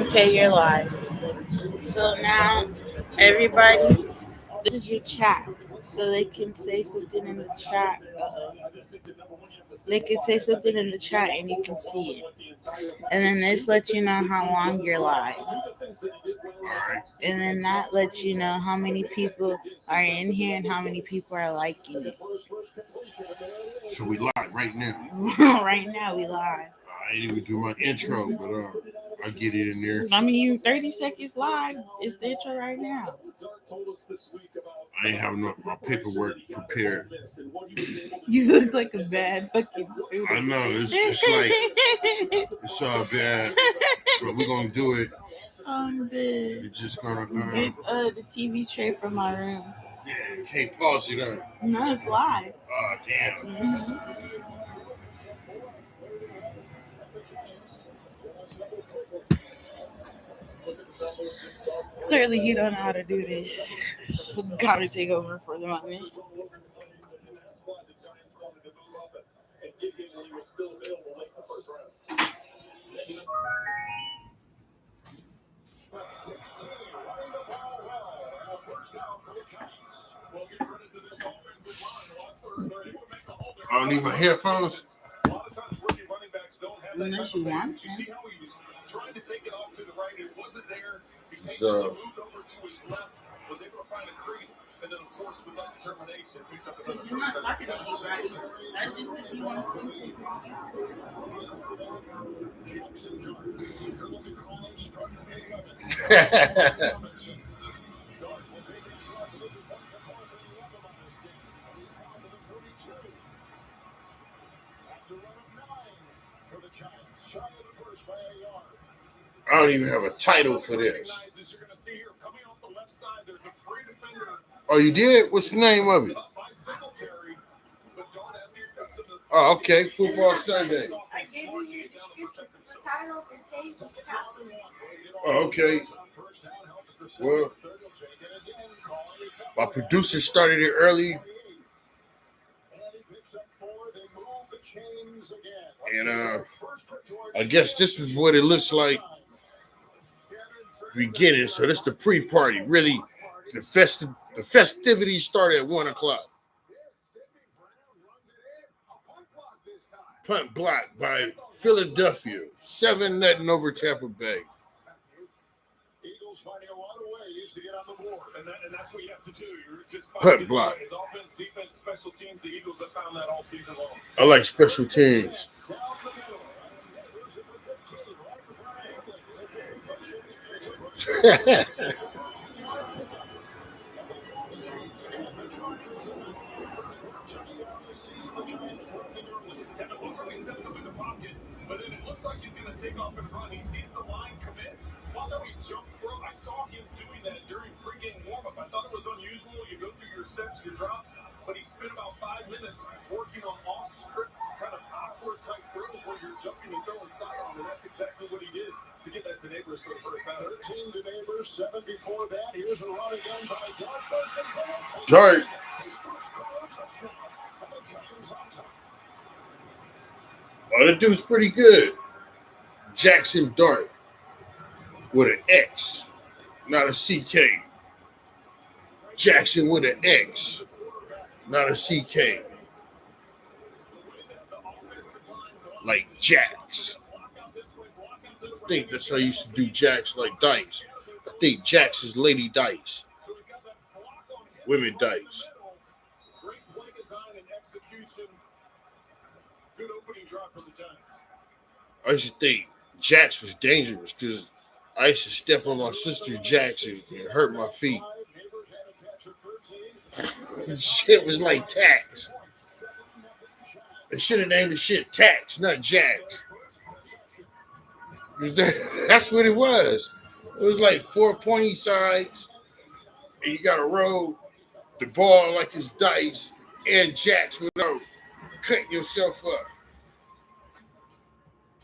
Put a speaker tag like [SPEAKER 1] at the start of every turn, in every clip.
[SPEAKER 1] Okay, you're live. So now, everybody, this is your chat. So they can say something in the chat. They can say something in the chat and you can see it. And then this lets you know how long you're live. And then that lets you know how many people are in here and how many people are liking it.
[SPEAKER 2] So we live right now.
[SPEAKER 1] Right now, we live.
[SPEAKER 2] I ain't even do my intro, but I get it in there.
[SPEAKER 1] I mean, you 30 seconds live. It's the intro right now.
[SPEAKER 2] I ain't have my paperwork prepared.
[SPEAKER 1] You look like a bad fucking student.
[SPEAKER 2] I know, it's like, it's all bad, but we're going to do it.
[SPEAKER 1] I'm dead.
[SPEAKER 2] You're just going to...
[SPEAKER 1] Get the TV tray from my room.
[SPEAKER 2] Yeah, can't pause it up.
[SPEAKER 1] No, it's live.
[SPEAKER 2] Oh, damn.
[SPEAKER 1] Mm-hmm. Clearly, you don't know how to do this. Gotta take over for the moment.
[SPEAKER 2] I don't need my headphones.
[SPEAKER 1] Unless you want to.
[SPEAKER 2] So,
[SPEAKER 1] You're not talking to anybody. That's just if you want to.
[SPEAKER 2] I don't even have a title for this. Oh, you did? What's the name of it? Oh, okay. Football Sunday.
[SPEAKER 1] I gave you your description, the title, and page is top.
[SPEAKER 2] Oh, okay. Well, my producer started it early. And I guess this is what it looks like beginning. So this is the pre-party. Really, the festivities start at 1 o'clock. Punt block by Philadelphia. 7-0 over Tampa Bay. Eagles finding a lot of ways to get on the board. And that's what you have to do. You're just punt block. Offense, defense, special teams, the Eagles have found that all season long. I like special teams. Steps up in the pocket, but then it looks like he's going to take off and run. He sees the line commit. Watch how he jumps through. I saw him doing that during pregame warm-up. I thought it was unusual. You go through your steps, your drops, but he spent about 5 minutes working on off-script, kind of awkward type throws where you're jumping and throwing sidearm, and that's exactly what he did to get that to Neighbors for the first time. 13 to Neighbors, 7 before that. Here's a run again by Dart. Dart. Oh, that dude's pretty good. Jackson Dart with an X, not a CK. Jackson with an X, not a CK. Like Jax. I think that's how I used to do Jax, like dice. I think Jax is Lady Dice. Women dice. Good opening drive for the Giants. I used to think Jax was dangerous because I used to step on my sister Jackson and hurt my feet. Shit was like Tax. They should have named the shit Tax, not Jax. That's what it was. It was like 4 pointy sides, and you got to roll the ball like it's dice and Jax without cutting yourself up.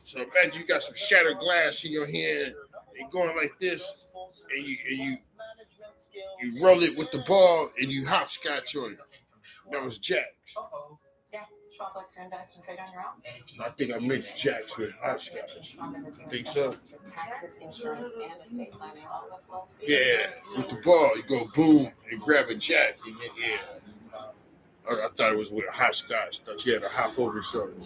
[SPEAKER 2] So imagine you got some shattered glass in your hand and going like this, and you roll it with the ball and you hopscotch on it. That was Jax.
[SPEAKER 3] Schwab likes to invest and trade on your own.
[SPEAKER 4] I think I mixed Jacks with hopscotch.
[SPEAKER 3] Schwab is a team of
[SPEAKER 4] Think so?
[SPEAKER 3] specialists for taxes, insurance, and estate planning. All of us will.
[SPEAKER 4] Yeah, with the ball, you go boom and grab a Jack. And yeah. I thought it was with hopscotch. Thought you had to hop over something.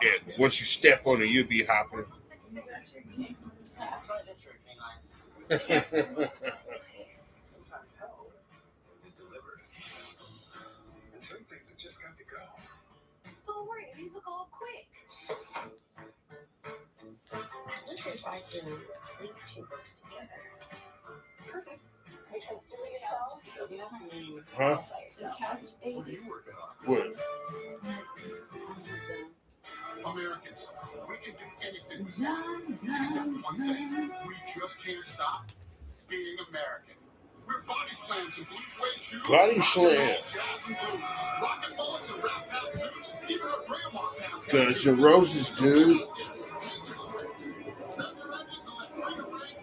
[SPEAKER 4] And once you step on it, you'll be hopping.
[SPEAKER 2] Sometimes help is delivered. And some things have just got to go.
[SPEAKER 3] Don't worry, these will go up quick. Look if I can link two books together. Perfect. Because do it yourself doesn't have to mean
[SPEAKER 4] Huh?
[SPEAKER 3] by yourself.
[SPEAKER 2] What are you working on?
[SPEAKER 4] What?
[SPEAKER 5] Americans, we can do anything except one thing. We just can't stop being American. We're body slams and blue suede shoes.
[SPEAKER 4] Body slam.
[SPEAKER 5] Jazz and blues. Rockin' mullets and rap pack suits. Even our grandmas have
[SPEAKER 4] Guns N' Roses, dude.
[SPEAKER 5] Take your swing. Rev your engines and let bring it ring.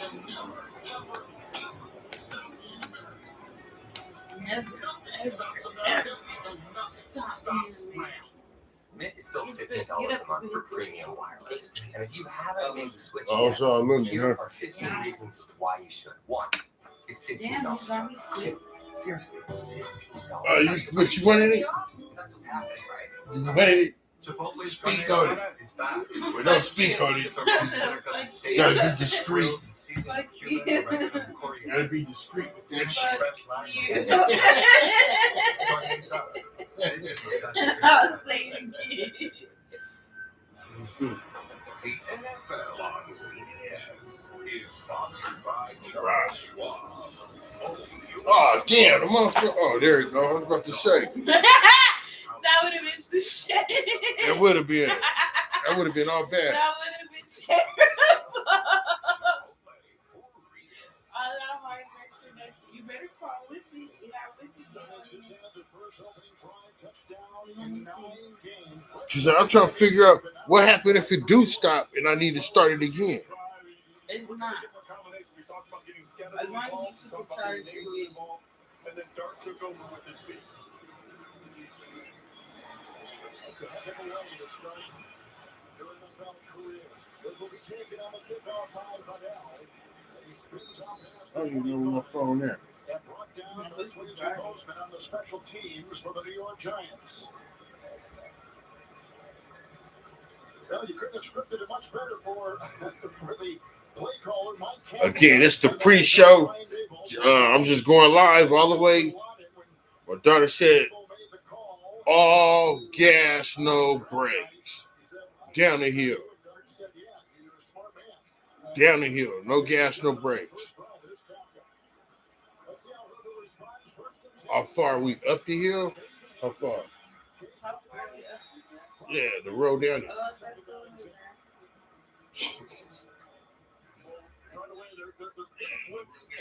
[SPEAKER 5] And never, ever, ever stop being American. Nothing stops America, and nothing stops America.
[SPEAKER 6] Mint is still $15 a month for premium wireless. And if you haven't made the switch
[SPEAKER 4] Oh,
[SPEAKER 6] yet,
[SPEAKER 4] it's all Looney,
[SPEAKER 6] here
[SPEAKER 4] huh?
[SPEAKER 6] are 15 reasons why you should. 1, it's $15 a month. 2, seriously, it's $15.
[SPEAKER 4] Oh, but you wanted it?
[SPEAKER 6] That's what's happening, right?
[SPEAKER 4] You wanted it?
[SPEAKER 2] Chipotle's
[SPEAKER 4] Speak
[SPEAKER 2] carne
[SPEAKER 4] on it.
[SPEAKER 2] asada is back.
[SPEAKER 4] We don't speak on it.
[SPEAKER 2] It's our most center cut steak.
[SPEAKER 4] Gotta be discreet.
[SPEAKER 2] Grilled and seasoned with cumin, oregano, and coriander.
[SPEAKER 4] Gotta be discreet with that shit.
[SPEAKER 2] Fresh lime. Carne asada. This is what does it.
[SPEAKER 1] I'll say it again.
[SPEAKER 2] The NFL on CBS is sponsored by Charles Schwab.
[SPEAKER 4] Oh, damn. The motherfucker. Oh, there you go. I was about to say.
[SPEAKER 1] That would have been some shit.
[SPEAKER 4] It would have been. That would have been all bad.
[SPEAKER 1] That would have been terrible. All that hard work, you better call with me. We have with you.
[SPEAKER 4] She said, I'm trying to figure out what happened if it do stop and I need to start it again.
[SPEAKER 1] It's not. As long as you keep it charged,
[SPEAKER 2] and then Dart took over with his feet. That's a heck of a way to start your NFL career. This will be taken on the kickoff by Vidal. He spins out past
[SPEAKER 4] I don't even know where my phone at.
[SPEAKER 2] and brought down the Lindsey Bozeman on the special teams for the New York Giants. Well, you couldn't have scripted it much better for the play caller, Mike Campbell.
[SPEAKER 4] Again, it's the pre-show. I'm just going live all the way. My daughter said, all gas, no brakes. Down the hill. Down the hill. No gas, no brakes. How far are we up the hill? How far? Yeah, the road down there.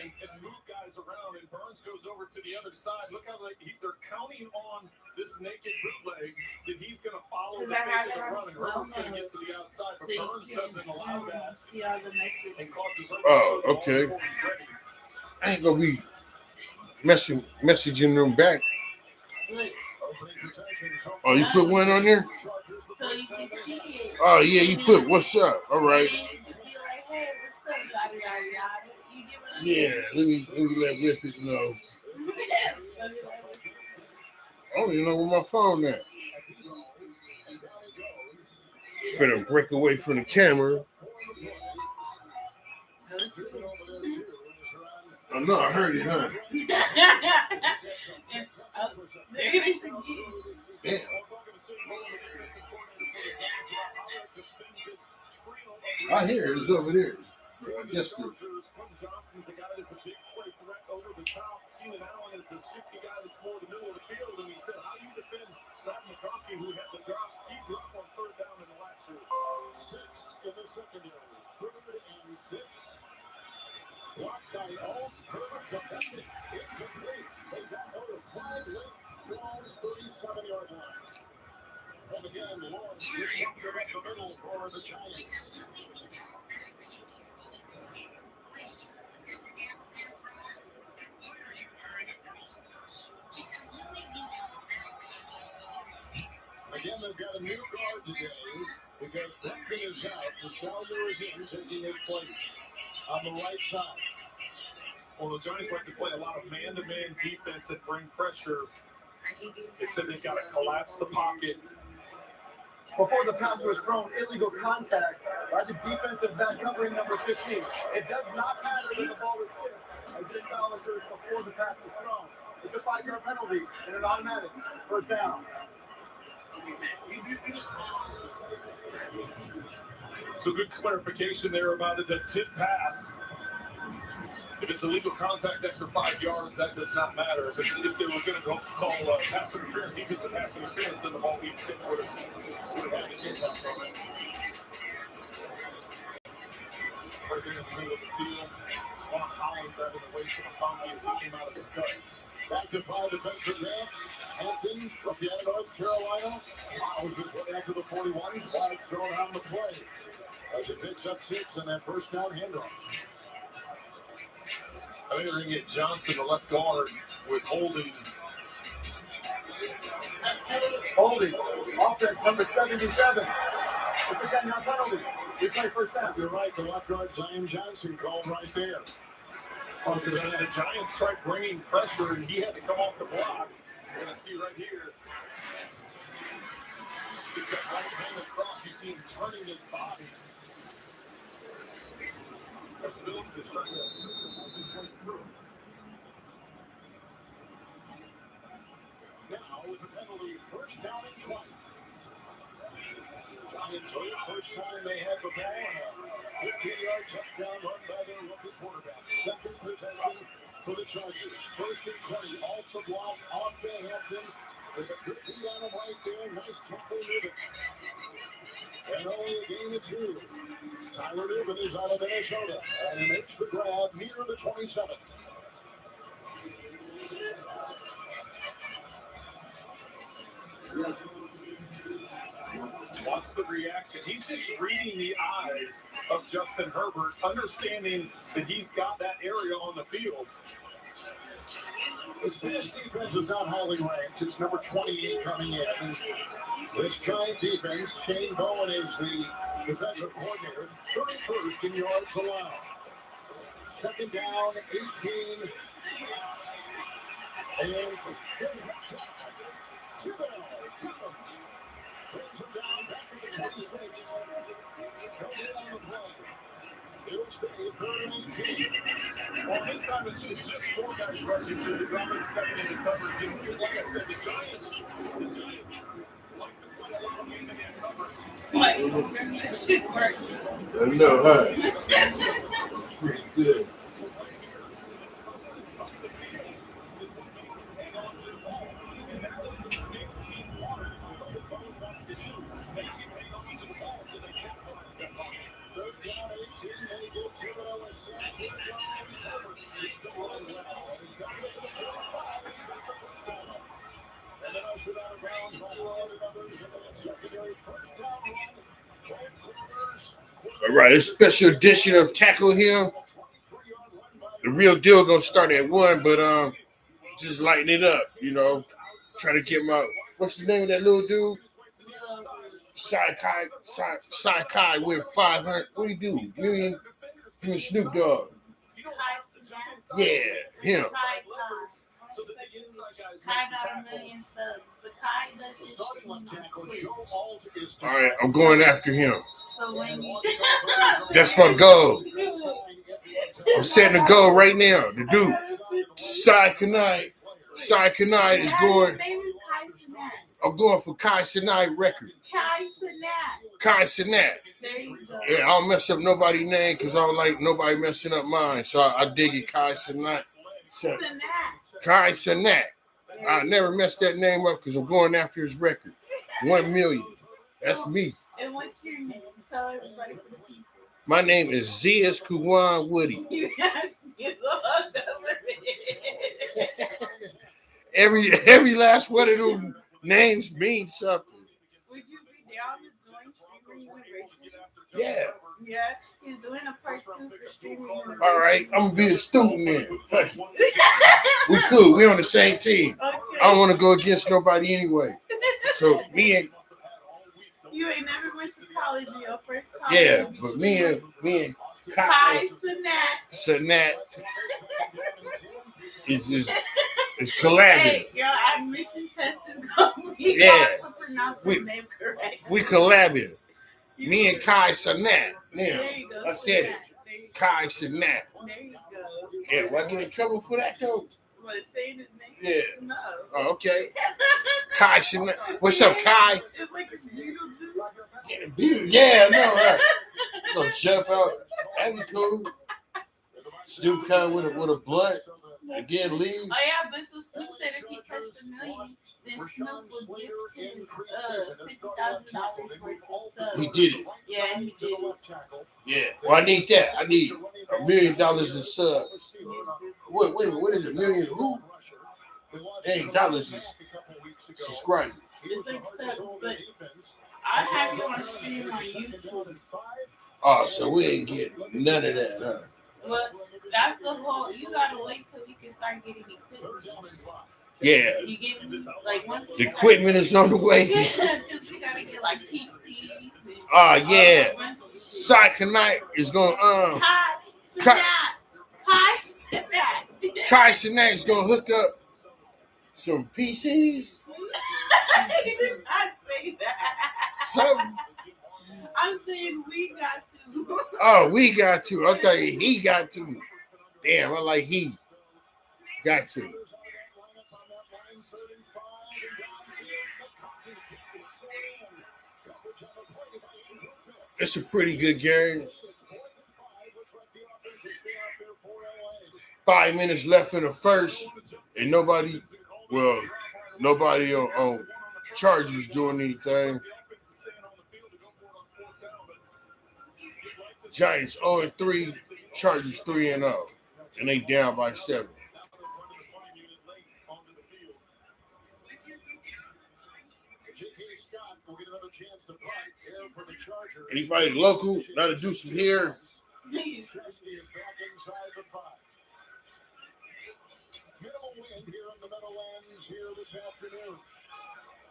[SPEAKER 2] And move guys around, and Burns goes over to the other side. Look how they're counting on this naked bootleg that he's going to follow the fake of the run, and Herbert's going to get to the outside, but Burns doesn't allow that
[SPEAKER 1] see all the messages.
[SPEAKER 2] and causes
[SPEAKER 4] Oh, okay. I ain't gonna be messaging them back.
[SPEAKER 1] Look,
[SPEAKER 4] Oh, you put one on there?
[SPEAKER 1] so you can see it.
[SPEAKER 4] Oh yeah, you put what's up? All right.
[SPEAKER 1] And you can be like, hey, what's up, yada, yada, yada. You give it a
[SPEAKER 4] Yeah, let me let Whippet know. I don't even know where my phone at. Finna break away from the camera. Oh no, I heard it, huh?
[SPEAKER 1] There it is again.
[SPEAKER 4] Damn. I hear it. It's over there. I guess the
[SPEAKER 2] Johnson's a guy that's a big play threat over the top. Keenan Allen is the shifty guy that's more in the middle of the field. And he said, how do you defend Matt McConkey, who had the key drop on third down in the last series? 6 in the secondary. 3rd and 6. Blocked by all. Herbert defended. Incomplete. They got out of flag late. Thrown 37-yard line. And again, Lawrence disrupted up the middle for the Giants. Again, they've got a new guard today because Benton is out. DeSallier is in, taking his place on the right side. Well, the Giants like to play a lot of man-to-man defense and bring pressure. They said they've got to collapse the pocket.
[SPEAKER 7] Before the pass was thrown, illegal contact by the defensive back covering number 15. It does not matter that the ball was tipped, as this foul occurs before the pass is thrown. It's a 5-yard penalty and an automatic first down.
[SPEAKER 2] So good clarification there about the tip pass. If it's illegal contact after 5 yards, that does not matter. If they were going to call pass interference, defensive pass interference, then the ball being tipped would have had an impact on it. Right there in the middle of the field, Ron Collins grabbing the waist from Aponte as he came out of his cut. Back to 5 defensive backs. Hampton from the end of North Carolina. Fouls his way after the 41. Flag thrown on the play. As it picks up 6 and that first down handoff. I think they're going to get Johnson, the left guard, with holding.
[SPEAKER 7] Holding. Offense number 77. It's a 10-yard penalty. We play first down.
[SPEAKER 2] You're right. The left guard, Zion Johnson, called right there. Because the Giants tried bringing pressure, and he had to come off the block. You're going to see right here. It's that right hand across. You see him turning his body. As Phillips is trying to work his way through. Now with a penalty, first down and 20. Giants for the first time they had the ball and a 15-yard touchdown run by their rookie quarterback. Second possession for the Chargers. First and 20 off the block, off the Hampton. With a good beat on him right there. Nice tackle moving. And only a gain of 2. Tyler Newman is out of Minnesota. And he makes the grab near the 27. Watch the reaction. He's just reading the eyes of Justin Herbert, understanding that he's got that area on the field. This Bears defense is not highly ranked. It's number 28 coming in. This Giant defense, Shane Bowen is the defensive coordinator, 31st in yards allowed. Second down, 18. And brings him down back to the 26. He'll get on the play. It'll stay 3rd and 18. Well, this time it's just 4 guys rushing, so they're dropping 7 into coverage. And just like I said, the Giants like to play a lot of man-to-man coverage.
[SPEAKER 1] That shit works.
[SPEAKER 4] I know, huh? Pretty good. All right, a special edition of Tackle Him. The real deal gonna start at 1, but just lighten it up, you know. Try to get my what's the name of that little dude? Sai Kai with 500. What do you do? Million. Him and Snoop Dogg. Yeah, him.
[SPEAKER 1] Kai got 1 million subs, but Kai does his shit on Twitch.
[SPEAKER 4] All right, I'm going after him.
[SPEAKER 1] So when you
[SPEAKER 4] That's my goal. I'm setting a goal right now. The dude, Sai Kanai is going. I'm going for Kai Cenat record. Kai Cenat.
[SPEAKER 1] There you go.
[SPEAKER 4] Yeah, I don't mess up nobody's name because I don't like nobody messing up mine. So I dig it, Kai Cenat. Kai Cenat. I never mess that name up because I'm going after his record. 1 million. That's me.
[SPEAKER 1] And what's your name? Tell everybody for the people.
[SPEAKER 4] My name is Zias Kuwan Woody. Every last one of them names means something.
[SPEAKER 1] Would you be down to join Streaming University?
[SPEAKER 4] Yeah.
[SPEAKER 1] Yeah, he's doing a part 2 for Streaming University.
[SPEAKER 4] All right, I'm gonna be a student then. We cool. We on the same team.
[SPEAKER 1] Okay.
[SPEAKER 4] I don't want to go against nobody anyway. So me and
[SPEAKER 1] ain't never went to college in your first college.
[SPEAKER 4] Yeah, but me and
[SPEAKER 1] Kai
[SPEAKER 4] Kai
[SPEAKER 1] Sinat.
[SPEAKER 4] Sinat is collaborative.
[SPEAKER 1] Hey, your admission test is gonna be
[SPEAKER 4] Yeah.
[SPEAKER 1] hard to pronounce his name correctly.
[SPEAKER 4] We collaborative.
[SPEAKER 1] You
[SPEAKER 4] Me and Kai Sinat. Yeah,
[SPEAKER 1] There you go.
[SPEAKER 4] I said it.
[SPEAKER 1] There you
[SPEAKER 4] Kai Sinat.
[SPEAKER 1] There you go.
[SPEAKER 4] Yeah, will I get in trouble for that though?
[SPEAKER 1] What, saying his name?
[SPEAKER 4] Yeah.
[SPEAKER 1] No.
[SPEAKER 4] Oh, okay. Kai Sinat. What's up, Kai?
[SPEAKER 1] It's like it's Beetlejuice.
[SPEAKER 4] Yeah, no, right. Gonna jump out. That'd be cool. Snoop come with a blunt and then leave.
[SPEAKER 1] Oh yeah, but so Snoop said if he touched $1 million, then Snoop would give him $50,000 worth of subs.
[SPEAKER 4] He did it.
[SPEAKER 1] Yeah, he did it.
[SPEAKER 4] Yeah. Well, I need that. I need $1 million in subs. Wait a minute. What is it? $1 million who? $8 is subscribers.
[SPEAKER 1] It's like subs, but I have you on stream on YouTube.
[SPEAKER 4] Oh, so we ain't getting none of that, huh?
[SPEAKER 1] Well, that's the whole. You gotta wait till we can start getting equipment.
[SPEAKER 4] Yeah.
[SPEAKER 1] You get me? Like once
[SPEAKER 4] The equipment is on the way.
[SPEAKER 1] because we gotta get like PCs.
[SPEAKER 4] Oh, yeah. Psychonite is going
[SPEAKER 1] Kai Sinat.
[SPEAKER 4] Kai Sinat is going to hook up some PCs.
[SPEAKER 1] He did not say that.
[SPEAKER 4] Some.
[SPEAKER 1] I'm saying we got to.
[SPEAKER 4] Oh, we got to. I thought he got to. Damn, I like he got to. It's a pretty good game. 5 minutes left in the first, and nobody on Chargers doing anything. Giants 0-3, Chargers 3-0, and they down by 7. Anybody local? Got to do some here.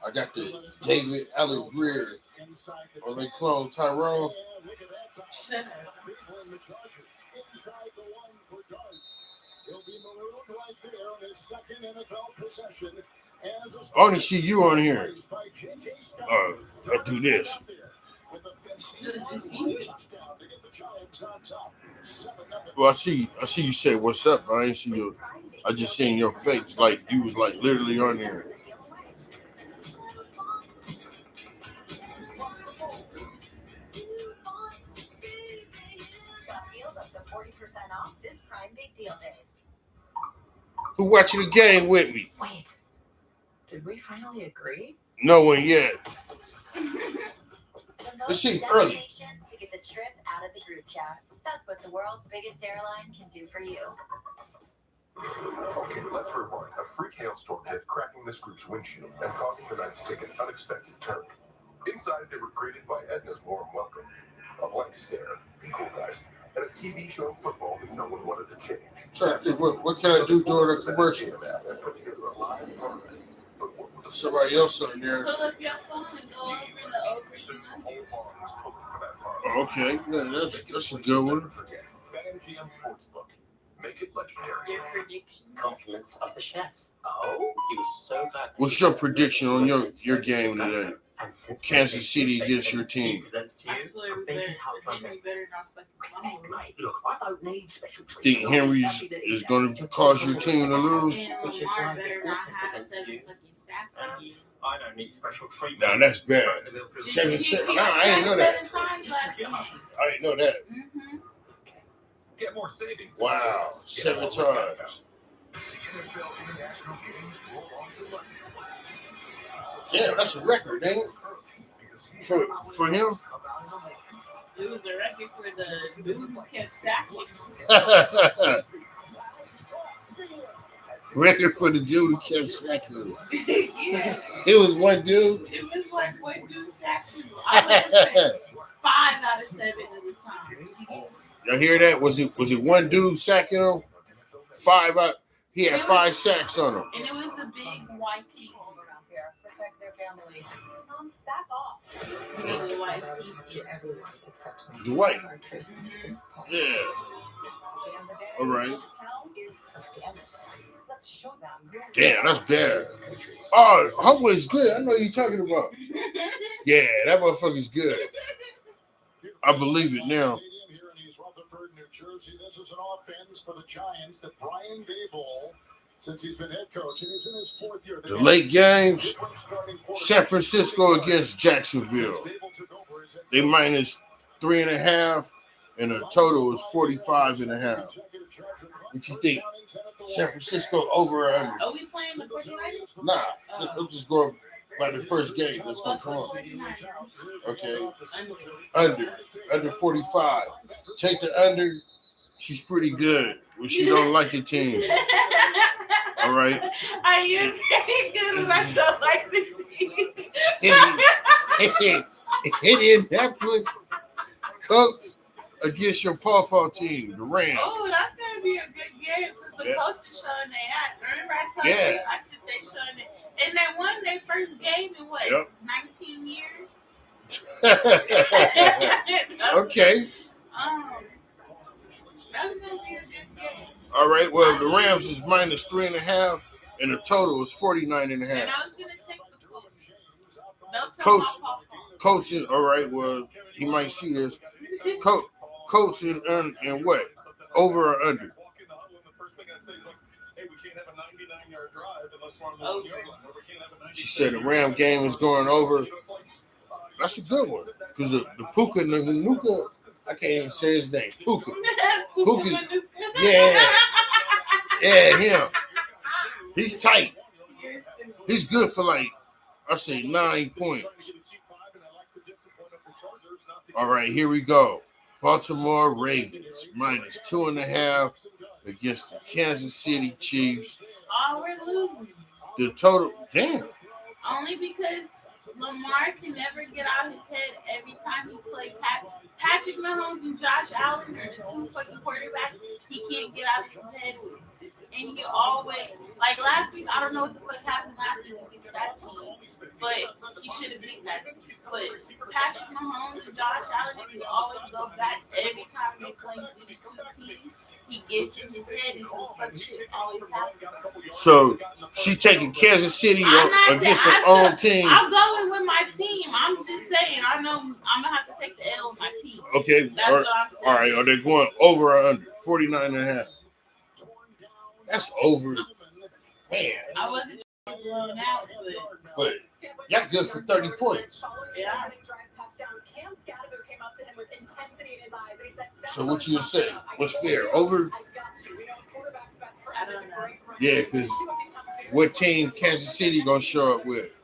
[SPEAKER 4] I got the David Allen Greer or they clone Tyrone. I only see you on here. Let's do this. Well, I see you say what's up, but I ain't see you. I just seen your face, like you was like literally on there.
[SPEAKER 3] Deals up to 40% off this Prime Big Deal Days.
[SPEAKER 4] Who watching the game with me?
[SPEAKER 3] Wait, did we finally agree?
[SPEAKER 4] No one yet.
[SPEAKER 3] The
[SPEAKER 4] Let's see,
[SPEAKER 3] most
[SPEAKER 4] early.
[SPEAKER 3] destinations to get the trip out of the group chat. That's what the world's biggest airline can do for you.
[SPEAKER 8] Okay, let's rewind. A freak hailstorm hit, cracking this group's windshield and causing the night to take an unexpected turn. Inside, they were greeted by Edna's warm welcome, a blank stare, be cool guys, and a TV showing football that no one wanted to change.
[SPEAKER 4] Trying to think, what can I do during a commercial?
[SPEAKER 8] And put together a live party. But what would the
[SPEAKER 4] Somebody else on there.
[SPEAKER 1] Pull up your phone and go over the
[SPEAKER 8] soon the whole bar was pulling for that party.
[SPEAKER 4] Oh, okay, yeah, that's a good one.
[SPEAKER 8] BetMGM Sportsbook. Make it legendary.
[SPEAKER 1] your prediction.
[SPEAKER 9] Compliments of the chef. Oh, he was so glad.
[SPEAKER 4] What's your prediction on your game today?
[SPEAKER 9] And since
[SPEAKER 4] Kansas City against your team.
[SPEAKER 9] presents to
[SPEAKER 1] I
[SPEAKER 9] you
[SPEAKER 1] swear
[SPEAKER 9] a
[SPEAKER 1] we
[SPEAKER 9] bacon
[SPEAKER 1] better,
[SPEAKER 9] tart from
[SPEAKER 1] we better not fucking
[SPEAKER 9] Think, mate, look, I don't need special treatment.
[SPEAKER 4] Think Henry is going to cause your team to lose?
[SPEAKER 1] And
[SPEAKER 9] Which is
[SPEAKER 1] Lamar
[SPEAKER 9] why they
[SPEAKER 1] better not
[SPEAKER 9] also
[SPEAKER 1] have
[SPEAKER 9] present to
[SPEAKER 1] 7
[SPEAKER 9] you.
[SPEAKER 1] fucking sacks again.
[SPEAKER 9] I don't need special treatment.
[SPEAKER 4] Now that's bad. Seven,
[SPEAKER 1] He
[SPEAKER 4] seven.
[SPEAKER 1] got
[SPEAKER 4] Nah, I ain't know that.
[SPEAKER 1] 7 times last game.
[SPEAKER 4] I didn't know that.
[SPEAKER 1] Mm-hmm.
[SPEAKER 8] Get more savings.
[SPEAKER 4] Wow, 7 times.
[SPEAKER 8] The NFL International Games roll on to London.
[SPEAKER 4] Damn, that's a record, ain't it? For him?
[SPEAKER 1] It was a record for the dude who kept sacking.
[SPEAKER 4] Record for the dude who kept sacking.
[SPEAKER 1] Yeah,
[SPEAKER 4] It was one dude.
[SPEAKER 1] it was like one dude sacking. I would say 5 out of 7 of the time.
[SPEAKER 4] Y'all hear that? Was it one dude sacking him? 5 out. He had 5 sacks on him.
[SPEAKER 1] And it was a big white team.
[SPEAKER 3] protect their family. Back off.
[SPEAKER 1] Really white teeth.
[SPEAKER 3] Everyone except me.
[SPEAKER 4] Dwight.
[SPEAKER 3] Markers to take us home.
[SPEAKER 4] Yeah. All right.
[SPEAKER 3] Town is a family. Let's show them.
[SPEAKER 4] Damn, that's bad. Oh, Homeboy's good. I know you're talking about. Yeah, that motherfucker's good. I believe it now.
[SPEAKER 7] Here in East Rutherford, New Jersey. This is an offense for the Giants that Brian Dable, since he's been head coach, and he's in his fourth year.
[SPEAKER 4] The late games, San Francisco against Jacksonville. They minus 3.5, and the total is 45.5. What you think? San Francisco over or under?
[SPEAKER 1] Are we playing the 49ers?
[SPEAKER 4] Nah, I'm just going by the first game that's going to come on. Okay. Under 45. Take the under. She's pretty good when she don't like the team. All right.
[SPEAKER 1] Are you pretty good when I don't like the team?
[SPEAKER 4] Indianapolis Colts against your pawpaw team, the Rams.
[SPEAKER 1] Oh, that's gonna be a good game because the coach is showing their act. Remember I told you? I said they showing it, and they won their first game in what? 19 years.
[SPEAKER 4] Okay.
[SPEAKER 1] That's gonna be a good game.
[SPEAKER 4] All right. Well, the Rams is minus 3.5, and the total is 49.5.
[SPEAKER 1] And I was gonna take the coach. Don't tell
[SPEAKER 4] Coach,
[SPEAKER 1] my papa.
[SPEAKER 4] coaching. All right. Well, he might see this. Coaching and what? Over or under? She said the Ram game is going over. That's a good one because the Puka Nuka. I can't even say his name. Puka. Yeah, him. He's tight. He's good for like, I say 9 points. All right, here we go. Baltimore Ravens minus 2.5 against the Kansas City Chiefs.
[SPEAKER 1] Oh, we're losing.
[SPEAKER 4] The total, damn.
[SPEAKER 1] Only because Lamar can never get out of his head every time he plays. Patrick Mahomes and Josh Allen are the two fucking quarterbacks he can't get out of his head with. And he always, like last week, I don't know what the fuck happened last week against that team, but he should have beat that team. But Patrick Mahomes and Josh Allen, if you always go back every time they play these two teams, he gets in his head and some fuck shit always happens.
[SPEAKER 4] So she taking Kansas City against her own team.
[SPEAKER 1] I'm going with my team. I'm just saying. I know I'm gonna have to take the L with my team.
[SPEAKER 4] Okay.
[SPEAKER 1] That's what I'm saying.
[SPEAKER 4] All right. Are they going over or under? 49.5. That's over. Man.
[SPEAKER 1] I wasn't blown out,
[SPEAKER 4] but y'all good for 30 points.
[SPEAKER 1] Yeah.
[SPEAKER 4] So what you say? What's fair? Over?
[SPEAKER 1] I don't know.
[SPEAKER 4] Yeah, because what team Kansas City gonna show up with?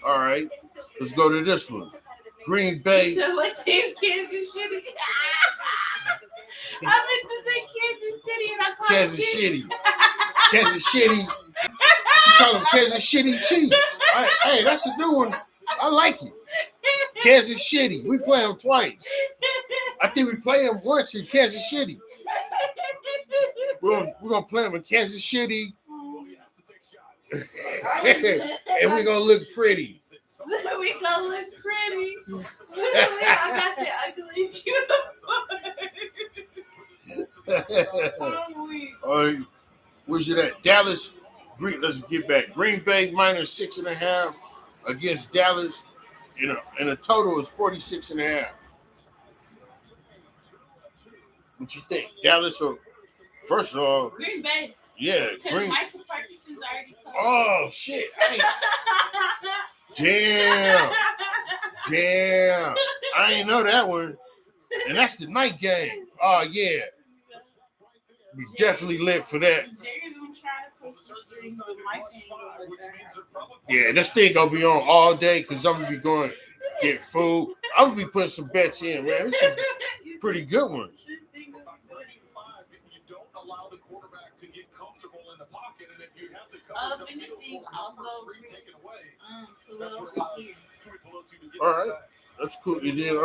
[SPEAKER 4] All right, let's go to this one. Green Bay.
[SPEAKER 1] So what team Kansas City? I meant to say Kansas City and I called
[SPEAKER 4] Kansas City. Kansas City. She called them Kansas City Chiefs. Hey, that's a new one. I like it. Kansas City. We play them twice. I think we play them once in Kansas City. We're gonna play them in Kansas City, and we're gonna look pretty.
[SPEAKER 1] We gonna look pretty. I got the ugliest uniform.
[SPEAKER 4] All right, where's it at? Dallas. Let's get back. Green Bay minus 6.5 against Dallas, and the total is 46.5. What you think, Dallas or first of all?
[SPEAKER 1] Green Bay.
[SPEAKER 4] Yeah, Green.
[SPEAKER 1] Michael Parkinson's already told me.
[SPEAKER 4] Oh shit! Damn! I ain't know that one. And that's the night game. Oh yeah, we definitely lit for that. Yeah, this thing gonna be on all day because I'm gonna be going get food. I'm gonna be putting some bets in, man. There's some pretty good ones.
[SPEAKER 1] If anything, I'll go
[SPEAKER 4] all right, that's cool. And then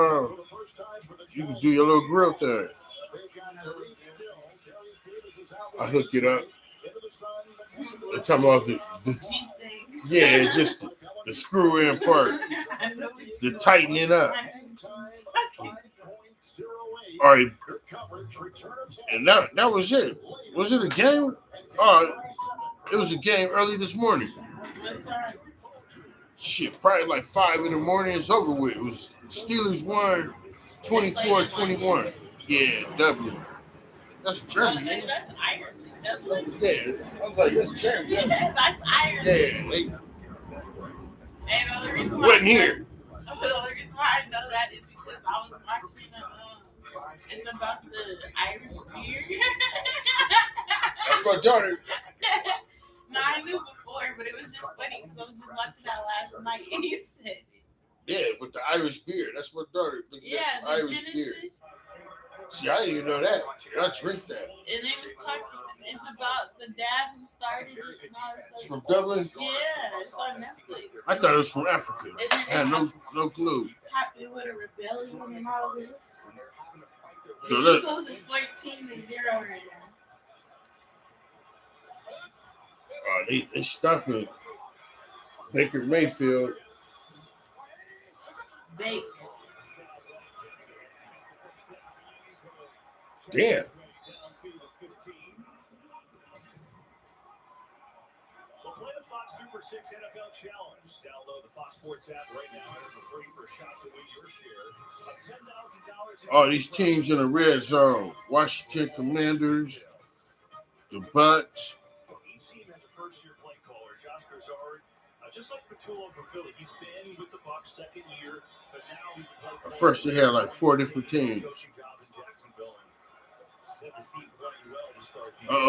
[SPEAKER 4] you can do your little grill thing. I hook it up. They're talking about yeah, just the screw in part, the tighten it up. All right, and that was it. Was it a game? It was a game early this morning. Shit, probably like 5 in the morning. It's over with. It was Steelers won 24-21. Yeah, W. That's Germany.
[SPEAKER 1] That's Ireland. Dublin.
[SPEAKER 4] Yeah, I was like, that's Germany.
[SPEAKER 1] Yeah, that's Ireland.
[SPEAKER 4] Yeah,
[SPEAKER 1] And the only reason why
[SPEAKER 4] wasn't here.
[SPEAKER 1] The only reason why I know that is because I was watching it's about the Irish beer.
[SPEAKER 4] That's my daughter.
[SPEAKER 1] No, I knew before, but it was just funny because I was just watching that last night and you said it.
[SPEAKER 4] Yeah, with the Irish beer. That's my daughter.
[SPEAKER 1] Yeah, the
[SPEAKER 4] Irish
[SPEAKER 1] Genesis.
[SPEAKER 4] beer. See, I didn't even know that. I drink that.
[SPEAKER 1] And they was talking. It's about the dad who started it and all this
[SPEAKER 4] It's
[SPEAKER 1] stuff.
[SPEAKER 4] from Dublin?
[SPEAKER 1] Yeah, it's on Netflix.
[SPEAKER 4] I thought it was from Africa. I had no clue.
[SPEAKER 1] Happened with a rebellion and all this.
[SPEAKER 4] So
[SPEAKER 1] the
[SPEAKER 4] look.
[SPEAKER 1] Eagles is 14-0 right now.
[SPEAKER 4] They stopping Baker Mayfield.
[SPEAKER 1] Bakes.
[SPEAKER 4] Damn.
[SPEAKER 2] Play the Fox Super 6 NFL Challenge. Download the Fox Sports app right now. Enter for free for a shot to win your share of $10,000.
[SPEAKER 4] All these teams in the red zone. Washington Commanders, the Bucks.
[SPEAKER 2] Each team has a first-year play caller, Josh Grzard. Just like Patullo for Philly, he's been with the Bucks second year, but now he's a play caller.
[SPEAKER 4] First, they had like 4 different teams.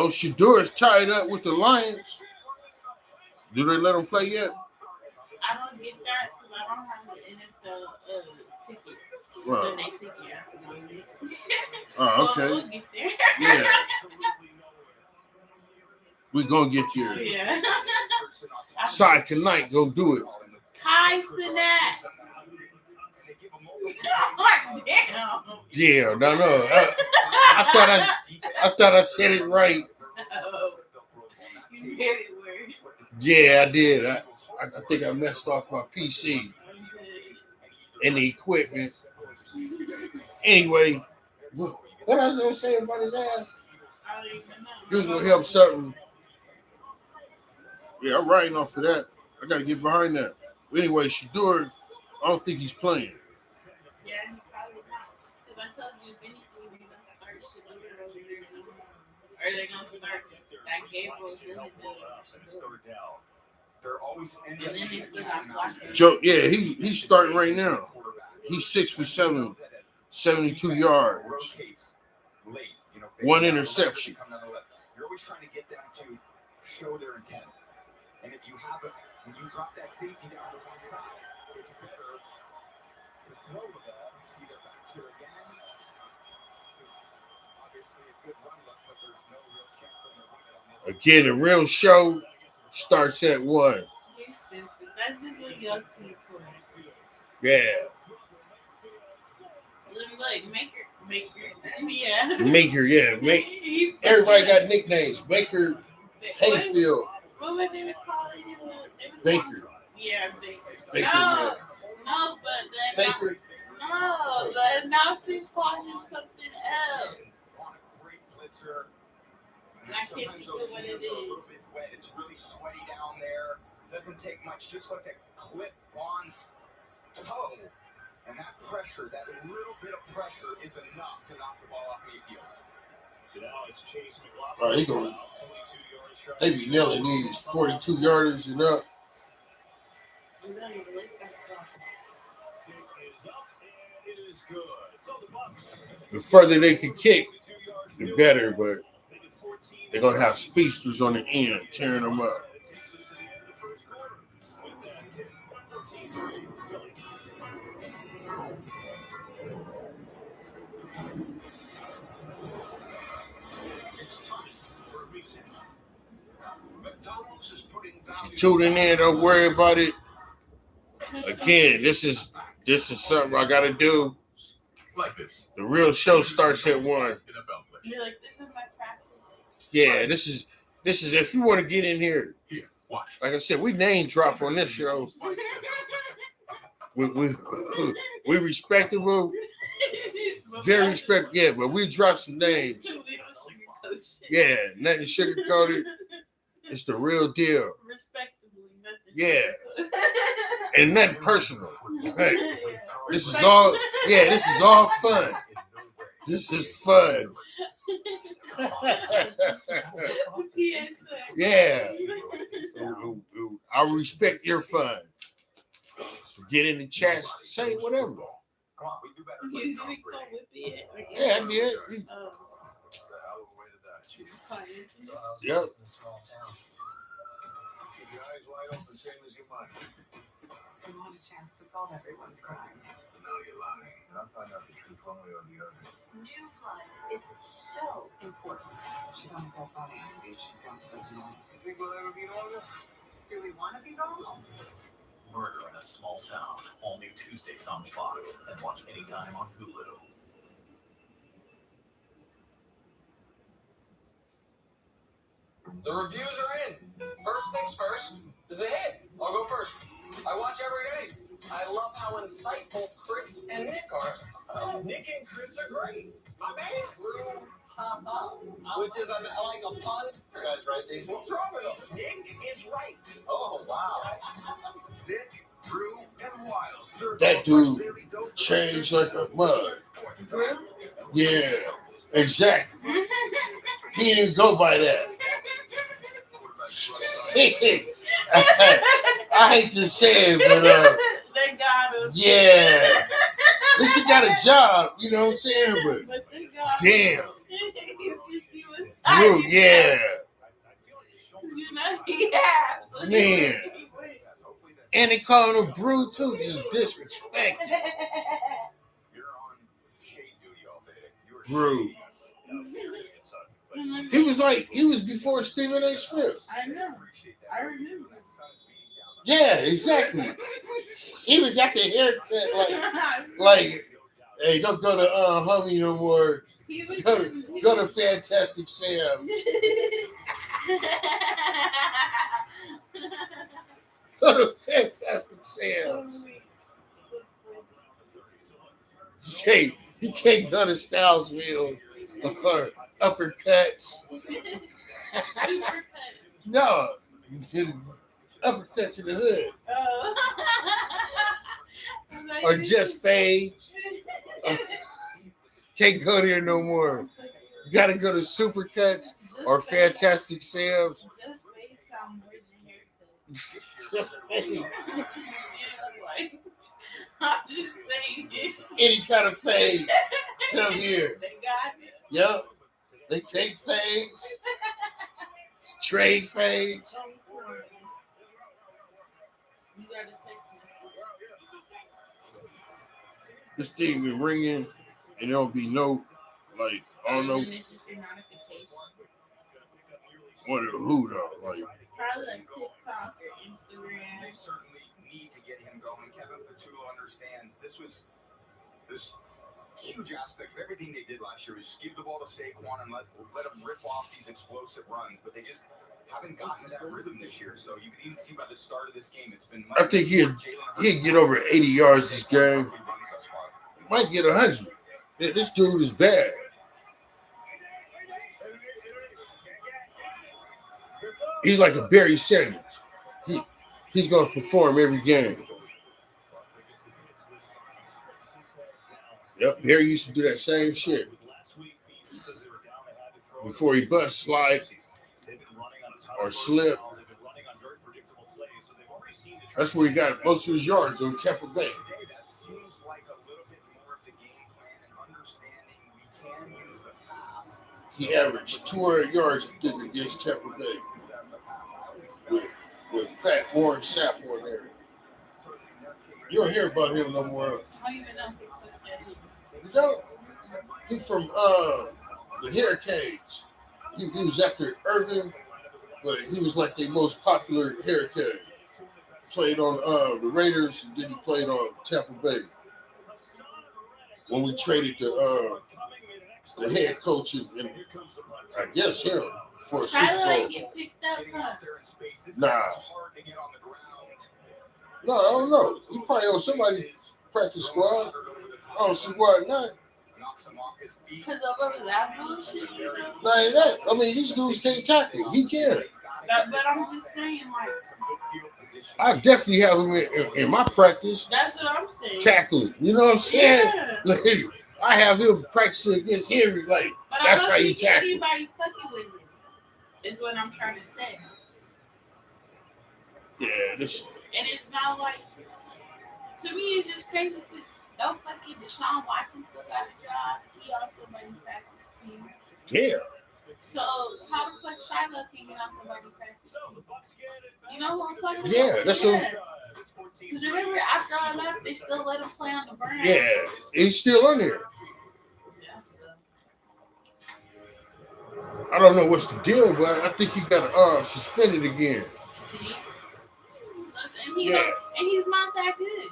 [SPEAKER 4] Shador's tied up with the Lions. Do they let him play yet?
[SPEAKER 1] I don't get that because I don't have the NFL ticket.
[SPEAKER 4] Right.
[SPEAKER 1] Sunday ticket.
[SPEAKER 4] Oh, okay.
[SPEAKER 1] We'll get there.
[SPEAKER 4] Yeah. We're going to get there.
[SPEAKER 1] Yeah.
[SPEAKER 4] Side Knight gonna do it.
[SPEAKER 1] Kai Sinet. Damn.
[SPEAKER 4] Yeah, no. I thought I said it right.
[SPEAKER 1] You did it weird.
[SPEAKER 4] Yeah, I did. I think I messed off my PC and the equipment. Anyway, what I was gonna say about his ass?
[SPEAKER 1] I don't even know.
[SPEAKER 4] He was gonna help something. Yeah, I'm writing off of that. I gotta get behind that. Anyway, Shador, I don't think he's playing.
[SPEAKER 1] Yeah, he probably not. Because I told you, if anything, they're going to start Shador over there. Or they're going to start that Gabriel Shador. And then they still got Flacco.
[SPEAKER 4] Joe, yeah, he's starting right now. He's 6 for 7, 72 yards. 1 interception.
[SPEAKER 6] You're always trying to get them to show their intent. And if you have it, when you drop that safety down to one side, it's better to throw the ball. You see they're back here again. Obviously a good run look, but there's no real chance for them to win it on this.
[SPEAKER 4] Again, the real show starts at 1.
[SPEAKER 1] You're stupid. That's just what young team play.
[SPEAKER 4] Yeah.
[SPEAKER 1] Look, Maker. Yeah.
[SPEAKER 4] Maker, yeah. Everybody got nicknames. Baker, Hayfield.
[SPEAKER 1] What would they call it?
[SPEAKER 4] Baker.
[SPEAKER 1] Yeah, Baker.
[SPEAKER 4] Baker,
[SPEAKER 1] No, but
[SPEAKER 4] Baker.
[SPEAKER 1] the announcers call him something else. I can't think of what it is.
[SPEAKER 6] It's really sweaty down there. Doesn't take much. Just like to clip Bond's toe. And that pressure, that little bit of pressure is enough to knock the ball off Mayfield.
[SPEAKER 2] So now it's Chase McLaughlin.
[SPEAKER 4] All right, he going. They be nailing these 42 yarders and up. The further they can kick, the better, but they're going to have speedsters on the end tearing them up. Tuning in, don't worry about it. Again, this is something I gotta do.
[SPEAKER 8] Like this.
[SPEAKER 4] The real show starts at 1.
[SPEAKER 1] You're like, this is my practice.
[SPEAKER 4] Yeah, this is This is if you want to get in here.
[SPEAKER 8] Here, watch.
[SPEAKER 4] Like I said, we name drop on this show. We respectable, very respectable. Yeah, but we drop some names. Yeah, nothing sugarcoated. It's the real deal.
[SPEAKER 1] Respectably, nothing.
[SPEAKER 4] Yeah. And nothing personal. Right. This is all. Yeah, this is all fun. This is fun. Yeah. I respect your fun. So get in the chat, say whatever.
[SPEAKER 6] Come on, we do better.
[SPEAKER 1] You did call Whippy it?
[SPEAKER 4] Yeah, I did. Yep.
[SPEAKER 8] Keep your eyes wide open, same as your mind.
[SPEAKER 3] I want a chance to solve everyone's crimes.
[SPEAKER 8] But now you're lying, and I'll find out the truth one way or the other.
[SPEAKER 3] New blood is so important. She's on a dead body on the beach. She's on something wrong.
[SPEAKER 8] You think we'll ever be normal?
[SPEAKER 3] Do we want to be normal?
[SPEAKER 10] Murder in a Small Town. All new Tuesdays on Fox. And watch anytime on Hulu.
[SPEAKER 6] The reviews are in. First things first is a hit. I'll go first. I watch every day. I love how insightful Chris and Nick are. Nick and Chris are great. My man, Drew, which is like a pun. You guys right there? What's wrong with him? Nick is right. Oh, wow.
[SPEAKER 8] Nick, Drew, and Wild. serve
[SPEAKER 4] That
[SPEAKER 8] up
[SPEAKER 4] dude
[SPEAKER 8] fresh daily dose of
[SPEAKER 4] changed like a mug.
[SPEAKER 1] Drew?
[SPEAKER 4] Yeah, exactly. He didn't go by that. I hate to say it, but
[SPEAKER 1] They got him.
[SPEAKER 4] yeah. At least he got a job, you know what I'm saying? But
[SPEAKER 1] But they got
[SPEAKER 4] damn,
[SPEAKER 1] him. He was
[SPEAKER 4] Drew,
[SPEAKER 1] silent.
[SPEAKER 4] yeah.
[SPEAKER 1] You know, he has.
[SPEAKER 4] Man. And they calling him Brew too, just disrespect.
[SPEAKER 6] You're on shade duty all day. You were
[SPEAKER 4] Brew. He was before Stephen A. Smith.
[SPEAKER 1] I know. I remember.
[SPEAKER 4] Yeah, exactly. He even got the haircut like, hey, don't go to Homie no more.
[SPEAKER 1] He was
[SPEAKER 4] Go to Fantastic Sam. Go to Fantastic Sam. He can't go to Stylesville or Uppercuts. No, Uppercuts in the hood. Or just fades. Can't go there no more. You gotta go to Supercuts or Fantastic Sam's. Just fades.
[SPEAKER 1] I'm just saying it.
[SPEAKER 4] Any kind of fade. Come here.
[SPEAKER 1] They got it.
[SPEAKER 4] Yep. They take fades. Trade fades.
[SPEAKER 1] You got a text message.
[SPEAKER 4] This thing been ringing and there don't be no, like, I don't know
[SPEAKER 1] And it's just your notification.
[SPEAKER 6] What or who though? Like,
[SPEAKER 1] Probably like TikTok or Instagram.
[SPEAKER 6] They certainly need to get him going. Kevin Patullo understands this was this huge aspect of everything they did last year was just give the ball to Saquon and let him rip off these explosive runs, but they just haven't gotten to that rhythm this year. So you can even see by the start of this game, it's been.
[SPEAKER 4] I think he'd get over 80 yards this game. Might get 100. This dude is bad. He's like a Barry Sanders. He's going to perform every game. Yep, Barry used to do that same shit. Before he bust, slide, or slip. That's where he got most of his yards on Tampa Bay. He averaged 200 yards against Tampa Bay with fat Warren Sapp on there. You don't hear about him no more.
[SPEAKER 1] I don't even know who that is.
[SPEAKER 4] You know, he's from the Hurricanes. He was after Irvin, but he was like the most popular Hurricane. Played on the Raiders, and then he played on Tampa Bay. When we traded the head coach, and I guess him for a
[SPEAKER 1] Shiloh
[SPEAKER 4] Super Bowl.
[SPEAKER 1] ain't get picked up,
[SPEAKER 6] Getting
[SPEAKER 1] huh?
[SPEAKER 6] out there in space, this
[SPEAKER 4] Nah.
[SPEAKER 6] it's hard to get on the ground.
[SPEAKER 4] No, I don't know. He probably on somebody's practice squad. I don't see why not.
[SPEAKER 6] Knocks him off his feet.
[SPEAKER 1] Because of that bullshit, you know?
[SPEAKER 4] Not only that. I mean, these dudes can't tackle. He can.
[SPEAKER 1] But I'm just saying, like,
[SPEAKER 4] I definitely have him in my practice
[SPEAKER 1] that's what I'm saying.
[SPEAKER 4] tackling. You know what I'm saying?
[SPEAKER 1] Yeah.
[SPEAKER 4] Like, I have him practicing against Henry. Like,
[SPEAKER 1] But
[SPEAKER 4] that's
[SPEAKER 1] I
[SPEAKER 4] how
[SPEAKER 1] don't
[SPEAKER 4] you
[SPEAKER 1] think
[SPEAKER 4] tackle.
[SPEAKER 1] anybody fucking with him, is what I'm trying to say.
[SPEAKER 4] Yeah, this.
[SPEAKER 1] And it's not like, to me, it's just crazy because no fucking Deshaun Watson still got a job. He also running practice team.
[SPEAKER 4] Yeah.
[SPEAKER 1] So how the fuck Shiloh can get on somebody's practice team? You know who I'm talking about?
[SPEAKER 4] Yeah, that's what.
[SPEAKER 1] Because remember, after I left, they still let him play on the Browns.
[SPEAKER 4] Yeah, he's still on there.
[SPEAKER 1] Yeah, so.
[SPEAKER 4] I don't know what's the deal, but I think he got suspended again.
[SPEAKER 1] See? And, he
[SPEAKER 4] Yeah.
[SPEAKER 1] and he's not that good.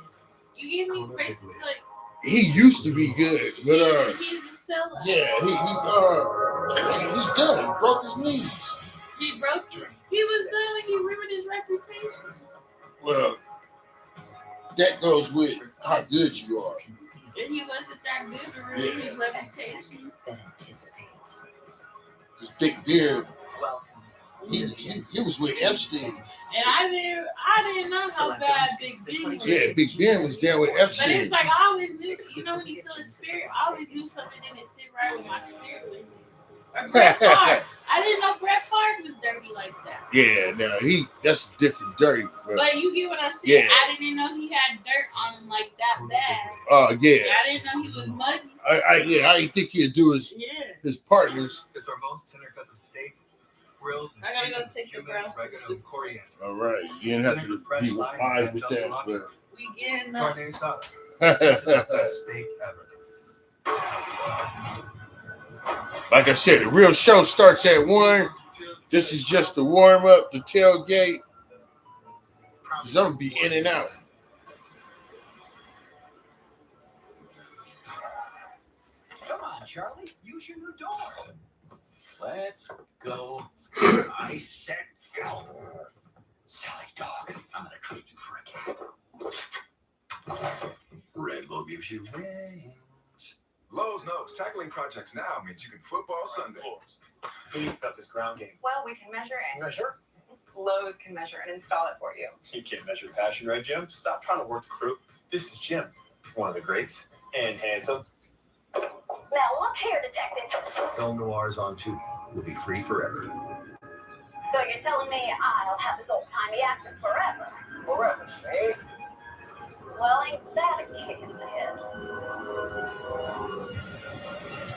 [SPEAKER 1] You give me braces like
[SPEAKER 4] He used to be good, but
[SPEAKER 1] he's a sellout.
[SPEAKER 4] yeah, he's done. He broke his knees.
[SPEAKER 1] He broke it. He was done when he ruined his reputation.
[SPEAKER 4] Well, that goes with how good you are.
[SPEAKER 1] And he wasn't that good to ruin his reputation.
[SPEAKER 3] That anticipates.
[SPEAKER 4] His big beard.
[SPEAKER 3] Welcome.
[SPEAKER 4] He was with Epstein.
[SPEAKER 1] And I didn't know how bad Big Ben was.
[SPEAKER 4] Yeah, Big Ben was down with
[SPEAKER 1] But
[SPEAKER 4] Epstein.
[SPEAKER 1] it's like I always knew, you know, when you feel his spirit, I always knew something didn't sit right with my spirit with him. Or Brett Favre. I didn't know Brett Favre was dirty like that.
[SPEAKER 4] Yeah, no, that's different dirty.
[SPEAKER 1] But you get what I'm saying?
[SPEAKER 4] Yeah.
[SPEAKER 1] I didn't know he had dirt on him like that bad.
[SPEAKER 4] Oh yeah.
[SPEAKER 1] I didn't know he was muddy.
[SPEAKER 4] I didn't think he'd do his partners.
[SPEAKER 10] It's our most tender cuts of steak, grilled, and
[SPEAKER 1] I gotta go
[SPEAKER 10] seasoned
[SPEAKER 1] take the
[SPEAKER 10] cumin,
[SPEAKER 1] Browns to the
[SPEAKER 10] oregano,
[SPEAKER 1] Super
[SPEAKER 10] and coriander.
[SPEAKER 4] All right, you didn't have to be wise with that,
[SPEAKER 1] We getting
[SPEAKER 10] Carne
[SPEAKER 1] up.
[SPEAKER 10] asada. This is the best steak ever.
[SPEAKER 4] Like I said, the real show starts at 1. This is just the warm up, the tailgate. Cause I'm gonna be in and out.
[SPEAKER 9] Come on, Charlie. Use your new door. Let's go. I said go. Silly dog. I'm gonna treat you for a cat.
[SPEAKER 8] Red Bull gives you wings. Lowe's knows tackling projects now means you can football Sunday.
[SPEAKER 10] Please stop this ground game.
[SPEAKER 11] Well, we can measure and
[SPEAKER 10] Measure?
[SPEAKER 11] Lowe's can measure and install it for you.
[SPEAKER 10] You can't measure passion, right, Jim? Stop trying to work the crew. This is Jim, one of the greats, and handsome.
[SPEAKER 12] Now look here, detective.
[SPEAKER 8] Film Noir's on Tubi. Will be free forever.
[SPEAKER 12] So you're telling me I'll have this old-timey accent forever?
[SPEAKER 6] Forever, eh?
[SPEAKER 12] Well, ain't that a kick in the head?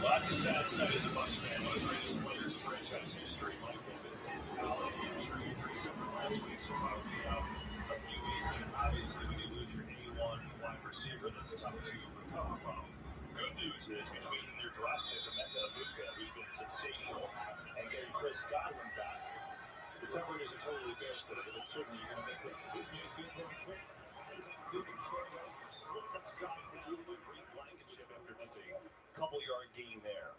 [SPEAKER 2] Lots of sad as a Bucs fan. One of the greatest players in franchise history. Mike Evans is out of hamstring injury suffered last week, so probably out a few weeks. And obviously, when you lose your A1 wide receiver, that's tough to recover from. Good news is between their draft pick, Emeka Egbuka, who's been sensational, and getting Chris Godwin back, the coverage isn't totally there today, but certainly you're going to miss it. Good news is very quick. Flipped upside down with great blankenship after just a couple-yard gain there.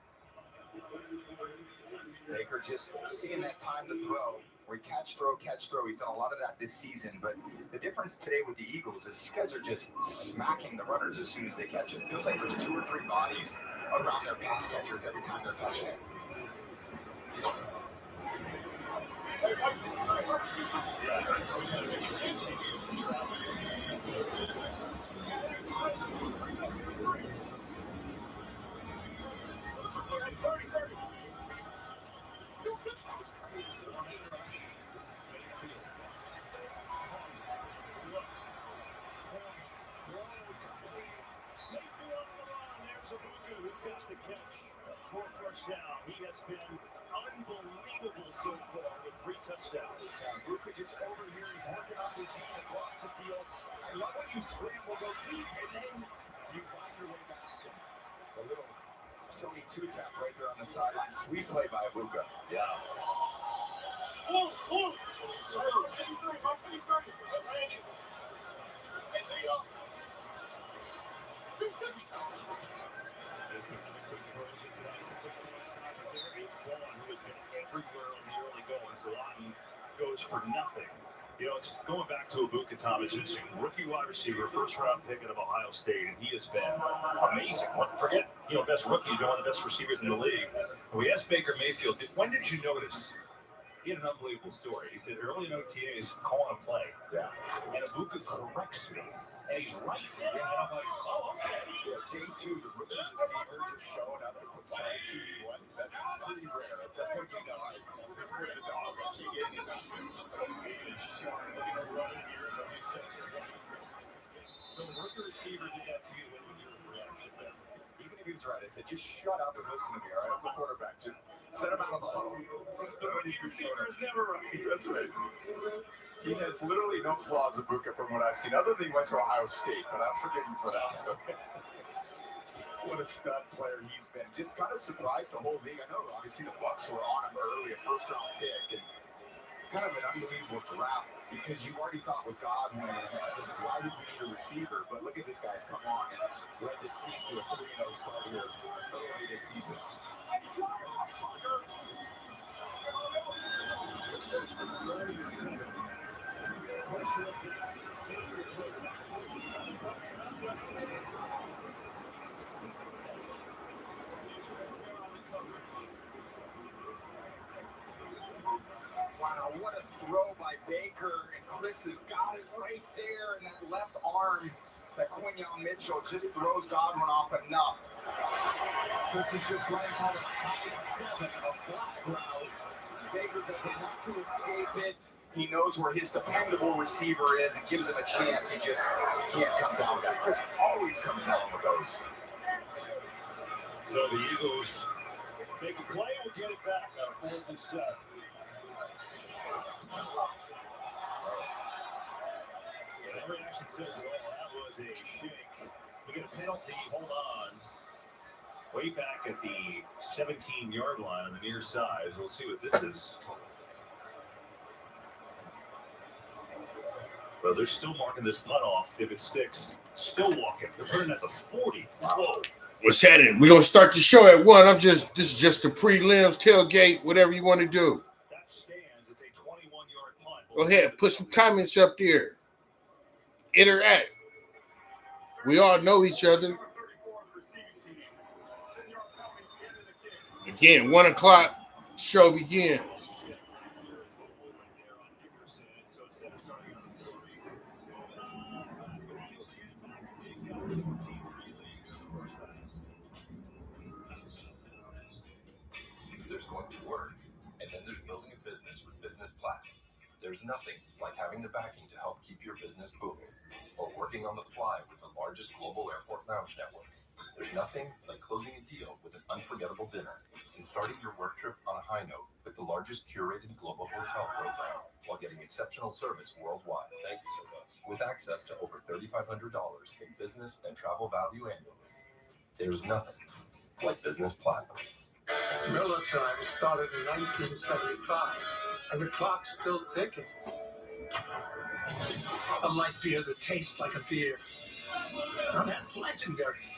[SPEAKER 6] Baker just seeing that time to throw, where catch, throw. He's done a lot of that this season, but the difference today with the Eagles is these guys are just smacking the runners as soon as they catch it. It feels like there's 2 or 3 bodies around their pass catchers every time they're touching it.
[SPEAKER 2] Down. He has been unbelievable so far with 3 touchdowns.
[SPEAKER 6] Luka just over here, he's working on the team across the field. I love when you scramble, go deep, and then you find your way back. A little Tony 2-tap right there on the sideline. Sweet play by Luka.
[SPEAKER 2] Yeah. Everywhere on the a lot and goes for nothing. You know, it's going back to Ibuka Thomas, who's a rookie wide receiver, first-round pick out of Ohio State, and he has been amazing. Forget, best rookie, he's been one of the best receivers in the league. And we asked Baker Mayfield, when did you notice? He had an unbelievable story. He said, early in OTAs, calling a play. Yeah. And Ibuka corrects me. And he's right. And I'm like, oh, okay. Yeah, day 2, the rookie receiver just showing up to put some QB1. That's pretty rare. That would be no. This kid's a dog. He is sharp. Running here. So the rookie receiver did that to you. What was your reaction there? Even if he was right, I said, just shut up and listen to me, all right? I'm the quarterback. Just set him out of the huddle. The rookie receiver is never right. That's right. He has literally no flaws, Ibuka, from what I've seen, other than he went to Ohio State, but I'm forgetting for that. What a stud player he's been. Just kind of surprised the whole league. I know, obviously, the Bucs were on him early, a first-round pick, and kind of an unbelievable draft because you already thought with Godwin and Evans, why did we need a receiver? But look at this guy's come on and led this team to a 3-0 start here early this season. Wow, what a throw by Baker, and Chris has got it right there, and that left arm that Quinyon Mitchell just throws Godwin off enough. Chris is just running on a high 7, a flat route. Baker does enough to escape it. He knows where his dependable receiver is and gives him a chance. He just can't come down with that. Chris always comes down with those. So the Eagles make a play and get it back on 4th and 7. Every action says, well, that was a shake. We get a penalty. Hold on. Way back at the 17-yard line on the near side. We'll see what this is. Well, they're still marking this punt off. If it sticks, still walking. They're putting it at the 40. Whoa.
[SPEAKER 4] What's happening? We're going to start the show at 1. This is just the prelims, tailgate, whatever you want to do.
[SPEAKER 2] That stands. It's a 21-yard punt.
[SPEAKER 4] Go ahead. Put some comments up there. Interact. We all know each other. Again, 1 o'clock, show begins.
[SPEAKER 8] There's going to work, and then there's building a business with Business Platinum. There's nothing like having the backing to help keep your business booming, or working on the fly with the largest global airport lounge network. There's nothing like closing a deal with an unforgettable dinner and starting your work trip on a high note with the largest curated global hotel program while getting exceptional service worldwide. Thank you so much. With access to over $3,500 in business and travel value annually. There's nothing like Business Platinum.
[SPEAKER 13] Miller Time started in 1975, and the clock's still ticking. A light beer that tastes like a beer. Now that's legendary.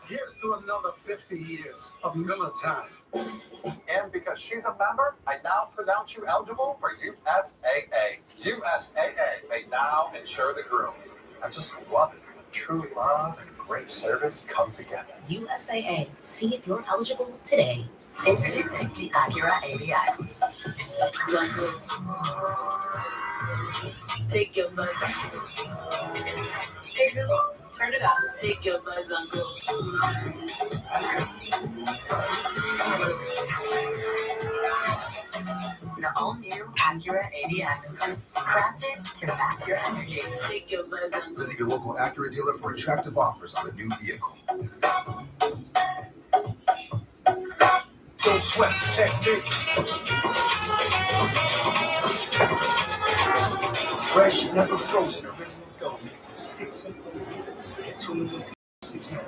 [SPEAKER 13] Here's to another 50 years of Miller Time.
[SPEAKER 7] And because she's a member, I now pronounce you eligible for USAA. USAA may now insure the groom. I just love it. True love and great service come together.
[SPEAKER 14] USAA. See if you're eligible today. Introducing the Acura ADX. Take your buzz. Hey Google, turn it up. Take your buzz on Google. The all-new Acura ADX. Crafted to match your energy. Take your buzz on Google.
[SPEAKER 15] Visit your local Acura dealer for attractive offers on a new vehicle.
[SPEAKER 13] Don't sweat the technique. Fresh, never frozen, original dough made from 6 ingredients and 2 million 600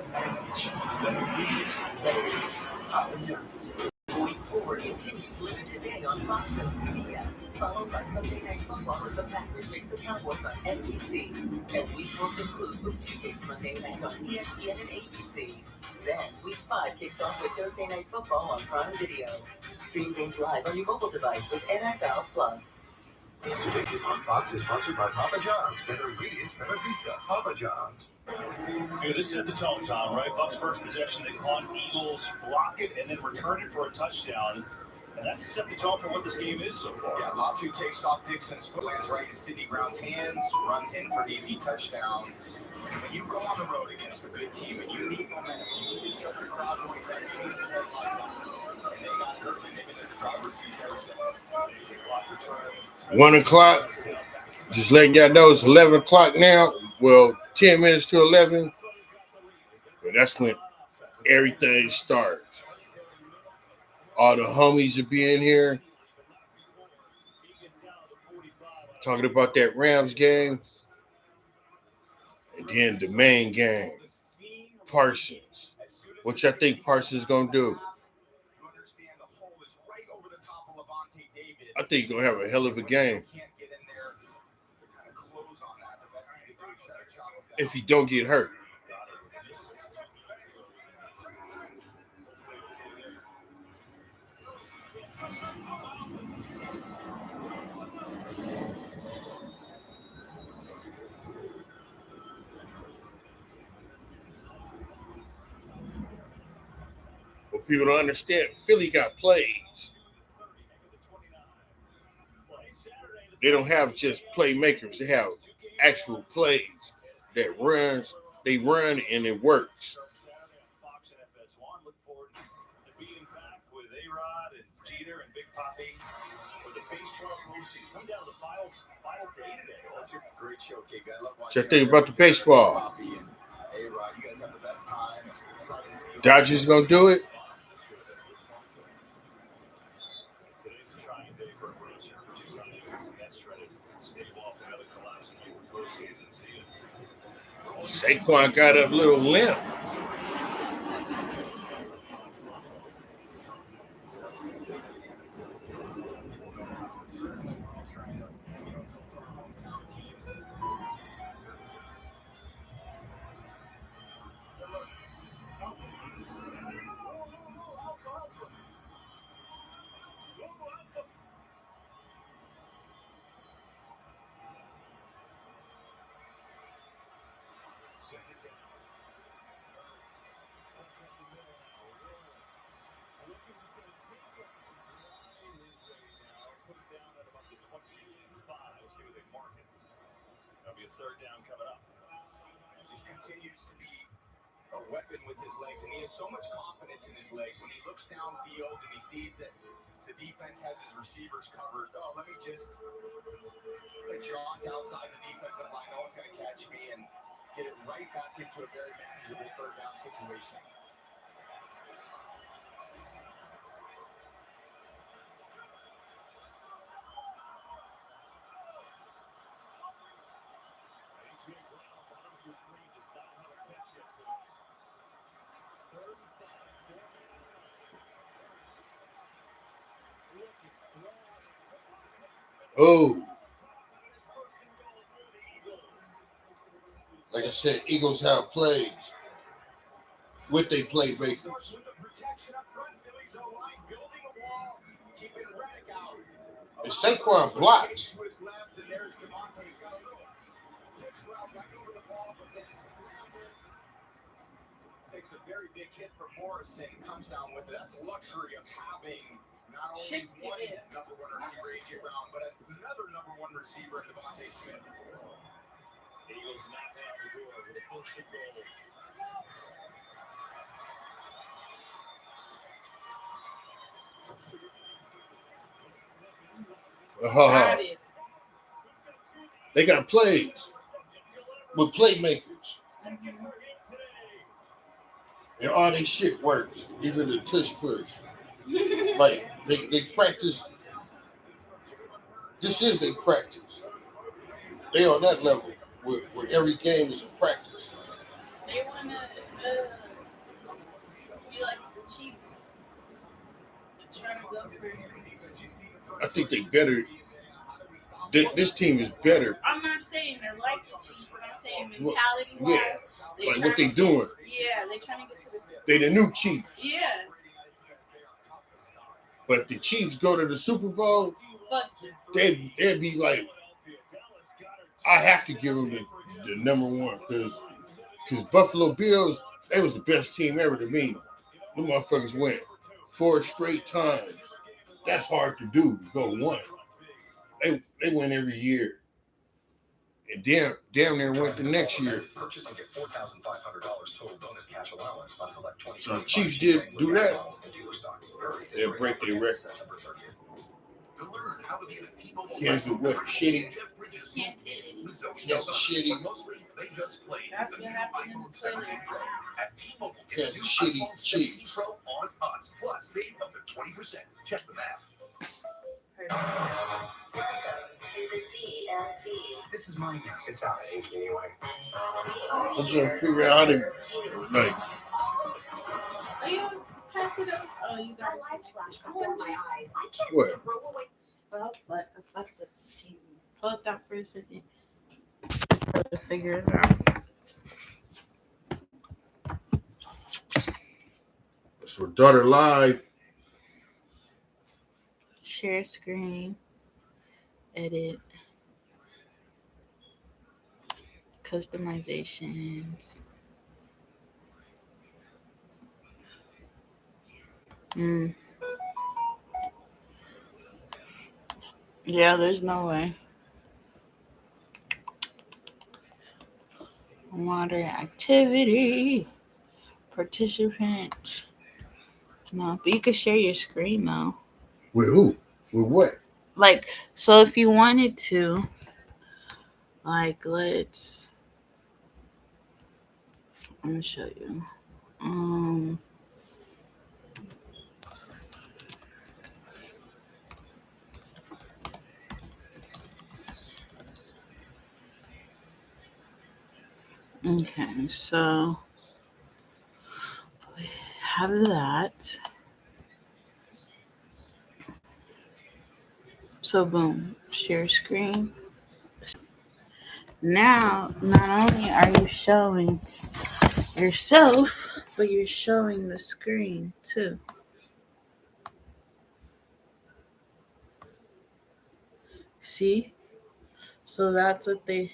[SPEAKER 13] each. Better meat, better eat. Papa John's.
[SPEAKER 14] Week 4 continues later today on Fox and CBS. Followed by Sunday Night Football with the Packers face the Cowboys on NBC. And Week 4 concludes with 2 games Monday night on ESPN and ABC. Then Week 5 kicks off with Thursday Night Football on Prime Video. stream games live on your mobile device with NFL Plus.
[SPEAKER 15] Today on Fox is sponsored by Papa John's. Better ingredients, better pizza. Papa John's.
[SPEAKER 10] Dude, this set the tone, Tom, right? Bucks first possession, they caught Eagles, block it, and then return it for a touchdown. And that's set the tone for what this game is so far.
[SPEAKER 6] Yeah, Latu takes off Dixon's foot, lands right in Sidney Brown's hands, runs in for an easy touchdown. When you go on the road against a good team and you need momentum, you need to shut the crowd noise out, you need to play like that. And they got hurt and they've been in the driver's seat ever since.
[SPEAKER 4] 1 o'clock. Just letting y'all know it's 11 o'clock now. Well, 10 minutes to 11. But that's when everything starts. All the homies will be in here talking about that Rams game. And then the main game, Parsons. What y'all think Parsons is going to do? I think he's going to have a hell of a game. If he don't get hurt. What people don't understand, Philly got plays. They don't have just playmakers. They have actual plays that runs. They run and it works. Check thing about the baseball. Dodgers gonna do it. Saquon got a little limp.
[SPEAKER 10] Third down coming up.
[SPEAKER 6] Just continues to be a weapon with his legs, and he has so much confidence in his legs. When he looks downfield and he sees that the defense has his receivers covered, let me just jaunt outside the defensive line. No one's going to catch me, and get it right back into a very manageable third down situation.
[SPEAKER 4] Oh, like I said, Eagles have plays with they playmakers. And Saquon blocks.
[SPEAKER 6] Takes a very big hit from Morrison, comes down with it. That's a luxury of having not only one number one receiver, A.J. Brown, but another number one receiver in Devontae Smith.
[SPEAKER 10] Eagles knock out the door with a first and goal.
[SPEAKER 4] They got plays with playmakers. And all they shit works, even the tush push. Like they practice. This is their practice. They on that level where every game is a practice.
[SPEAKER 1] They want to be like the Chiefs. They're trying to go for
[SPEAKER 4] I think they better. This team is better.
[SPEAKER 1] I'm not saying they're like the Chiefs, but I'm saying mentality-wise.
[SPEAKER 4] Yeah, like what they doing.
[SPEAKER 1] Yeah, they're trying to get to the.
[SPEAKER 4] They the new Chiefs.
[SPEAKER 1] Yeah.
[SPEAKER 4] But if the Chiefs go to the Super Bowl, they'd be like, I have to give them the number one because Buffalo Bills, they was the best team ever to me. The motherfuckers went 4 straight times. That's hard to do. Go one. They win every year. And damn near went the next year.
[SPEAKER 8] Purchase and get $4,500 total bonus cash allowance on select 20.
[SPEAKER 4] So the Chiefs did do that. They'll break their record.
[SPEAKER 15] To learn how to be in a T-Mobile
[SPEAKER 4] Kansas what? Shitty.
[SPEAKER 15] Kansas
[SPEAKER 4] Shitty.
[SPEAKER 15] Mostly, they just played
[SPEAKER 1] That's
[SPEAKER 15] the
[SPEAKER 1] what
[SPEAKER 15] new
[SPEAKER 1] happened in
[SPEAKER 15] iPhone
[SPEAKER 1] the
[SPEAKER 15] 17
[SPEAKER 1] trailer.
[SPEAKER 15] Pro at T-Mobile.
[SPEAKER 4] Kansas
[SPEAKER 15] New
[SPEAKER 4] Shitty
[SPEAKER 15] iPhone 17
[SPEAKER 4] cheap.
[SPEAKER 15] Pro on us. Plus, save up to 20%. Check the app.
[SPEAKER 6] This is mine now. It's out of ink anyway.
[SPEAKER 4] I'm trying to figure out how to, like,
[SPEAKER 1] Are you pass it up? Oh, you got
[SPEAKER 3] my eyes. I can't
[SPEAKER 4] what?
[SPEAKER 3] throw away.
[SPEAKER 1] Well, fuck the TV. Pull it out for a second. To figure it out.
[SPEAKER 4] So daughter live.
[SPEAKER 1] Share screen. Edit. Customizations. Yeah, there's no way. Moderate activity. Participant. No, but you can share your screen though.
[SPEAKER 4] With who? With what?
[SPEAKER 1] Like, so if you wanted to, like, I'm gonna show you. Okay, so we have that. So boom, share screen. Now, not only are you showing yourself, but you're showing the screen too. See? So that's what they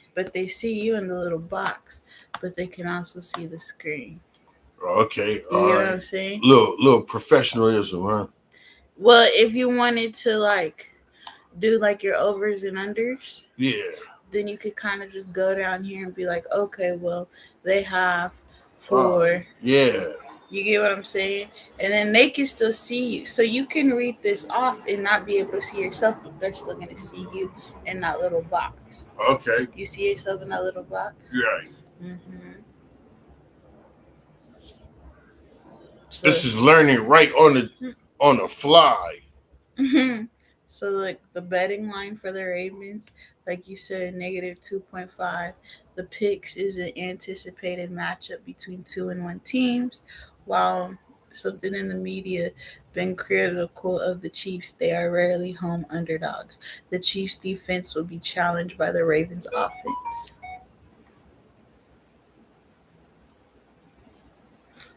[SPEAKER 1] see you in the little box, but they can also see the screen.
[SPEAKER 4] Okay.
[SPEAKER 1] You know what I'm saying?
[SPEAKER 4] Little professionalism, huh?
[SPEAKER 1] Well, if you wanted to like do like your overs and unders,
[SPEAKER 4] yeah,
[SPEAKER 1] then you could kind of just go down here and be like, okay, well, they have 4.
[SPEAKER 4] Yeah.
[SPEAKER 1] You get what I'm saying? And then they can still see you. So you can read this off and not be able to see yourself, but they're still going to see you in that little box.
[SPEAKER 4] Okay.
[SPEAKER 1] You see yourself in that little box?
[SPEAKER 4] Right.
[SPEAKER 1] Mm-hmm. So,
[SPEAKER 4] this is learning right on the fly.
[SPEAKER 1] So like the betting line for the Ravens, like you said, -2.5. The picks is an anticipated matchup between 2 and 1 teams, while something in the media been critical of the Chiefs. They are rarely home underdogs. The Chiefs defense will be challenged by the Ravens offense.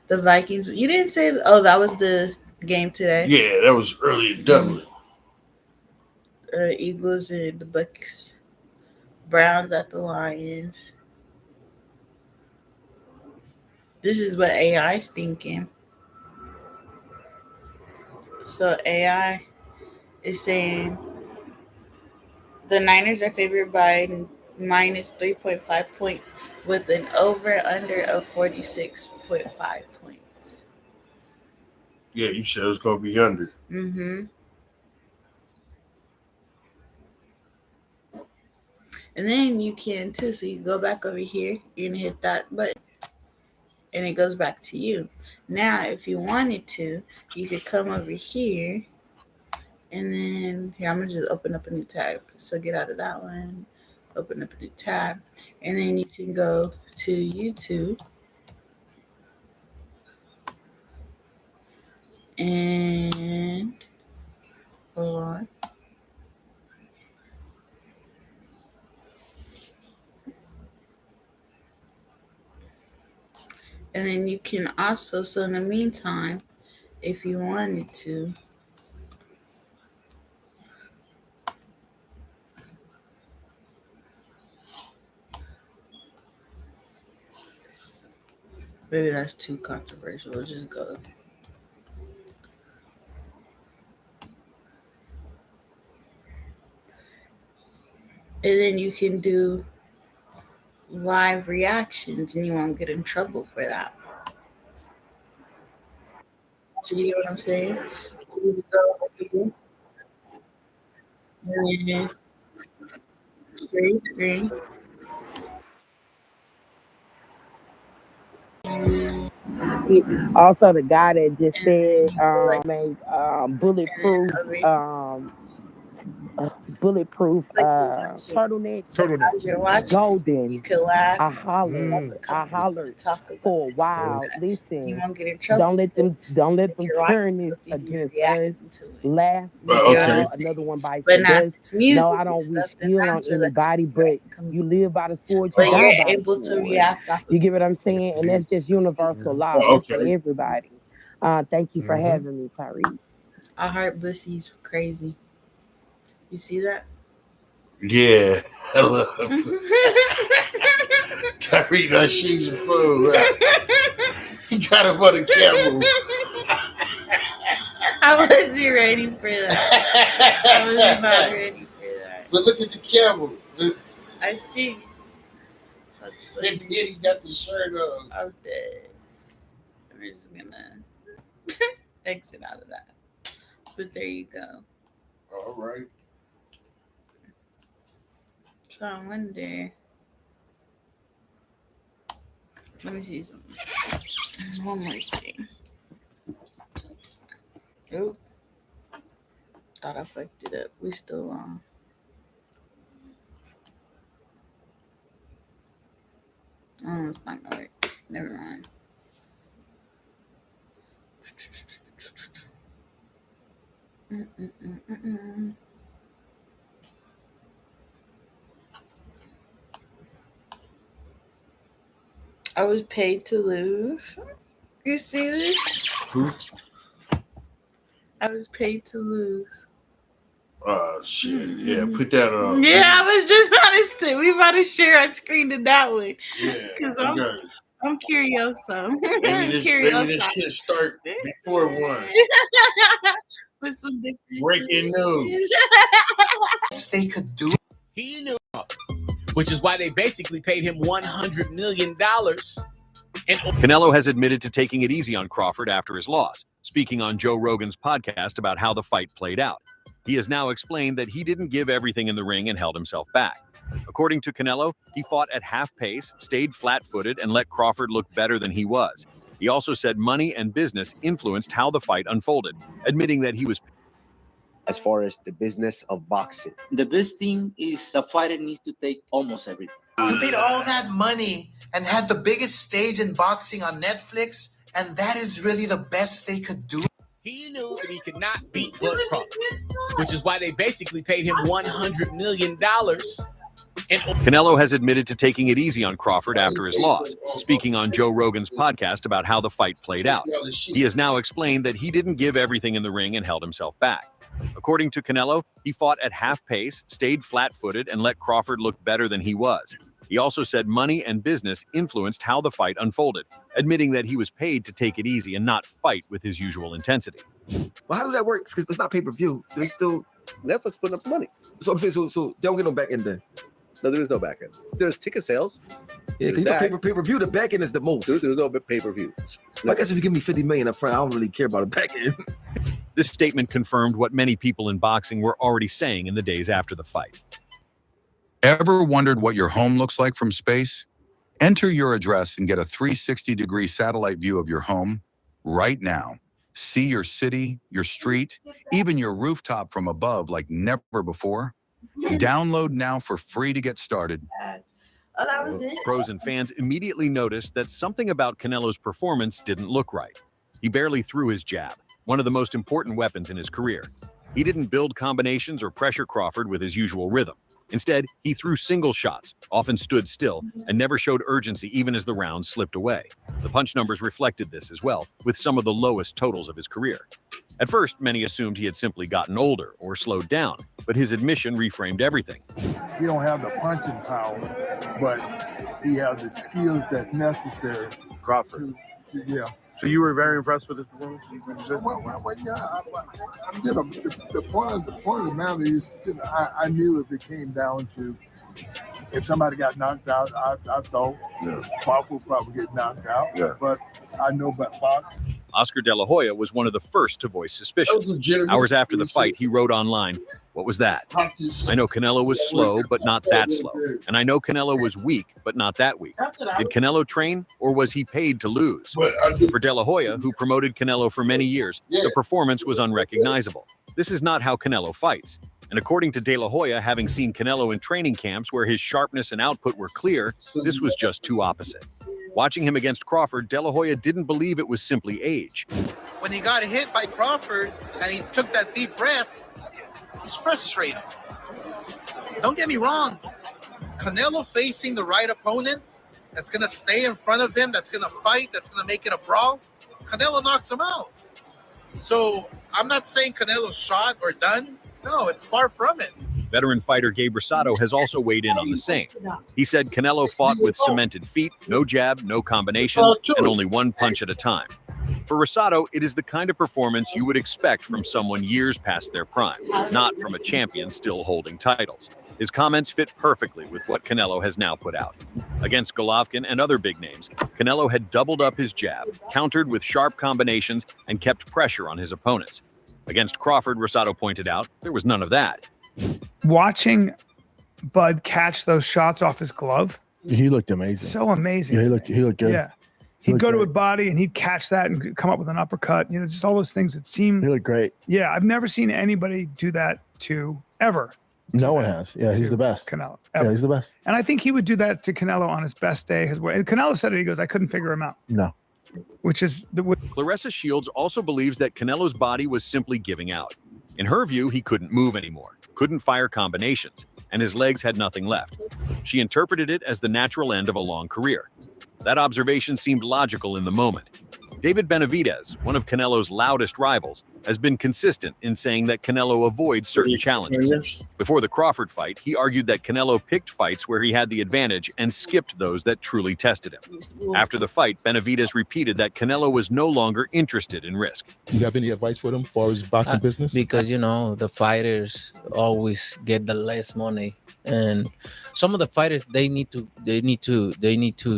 [SPEAKER 1] The Vikings, you didn't say, that was the game today.
[SPEAKER 4] Yeah, that was early in Dublin.
[SPEAKER 1] Eagles and the Bucks. Browns at the Lions. This is what AI is thinking. So AI is saying the Niners are favored by -3.5 points with an over-under of 46.5 points.
[SPEAKER 4] Yeah, you said it was going to be under.
[SPEAKER 1] Mm-hmm. And then you can too. So you go back over here, you're going to hit that button. And it goes back to you. Now, if you wanted to, you could come over here. And then, here, I'm going to just open up a new tab. So get out of that one. Open up a new tab. And then you can go to YouTube. And, hold on. And then you can also, so in the meantime, if you wanted to, Maybe that's too controversial. Let's just go. And then you can do live reactions and you won't get in trouble for that. So you get what I'm saying? So you go over here, and share screen.
[SPEAKER 16] Also, the guy that just said made bulletproof turtleneck. Golden.
[SPEAKER 1] You can laugh.
[SPEAKER 16] I hollered for a while.
[SPEAKER 1] You
[SPEAKER 16] Listen,
[SPEAKER 1] won't get in trouble.
[SPEAKER 16] don't let them turn this against us. Laugh.
[SPEAKER 4] Okay.
[SPEAKER 16] Another one bites
[SPEAKER 1] But
[SPEAKER 16] the
[SPEAKER 1] not
[SPEAKER 16] dust.
[SPEAKER 1] music.
[SPEAKER 16] No, I don't wish ill on anybody, but you live by the sword,
[SPEAKER 1] But
[SPEAKER 16] you
[SPEAKER 1] you're
[SPEAKER 16] die by the
[SPEAKER 1] able to
[SPEAKER 16] sword.
[SPEAKER 1] react off
[SPEAKER 16] You get what I'm saying? And that's just universal law. That's for everybody. Thank you for having me, Tariq.
[SPEAKER 1] I heart Bussy's crazy. You see that?
[SPEAKER 4] Yeah, I love Tariq. That she's a fool. Right? He got him on the camera.
[SPEAKER 1] I wasn't ready for that. I was not ready for that.
[SPEAKER 4] But look at the camera.
[SPEAKER 1] I see. That's funny.
[SPEAKER 4] And then he got the shirt on.
[SPEAKER 1] I'm dead. I'm just gonna exit out of that. But there you go.
[SPEAKER 4] All right.
[SPEAKER 1] So I wonder. Let me see something. One more thing. Oop. Thought I fucked it up. We still on. Oh, it's not gonna work. Never mind. I was paid to lose. You see this? I was paid to lose.
[SPEAKER 4] Shit. Yeah, put that on.
[SPEAKER 1] Yeah, I was just honest. We about to share our screen to that one.
[SPEAKER 4] Yeah.
[SPEAKER 1] Because I'm curious.
[SPEAKER 4] Maybe this shit start before 1.
[SPEAKER 1] With some different
[SPEAKER 4] breaking news.
[SPEAKER 17] They could do.
[SPEAKER 18] He knew, which is why they basically paid him $100 million. And
[SPEAKER 19] Canelo has admitted to taking it easy on Crawford after his loss, speaking on Joe Rogan's podcast about how the fight played out. He has now explained that he didn't give everything in the ring and held himself back. According to Canelo, he fought at half pace, stayed flat-footed, and let Crawford look better than he was. He also said money and business influenced how the fight unfolded, admitting that he was...
[SPEAKER 17] As far as the business of boxing.
[SPEAKER 20] The best thing is the fighter needs to take almost everything.
[SPEAKER 21] You paid all that money and had the biggest stage in boxing on Netflix, and that is really the best they could do.
[SPEAKER 18] He knew that he could not beat Bud Crawford, which is why they basically paid him $100 million.
[SPEAKER 19] Canelo has admitted to taking it easy on Crawford after his loss, speaking on Joe Rogan's podcast about how the fight played out. He has now explained that he didn't give everything in the ring and held himself back. According to Canelo, he fought at half pace, stayed flat-footed, and let Crawford look better than he was. He also said money and business influenced how the fight unfolded, admitting that he was paid to take it easy and not fight with his usual intensity.
[SPEAKER 22] Well, how does that work? Because it's not pay-per-view. There's still Netflix putting up money. So I'm saying, so they don't get no back end then.
[SPEAKER 17] No, there is no back end. There's ticket sales.
[SPEAKER 22] Yeah, because pay-per-view, the back end is the most.
[SPEAKER 17] There's no pay-per-view.
[SPEAKER 22] I guess if you give me $50 million up front, I don't really care about a back end.
[SPEAKER 19] This statement confirmed what many people in boxing were already saying in the days after the fight.
[SPEAKER 23] Ever wondered what your home looks like from space? Enter your address and get a 360-degree satellite view of your home right now. See your city, your street, even your rooftop from above like never before. Download now for free to get started.
[SPEAKER 1] Oh, that was it?
[SPEAKER 19] Pros and fans immediately noticed that something about Canelo's performance didn't look right. He barely threw his jab, one of the most important weapons in his career. He didn't build combinations or pressure Crawford with his usual rhythm. Instead, he threw single shots, often stood still, and never showed urgency even as the rounds slipped away. The punch numbers reflected this as well, with some of the lowest totals of his career. At first, many assumed he had simply gotten older or slowed down, but his admission reframed everything.
[SPEAKER 24] He don't have the punching power, but
[SPEAKER 5] he has the skills that's necessary.
[SPEAKER 9] Crawford.
[SPEAKER 5] Yeah.
[SPEAKER 9] So you were very impressed with his performance? Would you say?
[SPEAKER 5] Well, yeah. The point of the matter is, I knew if it came down to if somebody got knocked out, I thought Crawford would probably get knocked out.
[SPEAKER 9] Yeah.
[SPEAKER 5] But I know about Fox.
[SPEAKER 19] Oscar De La Hoya was one of the first to voice suspicions. Hours after the fight, he wrote online, "What was that? I know Canelo was slow, but not that slow. And I know Canelo was weak, but not that weak. Did Canelo train, or was he paid to lose?" For De La Hoya, who promoted Canelo for many years, the performance was unrecognizable. This is not how Canelo fights. And according to De La Hoya, having seen Canelo in training camps where his sharpness and output were clear, this was just too opposite. Watching him against Crawford, De La Hoya didn't believe it was simply age.
[SPEAKER 21] When he got hit by Crawford and he took that deep breath, it's frustrating. Don't get me wrong. Canelo facing the right opponent that's going to stay in front of him, that's going to fight, that's going to make it a brawl, Canelo knocks him out. So I'm not saying Canelo's shot or done. No, it's far from it.
[SPEAKER 19] Veteran fighter Gabe Rosado has also weighed in on the same. He said Canelo fought with cemented feet, no jab, no combinations, and only one punch at a time. For Rosado, it is the kind of performance you would expect from someone years past their prime, not from a champion still holding titles. His comments fit perfectly with what Canelo has now put out. Against Golovkin and other big names, Canelo had doubled up his jab, countered with sharp combinations, and kept pressure on his opponents. Against Crawford, Rosado pointed out, there was none of that.
[SPEAKER 11] Watching Bud catch those shots off his glove,
[SPEAKER 9] He looked amazing.
[SPEAKER 11] so amazing.
[SPEAKER 9] Yeah, he looked good.
[SPEAKER 11] Yeah. He'd go to a body and he'd catch that and come up with an uppercut. You know, just all those things that seem.
[SPEAKER 9] He looked great.
[SPEAKER 11] Yeah, I've never seen anybody do that to ever.
[SPEAKER 9] No one has. Yeah, he's the best.
[SPEAKER 11] Canelo.
[SPEAKER 9] Yeah,
[SPEAKER 11] Ever.
[SPEAKER 9] he's the best.
[SPEAKER 11] And I think he would do that to Canelo on his best day. And Canelo said it. He goes, "I couldn't figure him out."
[SPEAKER 9] No.
[SPEAKER 11] Which is
[SPEAKER 19] Claressa Shields also believes that Canelo's body was simply giving out. In her view, he couldn't move anymore, couldn't fire combinations, and his legs had nothing left. She interpreted it as the natural end of a long career. That observation seemed logical in the moment. David Benavidez, one of Canelo's loudest rivals, has been consistent in saying that Canelo avoids certain challenges. Before the Crawford fight, he argued that Canelo picked fights where he had the advantage and skipped those that truly tested him. After the fight, Benavidez repeated that Canelo was no longer interested in risk.
[SPEAKER 9] Do you have any advice for them as far as boxing business?
[SPEAKER 24] Because, you know, the fighters always get the less money. And some of the fighters, they need to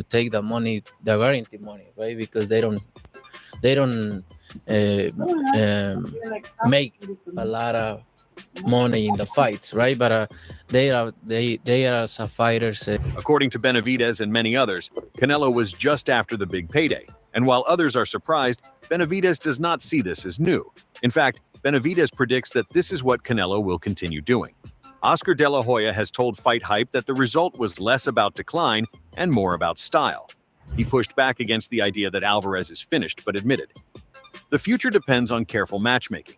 [SPEAKER 24] take the money, the guarantee money, right? Because they don't make a lot of money in the fights, right? But they are as a fighters.
[SPEAKER 19] According to Benavidez and many others, Canelo was just after the big payday. And while others are surprised, Benavidez does not see this as new. In fact, Benavidez predicts that this is what Canelo will continue doing. Oscar De La Hoya has told Fight Hype that the result was less about decline and more about style. He pushed back against the idea that Alvarez is finished, but admitted, the future depends on careful matchmaking.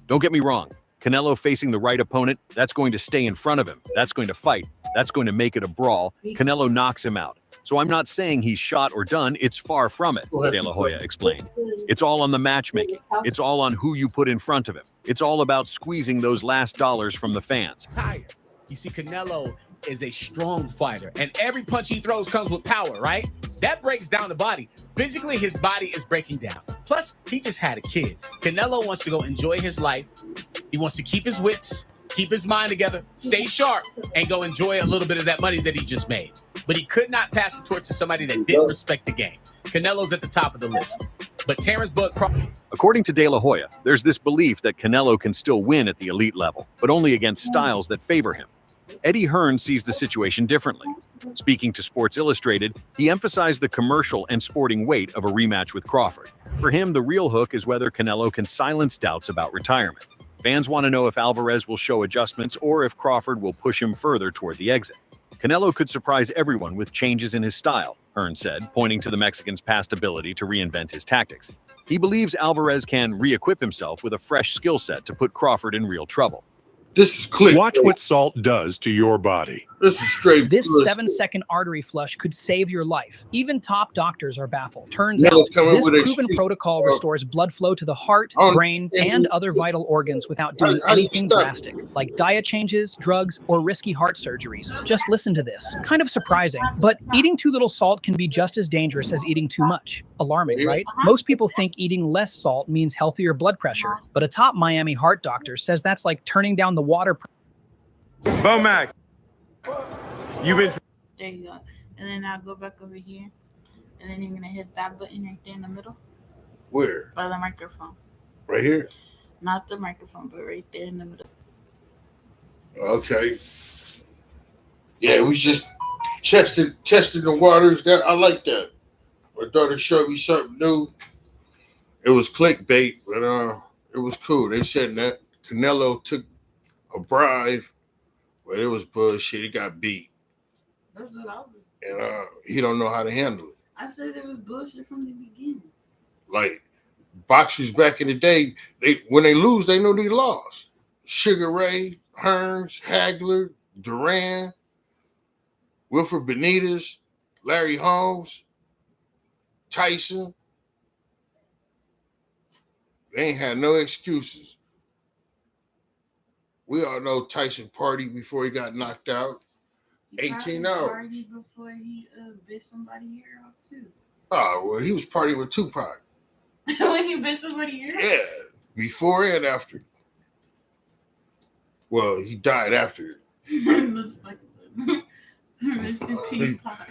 [SPEAKER 19] Don't get me wrong, Canelo facing the right opponent, that's going to stay in front of him. That's going to fight. That's going to make it a brawl. Canelo knocks him out. So I'm not saying he's shot or done. It's far from it, De La Hoya explained. It's all on the matchmaking. It's all on who you put in front of him. It's all about squeezing those last dollars from the fans.
[SPEAKER 18] You see, Canelo is a strong fighter, and every punch he throws comes with power, right? That breaks down the body. Physically, his body is breaking down. Plus, he just had a kid. Canelo wants to go enjoy his life. He wants to keep his wits, keep his mind together, stay sharp, and go enjoy a little bit of that money that he just made. But he could not pass the torch to somebody that didn't respect the game. Canelo's at the top of the list. But Terrence Bud Crawford.
[SPEAKER 19] According to De La Hoya, there's this belief that Canelo can still win at the elite level, but only against styles that favor him. Eddie Hearn sees the situation differently. Speaking to Sports Illustrated, he emphasized the commercial and sporting weight of a rematch with Crawford. For him, the real hook is whether Canelo can silence doubts about retirement. Fans want to know if Alvarez will show adjustments or if Crawford will push him further toward the exit. Canelo could surprise everyone with changes in his style, Hearn said, pointing to the Mexican's past ability to reinvent his tactics. He believes Alvarez can re-equip himself with a fresh skill set to put Crawford in real trouble.
[SPEAKER 4] This is click.
[SPEAKER 2] Watch what salt does to your body.
[SPEAKER 4] This is straight.
[SPEAKER 7] This 7-second artery flush could save your life. Even top doctors are baffled. Turns
[SPEAKER 4] Now
[SPEAKER 7] out
[SPEAKER 4] tell me
[SPEAKER 7] this
[SPEAKER 4] what
[SPEAKER 7] proven
[SPEAKER 4] excuse-
[SPEAKER 7] protocol restores blood flow to the heart,
[SPEAKER 4] Oh,
[SPEAKER 7] brain, and other vital organs without doing anything drastic, like diet changes, drugs, or risky heart surgeries. Just listen to this. Kind of surprising, but eating too little salt can be just as dangerous as eating too much. Alarming, right? Most people think eating less salt means healthier blood pressure, but a top Miami heart doctor says that's like turning down the water.
[SPEAKER 12] Bomac, you've been.
[SPEAKER 1] There you go. And then I'll go back over here. And then you're going to hit that button right there in the middle.
[SPEAKER 4] Where?
[SPEAKER 1] By the microphone.
[SPEAKER 4] Right here?
[SPEAKER 1] Not the microphone, but right there in the middle.
[SPEAKER 4] Okay. Yeah, we just tested the waters. That I like that. My daughter showed me something new. It was clickbait, but it was cool. They said that Canelo took a bribe, but it was bullshit. He got beat,
[SPEAKER 1] That's what I was.
[SPEAKER 4] and he don't know how to handle it.
[SPEAKER 1] I said it was bullshit from the beginning.
[SPEAKER 4] Like boxers back in the day, when they lose, they know they lost. Sugar Ray, Hearns, Hagler, Duran, Wilfred Benitez, Larry Holmes, Tyson. They ain't had no excuses. We all know Tyson partied before he got knocked out. 18 hours.
[SPEAKER 1] Party before he bit somebody's ear off too.
[SPEAKER 4] Oh, well, he was partying with Tupac.
[SPEAKER 1] When he bit somebody's ear off?
[SPEAKER 4] Yeah, before and after. Well, he died after.
[SPEAKER 1] That's fucking Rest in peace, Pac.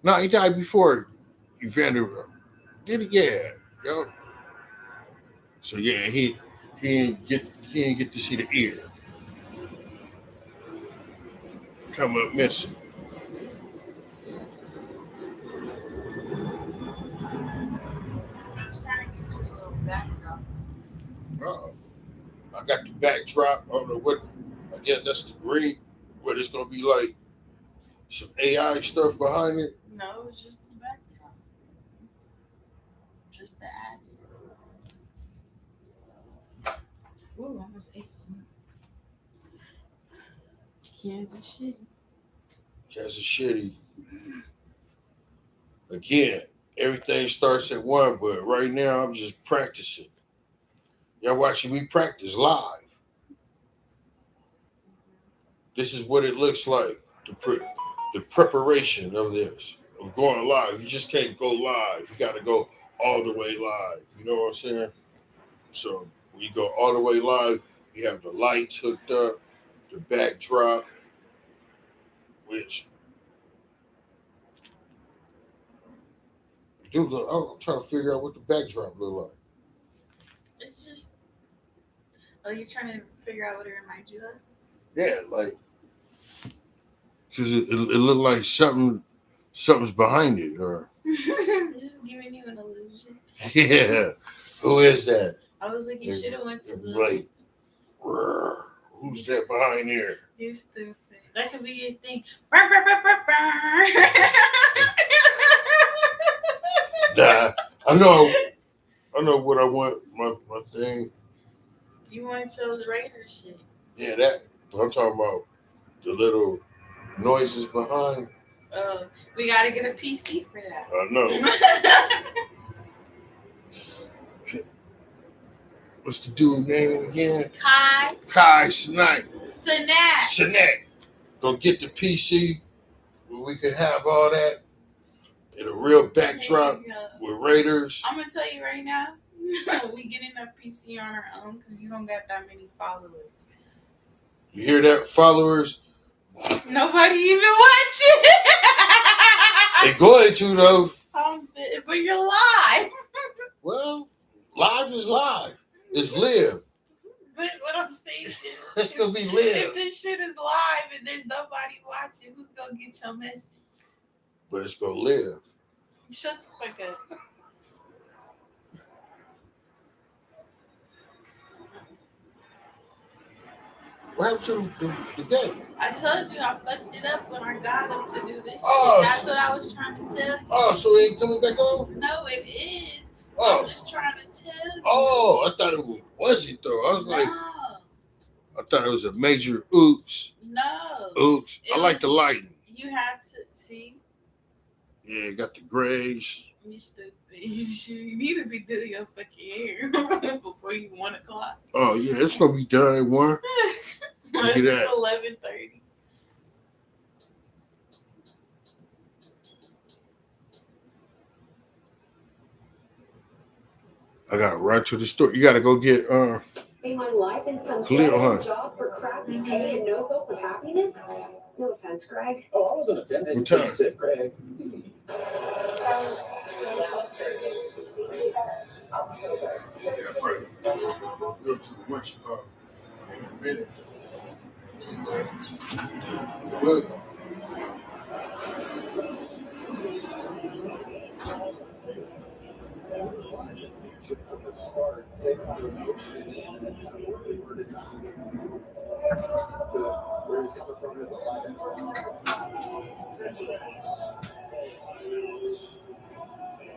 [SPEAKER 4] No, he died before Evander. Did he? Yeah, yo. So yeah, he didn't get to see the ear come up missing. I got the backdrop. I don't know what. I guess that's the green. What it's gonna be like? Some AI stuff behind it.
[SPEAKER 1] No, it's just the backdrop. Just the ad. Ooh, I almost ate some. Kansas City.
[SPEAKER 4] Kansas City. Again, everything starts at 1, but right now I'm just practicing. Y'all watching me practice live. This is what it looks like, the preparation of this, of going live. You just can't go live. You got to go all the way live. You know what I'm saying? So when you go all the way live, you have the lights hooked up, the backdrop, which dude, I'm trying to figure out what the backdrop look like.
[SPEAKER 1] It's just. Oh, you're trying to figure out what it reminds you of?
[SPEAKER 4] Yeah, like, because it looked like something's behind it, or
[SPEAKER 1] Just giving you an illusion.
[SPEAKER 4] yeah, who is that?
[SPEAKER 1] I was like, you should have went to the.
[SPEAKER 4] Like, who's that behind here?
[SPEAKER 1] You stupid. That could be your thing.
[SPEAKER 4] Nah, I know what I want. My thing.
[SPEAKER 1] You want those Raiders shit.
[SPEAKER 4] Yeah, that. But I'm talking about the little noises behind.
[SPEAKER 1] We gotta get a PC for that.
[SPEAKER 4] I know. What's the dude name again? Kai Snipe. Sinek. Go get the PC where we can have all that in a real backdrop with Raiders.
[SPEAKER 1] I'm gonna tell you right now, we getting a PC on our own because you don't got that many followers.
[SPEAKER 4] You hear that, followers?
[SPEAKER 1] Nobody even watching.
[SPEAKER 4] They're going to though.
[SPEAKER 1] But you're live.
[SPEAKER 4] Well, live is live. It's live.
[SPEAKER 1] But what I'm saying is,
[SPEAKER 4] It's gonna be live.
[SPEAKER 1] if this shit is live and there's nobody watching, who's gonna get your message?
[SPEAKER 4] But it's gonna live.
[SPEAKER 1] Shut the fuck up.
[SPEAKER 4] What happened to the game?
[SPEAKER 1] I told you I fucked it up when I got him to do this
[SPEAKER 4] Oh,
[SPEAKER 1] shit. That's what I was trying to tell you.
[SPEAKER 4] Oh, so it ain't coming back on?
[SPEAKER 1] No, it is.
[SPEAKER 4] Oh.
[SPEAKER 1] I'm just trying to tell you.
[SPEAKER 4] Oh, I thought it was it though? I was like, I thought it was a major oops.
[SPEAKER 1] No.
[SPEAKER 4] Oops. I like the lighting.
[SPEAKER 1] You had to see.
[SPEAKER 4] Yeah, got the grays.
[SPEAKER 1] You need to be doing your fucking hair before you 1 o'clock.
[SPEAKER 4] Oh yeah, it's gonna be done at 1. Look at that.
[SPEAKER 1] 11:30.
[SPEAKER 4] I gotta run to the store. You gotta go get
[SPEAKER 3] Be my life in some
[SPEAKER 4] Cleo, huh?
[SPEAKER 3] job for crappy pay and no hope of happiness? No offense, Greg.
[SPEAKER 15] Oh, I wasn't offended.
[SPEAKER 4] What time?
[SPEAKER 15] Said, Greg.
[SPEAKER 4] Yeah, probably go to the lunch in a minute. Look.
[SPEAKER 15] From the start, Saquon was motioning and then kind of really worded to where he's coming from as a linebacker.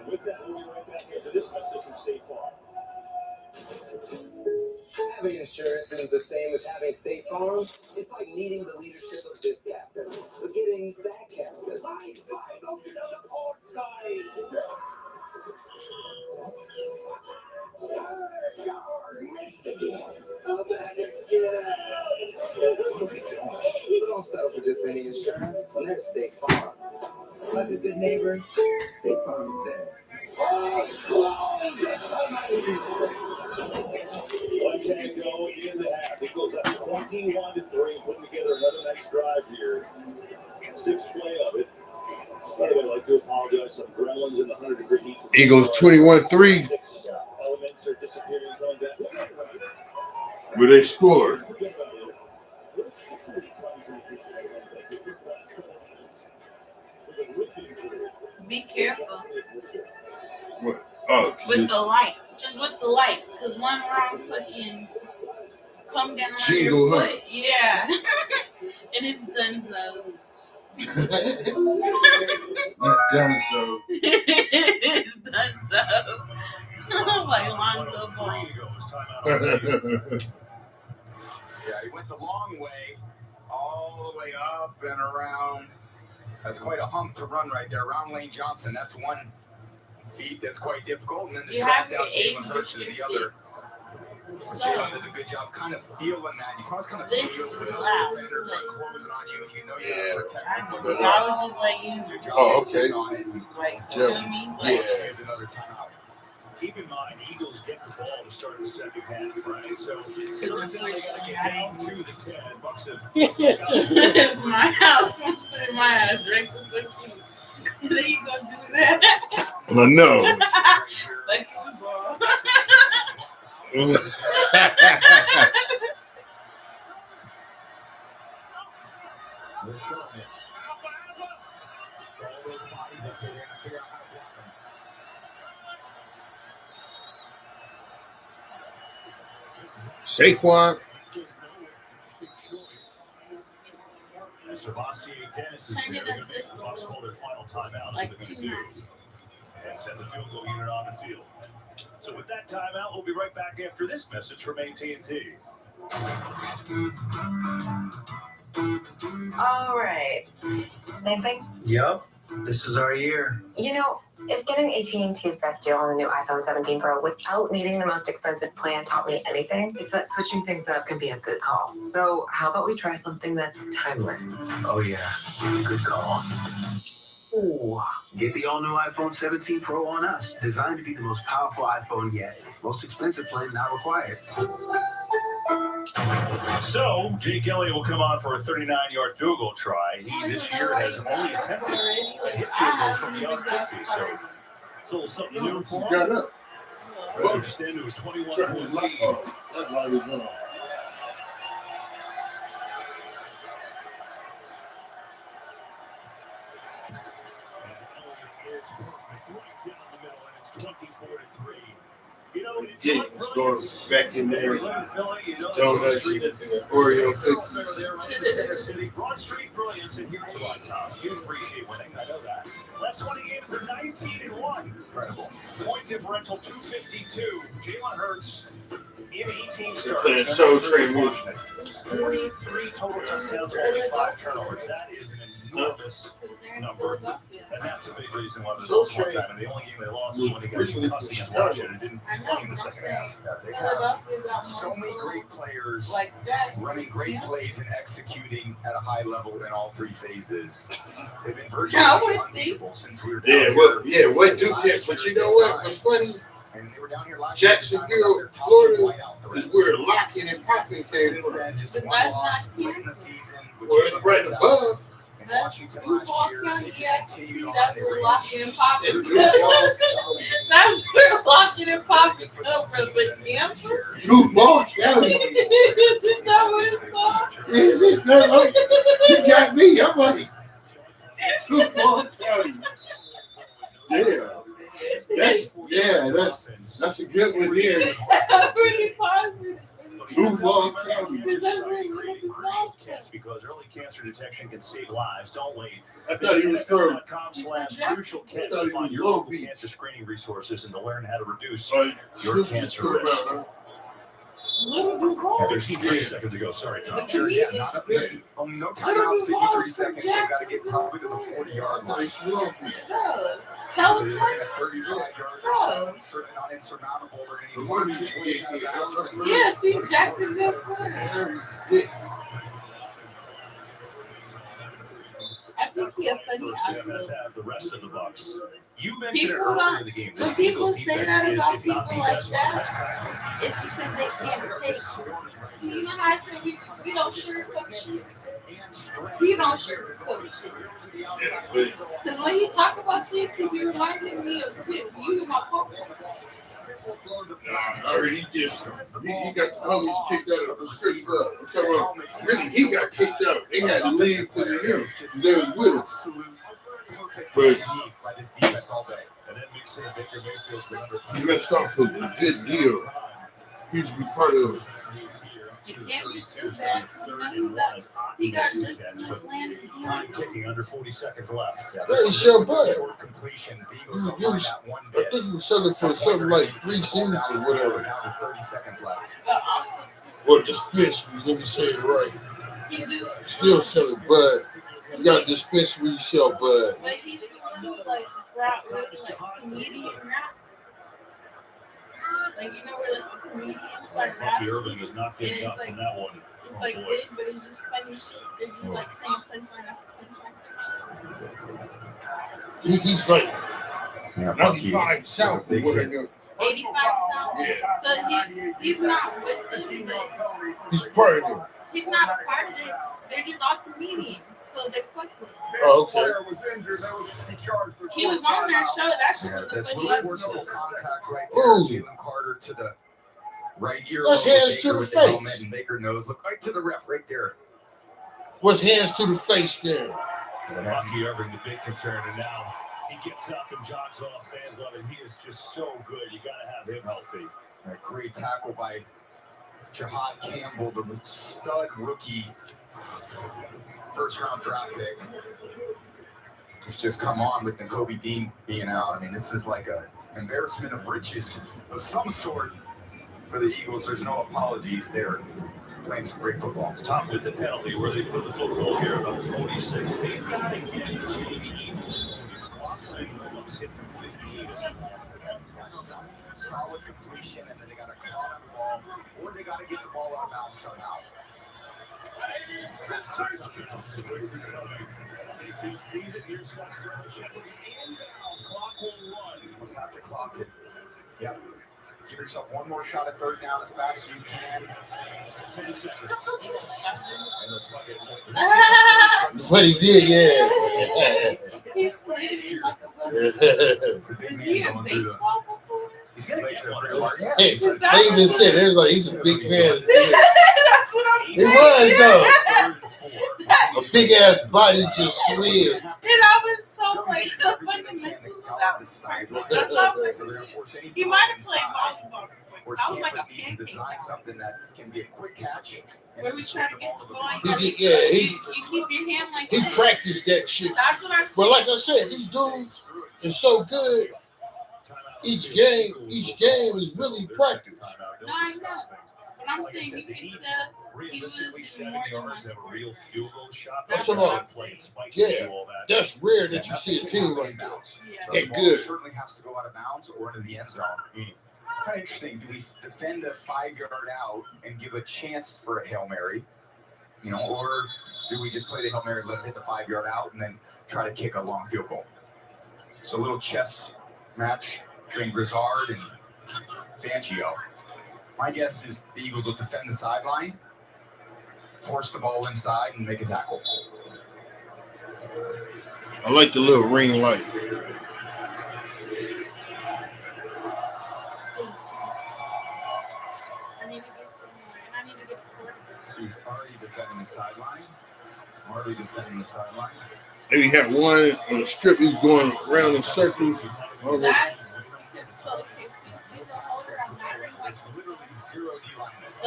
[SPEAKER 15] With that, we'll be right back after this message from State Farm.
[SPEAKER 8] Having insurance isn't the same as having State Farm. It's like needing the leadership of this captain, but getting that captain. So don't settle for just any insurance. When there's State Farm, like a good neighbor, State Farm is there.
[SPEAKER 15] One tango in the half. It goes up 21-3, putting together another nice drive here. 6th play of it. By the way, I'd like to apologize for the gremlins in the 100-degree heat.
[SPEAKER 4] Eagles 21-3.
[SPEAKER 15] Elements are disappearing, going down.
[SPEAKER 4] Where they scored.
[SPEAKER 1] Be careful.
[SPEAKER 4] What? Oh,
[SPEAKER 1] with the light. Just with the light. Because one wrong fucking come down on your foot. Huh? Yeah. And it's done so.
[SPEAKER 4] Not done so.
[SPEAKER 1] It's done so. Like Lonzo Ball.
[SPEAKER 6] Yeah, he went the long way, all the way up and around. That's quite a hump to run right there. Around Lane Johnson, that's one feat that's quite difficult. And then the drop down Jalen Hurts is the other. Jalen does a good job kind of feeling that. You can always kind of feel when those defenders are closing on you and you know you got to protect them.
[SPEAKER 1] I was just like you.
[SPEAKER 4] Oh, okay.
[SPEAKER 1] Like, you know what I mean? Like,
[SPEAKER 6] here's another timeout.
[SPEAKER 15] Keep in mind, Eagles get the ball to start the second half, right? So, third down, they got to get down to the 10. Bucks have
[SPEAKER 1] it's my house. It's in my house, right? And then you gonna do that?
[SPEAKER 4] I know.
[SPEAKER 1] Like football.
[SPEAKER 4] Saquon.
[SPEAKER 15] Savasi Dennis is there. The Bucks call their final timeout. Like so they're going to do and send the field goal unit on the field. So with that timeout, we'll be right back after this message from AT&T.
[SPEAKER 3] All right. Same thing?
[SPEAKER 10] Yep. This is our year.
[SPEAKER 3] You know, if getting AT&T's best deal on the new iPhone 17 Pro without needing the most expensive plan taught me anything, it's that switching things up can be a good call. So how about we try something that's timeless?
[SPEAKER 10] Oh, yeah. Good call. Ooh. Get the all-new iPhone 17 Pro on us. Designed to be the most powerful iPhone yet. Most expensive plan not required.
[SPEAKER 15] So, Jake Elliott will come on for a 39-yard field goal try. He this year has only attempted a hit field goal from beyond 50, so it's a little something new for him. Trying to extend to a 21-point lead.
[SPEAKER 4] That's why we're going.
[SPEAKER 15] It's perfect right down the middle, and it's 24-3. You know,
[SPEAKER 4] Yeah, going back in there. Donuts, Oreo cookies.
[SPEAKER 15] Broad Street Brilliance, and here's what, Tom. You appreciate winning, I know that. Last 20 games are 19-1. Incredible. Point differential 252. Jalen Hurts in 18 starts.
[SPEAKER 4] So Trey Motion.
[SPEAKER 15] 43 total touchdowns, only 5 turnovers. That is an enormous number. And that's a big reason why there's also more time. And the only game they lost is when they got cussed against Washington and didn't play in the second half.
[SPEAKER 8] They have so many great players running great plays and executing at a high level in all 3 phases. They've been virtually unbeatable since we were down here.
[SPEAKER 4] What do tip? But you know what? What's funny? Jacksonville, Florida is where locking and popping came from.
[SPEAKER 8] Then just one loss late in the season.
[SPEAKER 4] Well, it's right above.
[SPEAKER 8] In Washington last year, they just continued on.
[SPEAKER 1] That's where locking and popping. That's where locking and popping come from. But Tampa?
[SPEAKER 4] Duval County.
[SPEAKER 1] Is that what it's called?
[SPEAKER 4] Is it? No, you got me. I'm like, Duval County. That's a good one there.
[SPEAKER 1] Pretty positive.
[SPEAKER 4] Duval County.
[SPEAKER 15] Because early cancer detection can save lives. Don't wait.
[SPEAKER 4] I thought he was from
[SPEAKER 15] /crucial catch to find your local cancer screening resources and to learn how to reduce your cancer risk. There's 3 seconds ago. Sorry, Tom.
[SPEAKER 8] Sure, yeah, not up there. No timeouts, 53 seconds. They've got to get probably to the 40-yard line. So you're looking at 35 yards or so, certainly not insurmountable. They're going to need 1 or 2 plays out of bounds.
[SPEAKER 1] Yeah, see, Jacksonville. I think he a funny
[SPEAKER 15] athlete. Have the rest of the Bucks. You mentioned it
[SPEAKER 1] People
[SPEAKER 15] earlier in the game.
[SPEAKER 1] when people say that about people like that, it's because they can't take. You know how I said we don't sugarcoat shit? We don't sugarcoat shit. Because when you talk about things, you be reminding me of you and my papa.
[SPEAKER 4] I heard he got the homies kicked out of the strip club. I'm talking about, really, he got kicked out. They had to leave because of him. They was with him. But
[SPEAKER 8] by this defense all day.
[SPEAKER 15] And then mix in Baker Mayfield's number.
[SPEAKER 4] he messed off with a good deal. He used to be part of it.
[SPEAKER 1] It can't be too bad. He got just enough land.
[SPEAKER 15] Time ticking, under 40 seconds left.
[SPEAKER 4] Yeah, he showed bud.
[SPEAKER 8] Short completions. The Eagles
[SPEAKER 4] He
[SPEAKER 8] don't find
[SPEAKER 4] was,
[SPEAKER 8] that one
[SPEAKER 4] I
[SPEAKER 8] bit.
[SPEAKER 4] think he was selling for something like 3 seasons or whatever.
[SPEAKER 8] Now with 30 seconds left.
[SPEAKER 4] Or dispensary, let me say it right.
[SPEAKER 1] He do.
[SPEAKER 4] Still selling bud. You got a dispensary, you sell bud.
[SPEAKER 1] But he's the one who like brought like comedian rap. Like you know where like the comedians like rap.
[SPEAKER 15] Bucky Irving is not
[SPEAKER 1] And
[SPEAKER 15] getting
[SPEAKER 1] it's
[SPEAKER 15] up
[SPEAKER 1] like-
[SPEAKER 15] from that one.
[SPEAKER 1] It's like big, but it's just funny shit. They're just like saying punchline after punchline.
[SPEAKER 4] He's like
[SPEAKER 8] Yeah,
[SPEAKER 4] 95 South or whatever.
[SPEAKER 1] 85 South.
[SPEAKER 4] Yeah.
[SPEAKER 1] So he's not with them, but
[SPEAKER 4] He's part of it.
[SPEAKER 1] he's not part of it. They're just all comedians, so they fuck with him.
[SPEAKER 4] Oh, okay.
[SPEAKER 1] He was on that show. That shit
[SPEAKER 8] Yeah,
[SPEAKER 1] was
[SPEAKER 8] that's
[SPEAKER 1] the
[SPEAKER 8] little
[SPEAKER 1] funniest.
[SPEAKER 8] forcible contact right there.
[SPEAKER 4] Ooh.
[SPEAKER 8] Jalen Carter to the right ear.
[SPEAKER 4] That's hands to the
[SPEAKER 8] with
[SPEAKER 4] face.
[SPEAKER 8] helmet, and Baker knows. Look right to the ref right there.
[SPEAKER 4] What's hands to the face there?
[SPEAKER 15] Bucky Irving, the big concern, and now he gets up and jogs off. Fans love it. He is just so good. You got to have him healthy.
[SPEAKER 8] A great tackle by Jahad Campbell, the stud rookie, first-round draft pick. It's just come on with the Kobe Dean being out. I mean, this is like a embarrassment of riches of some sort for the Eagles. There's no apologies there. Playing some great football.
[SPEAKER 15] Top with the penalty where they put the football here about 46. They've got to get to the Eagles. Looks hit from 58 as he walked to them.
[SPEAKER 8] Solid completion, and then they got to clock the ball, or they got to get the ball out of bounds somehow. Almost have to clock it. Yep. Give yourself one more shot at third down as fast as you can.
[SPEAKER 15] 10 seconds.
[SPEAKER 4] What he did, yeah.
[SPEAKER 1] He's slid like a
[SPEAKER 8] It's a big
[SPEAKER 1] Is
[SPEAKER 8] man
[SPEAKER 1] he in
[SPEAKER 8] going through the.
[SPEAKER 1] baseball before?
[SPEAKER 8] He's gonna get one.
[SPEAKER 4] Hey, they even said it was like he's a big man.
[SPEAKER 1] That's what I'm
[SPEAKER 4] He
[SPEAKER 1] saying.
[SPEAKER 4] was though. A big ass body just slid.
[SPEAKER 1] And I was so like the fundamentals of that was perfect. That's what I was
[SPEAKER 8] So they're
[SPEAKER 1] like,
[SPEAKER 8] gonna force any
[SPEAKER 1] he might have played volleyball.
[SPEAKER 8] Whereas
[SPEAKER 1] I was like a
[SPEAKER 8] Campbell needs to
[SPEAKER 1] pancake.
[SPEAKER 8] design something that can be a quick catch. And
[SPEAKER 1] Where we trying to get the ball.
[SPEAKER 4] He did, yeah,
[SPEAKER 1] You keep your hand like
[SPEAKER 4] he
[SPEAKER 1] this.
[SPEAKER 4] practiced that shit.
[SPEAKER 1] That's what I said.
[SPEAKER 4] But like I said, these dudes are so good. Each game is really practice.
[SPEAKER 1] No, I know. But I'm saying you can tell
[SPEAKER 15] Realistically, 7 yards have a real field goal shot.
[SPEAKER 4] That's about, yeah, that's rare that you see a team like that. They're good.
[SPEAKER 8] Certainly has to go out of bounds or into the end zone. It's kind of interesting. Do we defend a 5-yard out and give a chance for a Hail Mary, or do we just play the Hail Mary, let it hit the 5-yard out, and then try to kick a long field goal? So a little chess match between Grizzard and Fangio. My guess is the Eagles will defend the sideline, force the ball inside, and make a tackle.
[SPEAKER 4] I like the little ring light.
[SPEAKER 8] So he's already defending the sideline.
[SPEAKER 4] Maybe have one on the strip. He's going around in circles.
[SPEAKER 1] So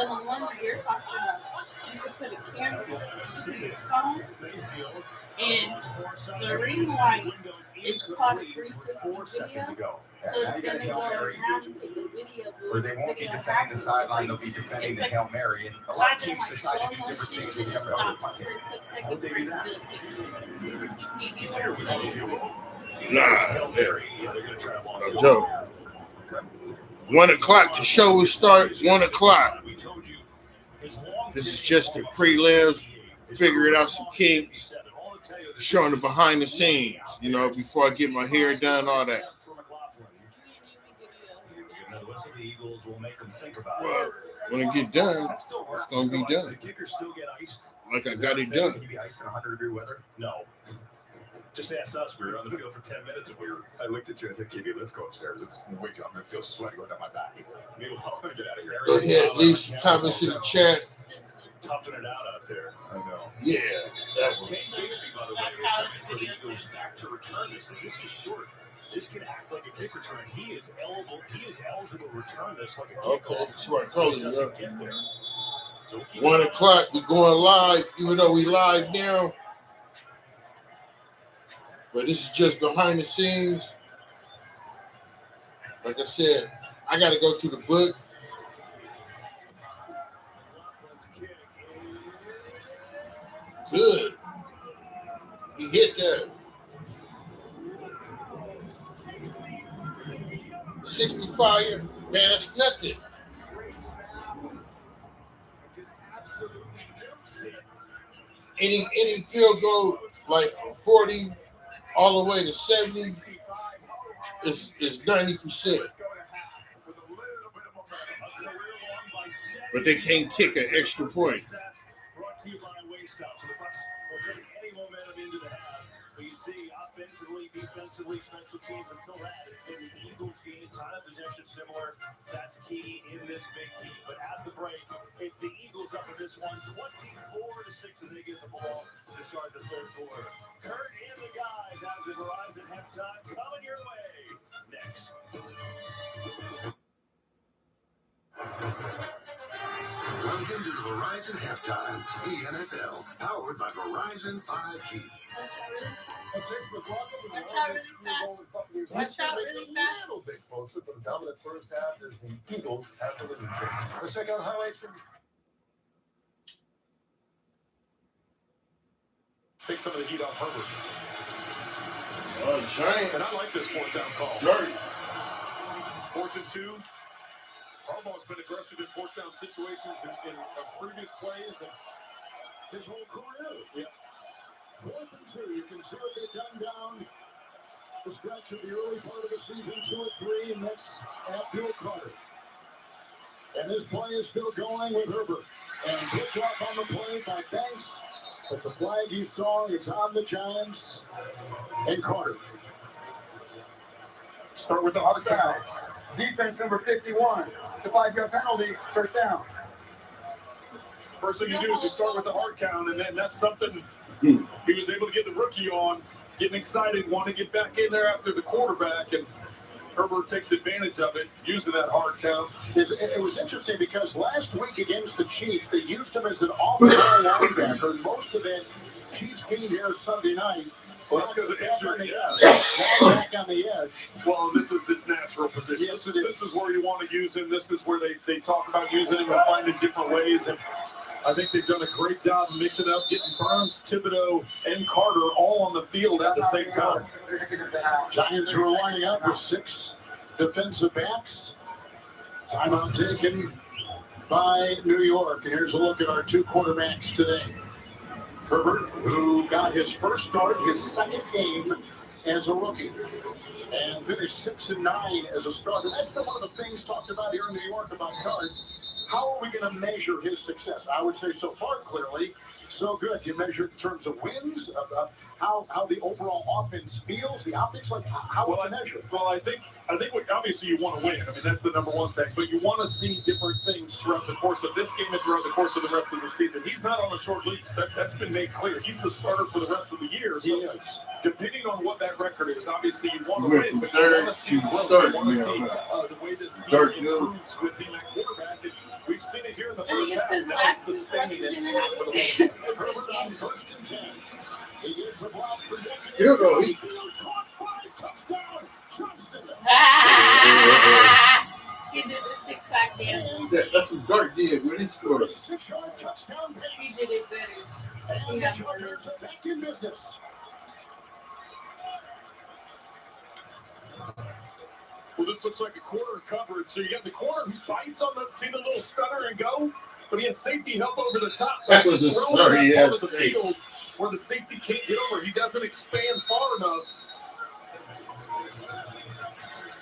[SPEAKER 1] the one you're talking about, you could put a camera to your phone, and the ring light is called a 360 video. So it's going to go around and take a video.
[SPEAKER 8] Or they won't be defending the sideline, they'll be defending the Hail Mary. And a lot of teams decide to do different things with the Hail Mary punting. How would they do that?
[SPEAKER 4] No joke. 1 o'clock, the show will start. 1 o'clock. This is just the prelims, figuring out some kinks, showing the behind the scenes, before I get my hair done, all that. Well, when I get done, it's going to be done. Like I got it done.
[SPEAKER 8] Can you be iced in 100-degree weather?
[SPEAKER 15] No. Just ask us. We were on the field for 10 minutes, and
[SPEAKER 8] I looked at you and said, "KB, let's go upstairs. It's way too. I'm gonna feel sweaty going down my back.
[SPEAKER 15] Meanwhile, I'm gonna get out of here."
[SPEAKER 4] Go ahead, leave some comments in the chat.
[SPEAKER 15] Toughing it out there.
[SPEAKER 8] I know.
[SPEAKER 4] Yeah, that was.
[SPEAKER 15] Tank Bigsby, by the way, is coming for the Eagles back to return this. This is short. This can act like a kick return. He is eligible to return this like a kickoff.
[SPEAKER 4] Okay, that's what I call it.
[SPEAKER 15] Doesn't get there. So
[SPEAKER 4] 1 o'clock, we're going live, even though we live now. But this is just behind the scenes. Like I said, I got to go to the book. Good. He hit that. 65, man, that's nothing. Any field goal like 40 all the way to 70 is 90%. But they can't kick an extra point.
[SPEAKER 15] Brought to you by Wastehouse. So the Bucs will take any momentum into the half. But you see, offensively, defensively, special teams until that. And the Eagles gain time of possession similar. That's key in this big game. But at the break, it's the Eagles up in this one, 24-6, and they get the ball to start the third quarter. Kurt and the guys out of the Verizon halftime coming your way next.
[SPEAKER 10] Welcome to the Verizon Halftime, the NFL, powered by Verizon 5G.
[SPEAKER 1] Watch out really fast.
[SPEAKER 10] A little bit closer, but a dominant first half as the Eagles have the lead. Let's check out highlights from.
[SPEAKER 12] Take some of the heat off Herbert.
[SPEAKER 4] Giant.
[SPEAKER 12] And I like this fourth down call.
[SPEAKER 4] Dirty.
[SPEAKER 12] 4th and 2. Harbaugh's been aggressive in fourth down situations in previous plays and
[SPEAKER 10] His whole career.
[SPEAKER 12] Yeah.
[SPEAKER 10] 4th and 2. You can see what they've done down the stretch of the early part of the season, 2 or 3, and that's Abdul Carter. And this play is still going with Herbert. And picked off on the play by Banks. But the flag he saw, it's on the Giants and Carter.
[SPEAKER 12] Start with the hard count.
[SPEAKER 13] Defense number 51. It's a 5-yard penalty. First down.
[SPEAKER 12] First thing you do is you start with the hard count, and then that's something he was able to get the rookie on, getting excited, want to get back in there after the quarterback, and Herbert takes advantage of it, using that hard count.
[SPEAKER 13] It was interesting because last week against the Chiefs, they used him as an off-ball linebacker. Most of it, Chiefs gained here Sunday night.
[SPEAKER 12] Well, that's because of injury.
[SPEAKER 13] Back on the edge.
[SPEAKER 12] Well, this is his natural position.
[SPEAKER 13] Yes,
[SPEAKER 12] this is where you want to use him. This is where they talk about using him and finding different ways. And I think they've done a great job mixing up, getting Burns, Thibodeau, and Carter all on the field at the same time.
[SPEAKER 13] Giants are lining up with 6 defensive backs. Timeout taken by New York. And here's a look at our 2 quarterbacks today. Herbert, who got his first start, his second game as a rookie, and finished 6-9 as a starter. That's been one of the things talked about here in New York about Dart. How are we going to measure his success? I would say so far, clearly, so good. You measure it in terms of wins, how the overall offense feels, the optics, like how would you measure it?
[SPEAKER 12] Well, I think obviously you want to win. I mean, that's the number one thing. But you want to see different things throughout the course of this game and throughout the course of the rest of the season. He's not on a short leash. That's been made clear. He's the starter for the rest of the year. So depending on what that record is, obviously you want to win, but you want to see growth. You want to see the way this team improves with him at quarterback. And we've seen it here in the first half. Now it's sustaining it.
[SPEAKER 13] Herbert on 1st and 10. He gets a block for
[SPEAKER 4] Here go.
[SPEAKER 13] Touchdown, Johnston.
[SPEAKER 1] He did the TikTok dance.
[SPEAKER 4] That's a Dart did when he scored.
[SPEAKER 13] 6-yard touchdown pass.
[SPEAKER 1] He did it better.
[SPEAKER 13] And the Chargers are back in business.
[SPEAKER 12] Well, this looks like a corner coverage. So you got the corner who bites on the little stutter and go, but he has safety help over the top.
[SPEAKER 4] That was a sorry
[SPEAKER 12] part
[SPEAKER 4] ass
[SPEAKER 12] of the
[SPEAKER 4] fake.
[SPEAKER 12] field where the safety can't get over. He doesn't expand far enough.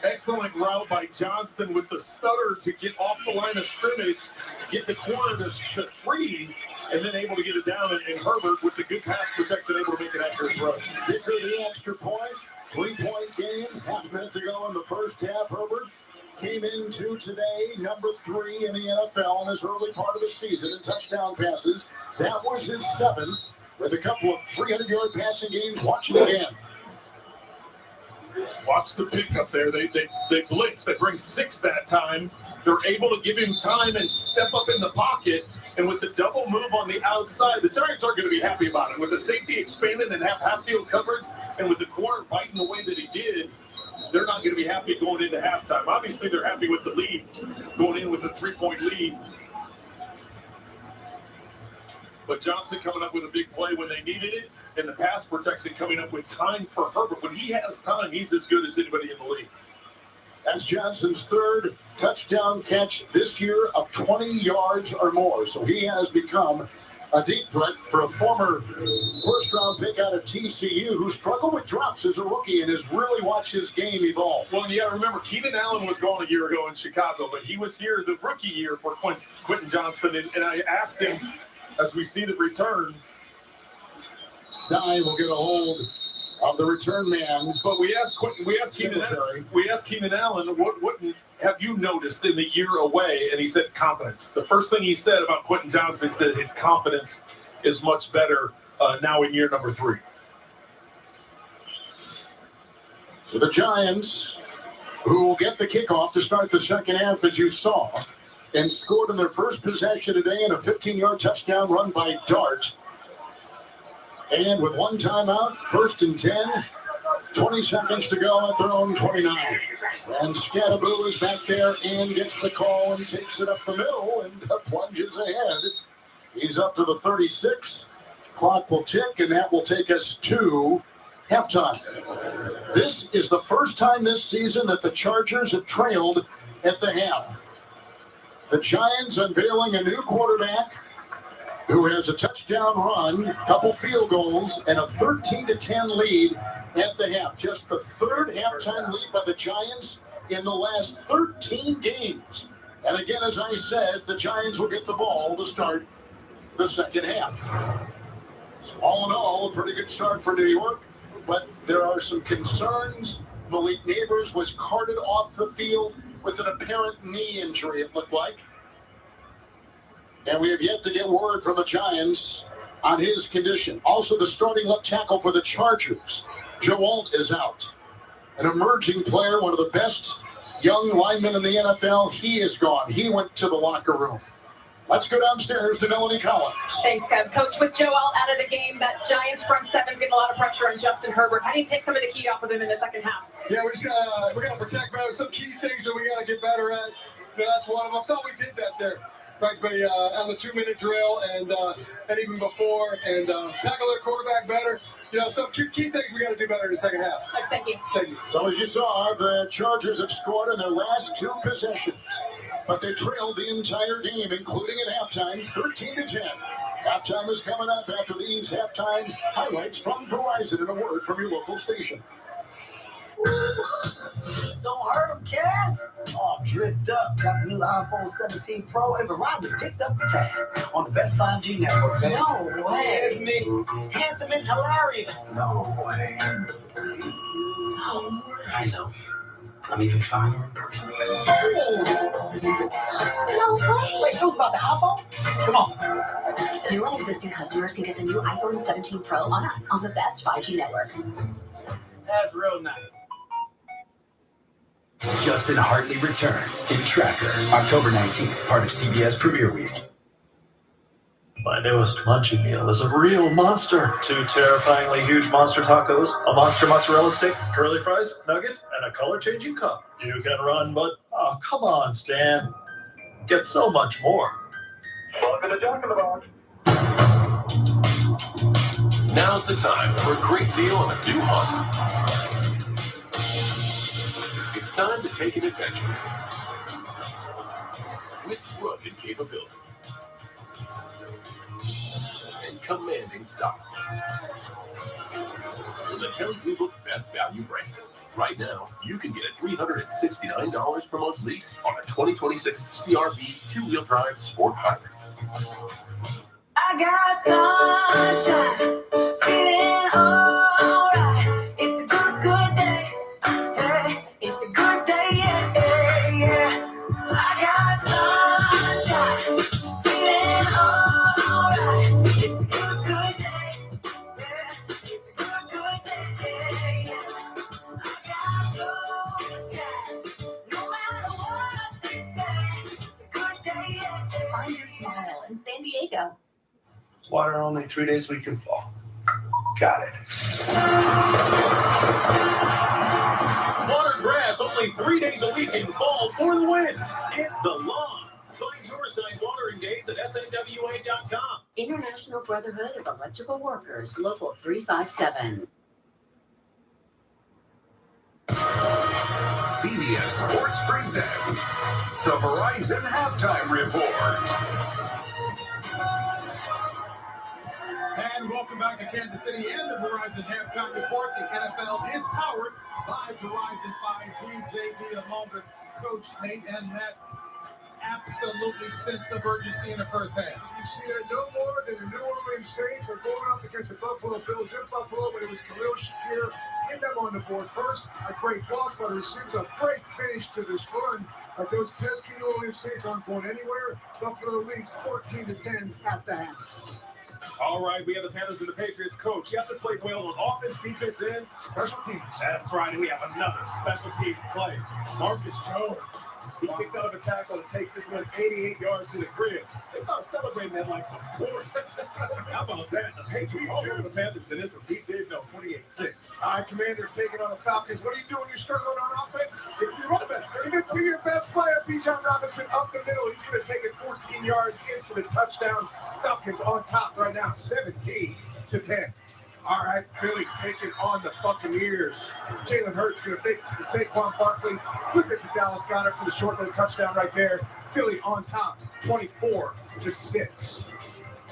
[SPEAKER 12] Excellent route by Johnston with the stutter to get off the line of scrimmage, get the corner to freeze, and then able to get it down. And Herbert with the good pass protection able to make an accurate throw.
[SPEAKER 13] Get to the extra point. 3-point game. Half a minute to go in the first half. Herbert came into today number 3 in the NFL in his early part of the season in touchdown passes. That was his 7th with a couple of 300-yard passing games. Watch it again.
[SPEAKER 12] Watch the pickup there. They blitz. They bring 6 that time. They're able to give him time and step up in the pocket. And with the double move on the outside, the Giants aren't going to be happy about it. With the safety expanded and have half-field coverage, and with the corner biting the way that he did, they're not going to be happy going into halftime. Obviously, they're happy with the lead, going in with a 3-point lead. But Johnson coming up with a big play when they needed it, and the pass protection coming up with time for Herbert. When he has time, he's as good as anybody in the league.
[SPEAKER 13] That's Johnson's 3rd touchdown catch this year of 20 yards or more. So he has become a deep threat for a former first-round pick out of TCU who struggled with drops as a rookie and has really watched his game evolve.
[SPEAKER 12] Well, yeah, remember, Keenan Allen was gone a year ago in Chicago, but he was here the rookie year for Quentin Johnston. And I asked him, as we see the return,
[SPEAKER 13] Dye will get a hold of the return man.
[SPEAKER 12] But we asked Keenan Allen, what have you noticed in the year away? And he said confidence. The first thing he said about Quentin Johnson is that his confidence is much better now in year number 3.
[SPEAKER 13] So the Giants, who will get the kickoff to start the second half, as you saw, and scored in their first possession today in a 15-yard touchdown run by Dart. And with 1 timeout, 1st and 10, 20 seconds to go at their own 29. And Scattaboo is back there and gets the call and takes it up the middle and plunges ahead. He's up to the 36. Clock will tick, and that will take us to halftime. This is the first time this season that the Chargers have trailed at the half. The Giants unveiling a new quarterback who has a touchdown run, a couple field goals, and a 13-10 lead at the half. Just the 3rd halftime lead by the Giants in the last 13 games. And again, as I said, the Giants will get the ball to start the second half. So all in all, a pretty good start for New York, but there are some concerns. Malik Neighbors was carted off the field with an apparent knee injury, it looked like. And we have yet to get word from the Giants on his condition. Also, the starting left tackle for the Chargers, Joe Alt, is out. An emerging player, one of the best young linemen in the NFL. He is gone. He went to the locker room. Let's go downstairs to Melanie Collins.
[SPEAKER 14] Thanks, Kev. Coach, with Joe Alt out of the game, that Giants front seven's getting a lot of pressure on Justin Herbert. How do you take some of the heat off of him in the second half?
[SPEAKER 16] Yeah, we're gonna protect better. Some key things that we gotta get better at. That's one of them. I thought we did that there.
[SPEAKER 12] practically on the 2-minute drill and even before, and tackle their quarterback better. You know, some key things we got to do better in the second half.
[SPEAKER 14] Coach, thank you.
[SPEAKER 12] Thank you.
[SPEAKER 13] So as you saw, the Chargers have scored in their last 2 possessions, but they trailed the entire game, including at halftime, 13-10. Halftime is coming up after these halftime highlights from Verizon and a word from your local station.
[SPEAKER 16] Don't hurt him, Kev. All dripped up. Got the new iPhone 17 Pro, and Verizon picked up the tab on the best 5G network. Baby. No way. It's me. Handsome and hilarious. No way. I know. I'm even finer in person. No way. Wait, it was about the iPhone? Come on.
[SPEAKER 17] New and existing customers can get the new iPhone 17 Pro on us on the best 5G network.
[SPEAKER 16] That's real nice.
[SPEAKER 20] Justin Hartley returns in Tracker, October 19th, part of CBS Premiere Week.
[SPEAKER 22] My newest munchie meal is a real monster. 2 terrifyingly huge monster tacos, a monster mozzarella stick, curly fries, nuggets, and a color-changing cup. You can run, but oh, come on, Stan. Get so much more. Welcome to Jack in the Box.
[SPEAKER 25] Now's the time for a great deal on a new Honda. It's time to take an adventure with rugged capability and commanding style. From the Kelley Blue Book Best Value brand. Right now, you can get a $369 per month lease on a 2026 CR-V 2-wheel drive sport hybrid.
[SPEAKER 17] I got sunshine, feeling alright. It's a good day. Hey, it's a good day, yeah. I got sunshine, feeling alright. It's a good day. Yeah, it's a good day. I got blue skies, no matter what they say. It's a good day, yeah. Find your smile in San Diego.
[SPEAKER 22] Water only 3 days a week in fall. Got it.
[SPEAKER 15] Water grass only 3 days a week in fall for the win. It's the lawn. Find your size watering days at snwa.com.
[SPEAKER 17] International Brotherhood of Electrical Workers, Local 357.
[SPEAKER 6] CBS Sports presents the Verizon Halftime Report.
[SPEAKER 12] And welcome back to Kansas City and the Verizon Halftime Report. The NFL is powered by Verizon 5G. JB along with Coach Nate and Matt. Absolutely sense of urgency in the first half.
[SPEAKER 5] You see that no more than the New Orleans Saints are going up against the Buffalo Bills in Buffalo, but it was Khalil Shakir in them on the board first. A great blocks by the receivers, a great finish to this run. But those pesky New Orleans Saints aren't going anywhere. Buffalo leads 14-10 at the half.
[SPEAKER 15] All right, we have the Panthers and the Patriots coach. You have to play well on offense, defense, and
[SPEAKER 5] special teams.
[SPEAKER 15] That's right, and we have another special teams play. Marcus Jones. He kicks out of a tackle and takes this one 88 yards to the crib. They start celebrating that like the fourth. How about that? The Patriots all over the Panthers, and this one he did know 28-6.
[SPEAKER 5] All right, Commanders taking on the Falcons. What do you do when you're struggling on offense?
[SPEAKER 15] If you run it back,
[SPEAKER 5] give it to your best player, Bijan Robinson, up the middle. He's going to take it 14 yards in for the touchdown. Falcons on top right now, 17-10. All right, Philly taking on the Buccaneers. Jalen Hurts going to fake it to Saquon Barkley. Flip it to Dallas Goedert for the short little touchdown right there. Philly on top, 24-6.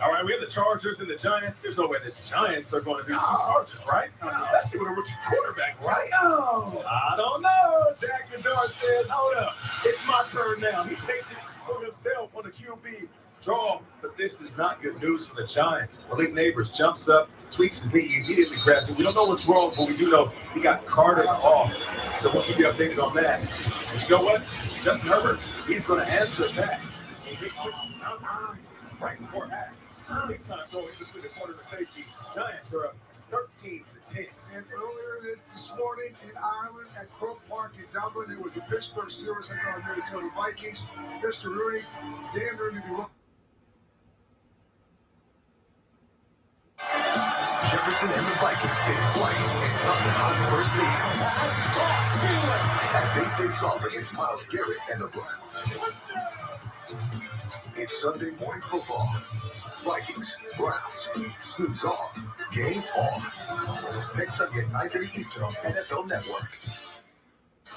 [SPEAKER 15] All right, we have the Chargers and the Giants. There's no way the Giants are going to beat the Chargers, right? Especially with a rookie quarterback, right?
[SPEAKER 5] Oh,
[SPEAKER 15] I don't know. Jackson Dart says, hold up, it's my turn now. He takes it for himself on the QB draw, but this is not good news for the Giants. Malik Neighbors jumps up, tweaks his knee, immediately grabs it. We don't know what's wrong, but we do know he got carted off. So we'll keep you updated on that. And you know what? Justin Herbert, he's going to answer back. Right before half. Big time throw in between the corner and the safety. Giants are up 13-10.
[SPEAKER 5] And earlier this morning in Ireland at Croke Park in Dublin, it was the Pittsburgh Steelers and the Minnesota Vikings. Mr. Rooney, Dan Rooney, be looking.
[SPEAKER 6] Jefferson and the Vikings take flight in Tottenham Hotspur Stadium as they face off against Myles Garrett and the Browns. It's Sunday Morning Football. Vikings, Browns, snooze off, game on. Next Sunday at 9:30 Eastern on NFL Network.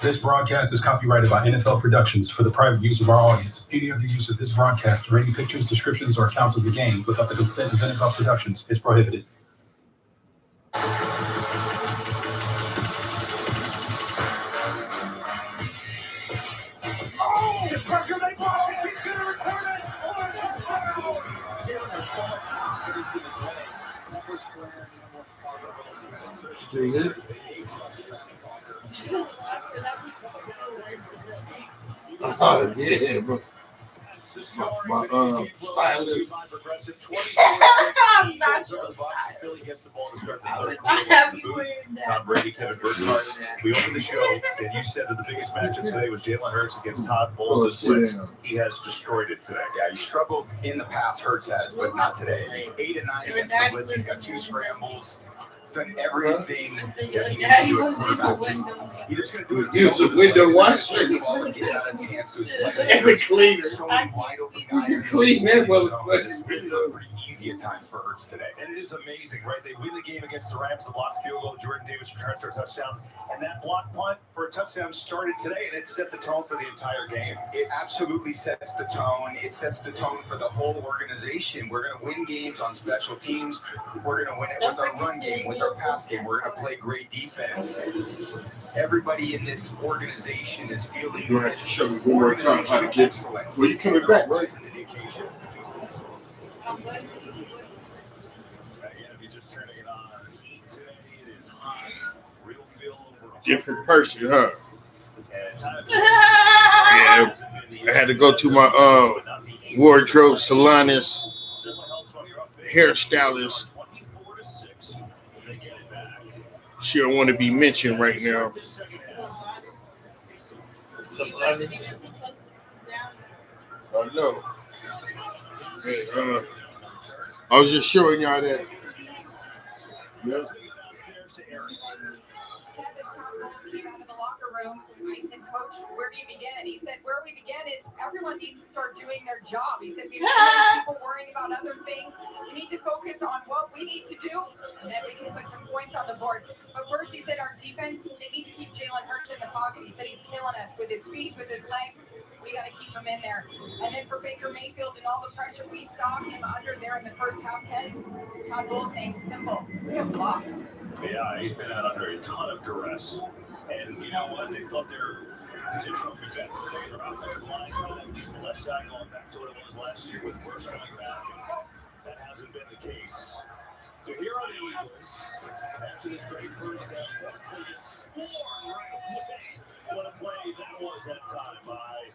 [SPEAKER 22] This broadcast is copyrighted by NFL Productions for the private use of our audience. Any other use of this broadcast or any pictures, descriptions, or accounts of the game without the consent of NFL Productions is prohibited.
[SPEAKER 10] Oh, the pressure they brought. He's going to return it. Oh, a touchdown.
[SPEAKER 8] Jalen has so much confidence in his legs. That first player, wants to talk about this.
[SPEAKER 4] Oh, yeah, bro. My stylist.
[SPEAKER 1] I'm not sure.
[SPEAKER 15] Philly gets the ball to start the third quarter. Tom Brady, Kevin Burkhardt. We opened the show, and you said that the biggest matchup today was Jalen Hurts against Todd Bowles' Blitz. He has destroyed it today.
[SPEAKER 8] Yeah, he struggled in the past, Hurts has, but not today. He's 8 and 9 against the blitz. He's got 2 scrambles. He's done everything that he needs to do at quarterback. He's just going to do it.
[SPEAKER 4] Use the window wash.
[SPEAKER 8] Get out of his hands to his players.
[SPEAKER 4] Every cleaner.
[SPEAKER 8] So many wide open guys.
[SPEAKER 4] You clean that motherfucker.
[SPEAKER 8] It's really looked pretty easy at times for Hurts today.
[SPEAKER 15] And it is amazing, right? They win the game against the Rams, the blocked field goal. Jordan Davis returns for a touchdown. And that block punt for a touchdown started today, and it set the tone for the entire game.
[SPEAKER 8] It absolutely sets the tone. It sets the tone for the whole organization. We're going to win games on special teams. We're going to win it with our run game, with our pass game. We're going to play great defense. Everybody in this organization is feeling
[SPEAKER 4] You have to show me one more time how to get. Well, you coming back, right?
[SPEAKER 8] to the occasion.
[SPEAKER 15] Again, if you're just turning it on, today it is hot. Real feel over.
[SPEAKER 4] Different person, huh?
[SPEAKER 15] And time
[SPEAKER 4] Yeah, I had to go to my wardrobe salonist, hairstylist. She don't want to be mentioned right now. I know. I was just showing y'all that. Yeah.
[SPEAKER 14] Came out of the locker room. I said, Coach, where do you begin? He said, where we begin is everyone needs to start doing their job. He said, we have too many people worrying about other things. We need to focus on what we need to do, and then we can put some points on the board. But first, he said, our defense, they need to keep Jalen Hurts in the pocket. He said he's killing us with his feet, with his legs. We got to keep him in there. And then for Baker Mayfield and all the pressure we saw him under there in the first half, Todd Bowles saying simple, we have blocked.
[SPEAKER 15] Yeah, he's been out under a ton of duress. And you know what? They thought their position would be better today. Their offensive line got at least the left side going back to what it was last year with Worse coming back. And that hasn't been the case. So here are the Eagles. After this great first half, Barkley gets scored right away. What a play that was that time by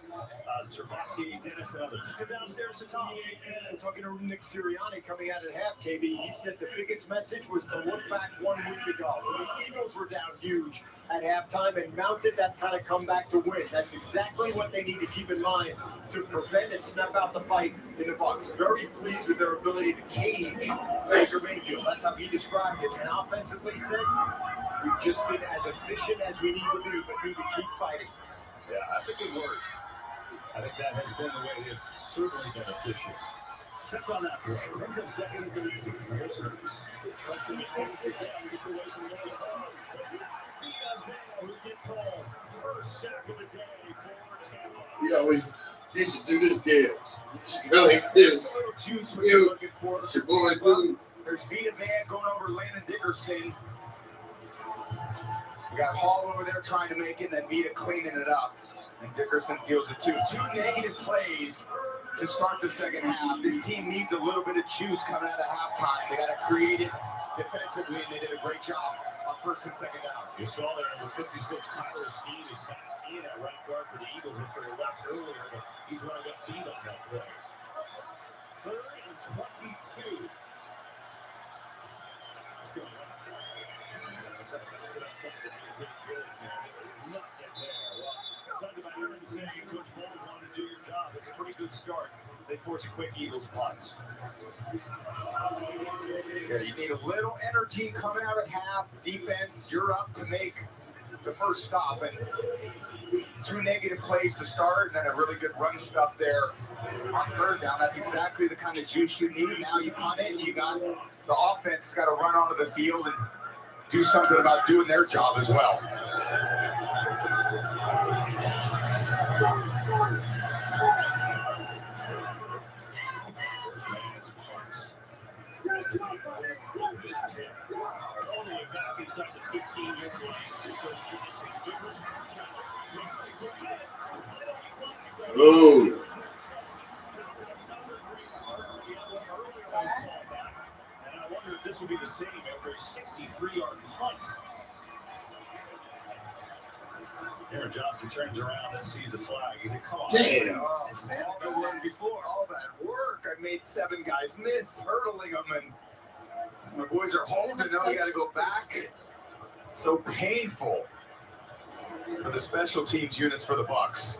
[SPEAKER 15] Gervasi, Dennis, and others. Get downstairs to Tom.
[SPEAKER 9] Yeah, talking to Nick Sirianni coming out at half, KB, he said the biggest message was to look back 1 week ago. When the Eagles were down huge at halftime and mounted that kind of comeback to win. That's exactly what they need to keep in mind to prevent and snap out the fight in the Bucs. Very pleased with their ability to cage Baker Mayfield. That's how he described it. And offensively said, we just been as efficient as we need to be, but need to keep fighting.
[SPEAKER 15] Yeah, that's a good word. I think that has been the way they've certainly been efficient. Except on that play. Brings up second and 13. Here's Hurts. Pressure is finished again. Gets away from the other. Who gets home. First sack of the day for Tampa.
[SPEAKER 4] We always used to do this dance. Smell like this.
[SPEAKER 9] Juice what you're looking for.
[SPEAKER 4] It's your boy, Boo.
[SPEAKER 9] There's Vita Van going over Landon Dickerson.
[SPEAKER 8] We got Hall over there trying to make it, and then Vita cleaning it up. And Dickerson feels it too. 2 negative plays to start the second half. This team needs a little bit of juice coming out of halftime. They got to create it defensively, and they did a great job on first and second down.
[SPEAKER 15] You saw there, number 56, Tyler Steed is back in at right guard for the Eagles after they left earlier, but he's running up beat on that play. 3rd and 22. Still talking about Aaron saying Coach Bowles wanted to do your job. It's a pretty good start. They force a quick Eagles punt.
[SPEAKER 8] Yeah, you need a little energy coming out of half. Defense, you're up to make the first stop. And 2 negative plays to start, and then a really good run stuff there on third down. That's exactly the kind of juice you need. Now you punt it, and you got the offense got to run onto the field and do something about doing their job as well.
[SPEAKER 4] Oh.
[SPEAKER 15] This will be the same after a 63-yard punt. Aaron Johnson turns around and sees the flag. He said, come on.
[SPEAKER 8] Damn. All that work. I made 7 guys miss, hurdling them, and my boys are holding. Now we got to go back. So painful for the special teams units for the Bucs.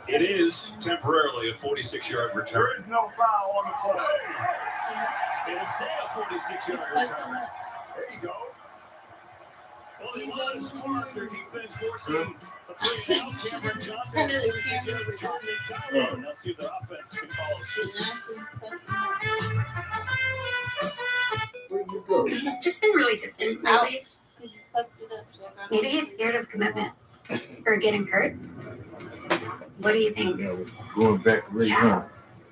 [SPEAKER 15] It is temporarily a 46-yard return.
[SPEAKER 8] There is no foul on the play.
[SPEAKER 15] It will stay a 46-yard return.
[SPEAKER 8] There you go.
[SPEAKER 15] Well, they won this one. Their defense forcing a 3-down. Cameron Johnson, 46-yard return. And let's see if their offense can follow suit.
[SPEAKER 4] Where'd you go?
[SPEAKER 11] He's just been really distant lately. Maybe he's scared of commitment or getting hurt. What do you think?
[SPEAKER 13] Going back right now.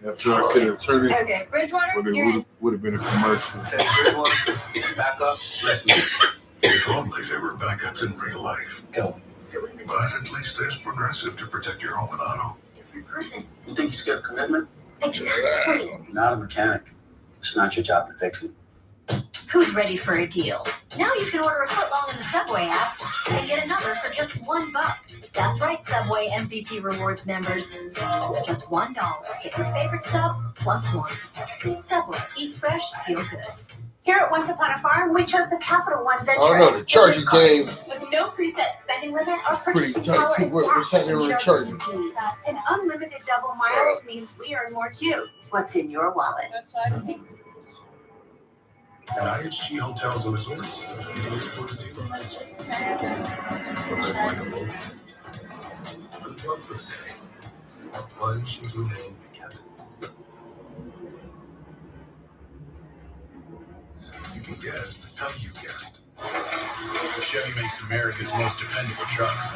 [SPEAKER 13] After I could have turned it,
[SPEAKER 11] Okay, Bridgewater,
[SPEAKER 13] but
[SPEAKER 11] you're in.
[SPEAKER 13] it would have been a commercial.
[SPEAKER 8] Back up.
[SPEAKER 18] Listen, if only there were backups in real life.
[SPEAKER 11] Go.
[SPEAKER 18] But at least there's Progressive to protect your home and auto.
[SPEAKER 11] Different person.
[SPEAKER 18] You think he's scared of commitment?
[SPEAKER 11] Exactly.
[SPEAKER 18] Not a mechanic. It's not your job to fix it.
[SPEAKER 11] Who's ready for a deal? Now you can order a footlong in the Subway app and get another for just $1. That's right, Subway MVP Rewards members. Just $1. Get your favorite sub plus one. Subway, eat fresh, feel good. Here at Once Upon a Farm, we chose the Capital One Venture.
[SPEAKER 4] I don't know, the Charger game.
[SPEAKER 11] With no preset spending limit or
[SPEAKER 4] Pretty
[SPEAKER 11] purchasing
[SPEAKER 4] tight,
[SPEAKER 11] power
[SPEAKER 4] too. What's
[SPEAKER 11] attached
[SPEAKER 4] happening
[SPEAKER 11] to
[SPEAKER 4] with
[SPEAKER 11] your
[SPEAKER 4] Charger?
[SPEAKER 11] business. And unlimited double miles means we earn more too. What's in your wallet? That's what I think.
[SPEAKER 18] At IHG Hotels and Resorts, you can explore the neighborhood. Or live like a local. Unplug for the day. Or plunge into a long weekend. You can guess how you guessed.
[SPEAKER 22] Chevy makes America's most dependable trucks.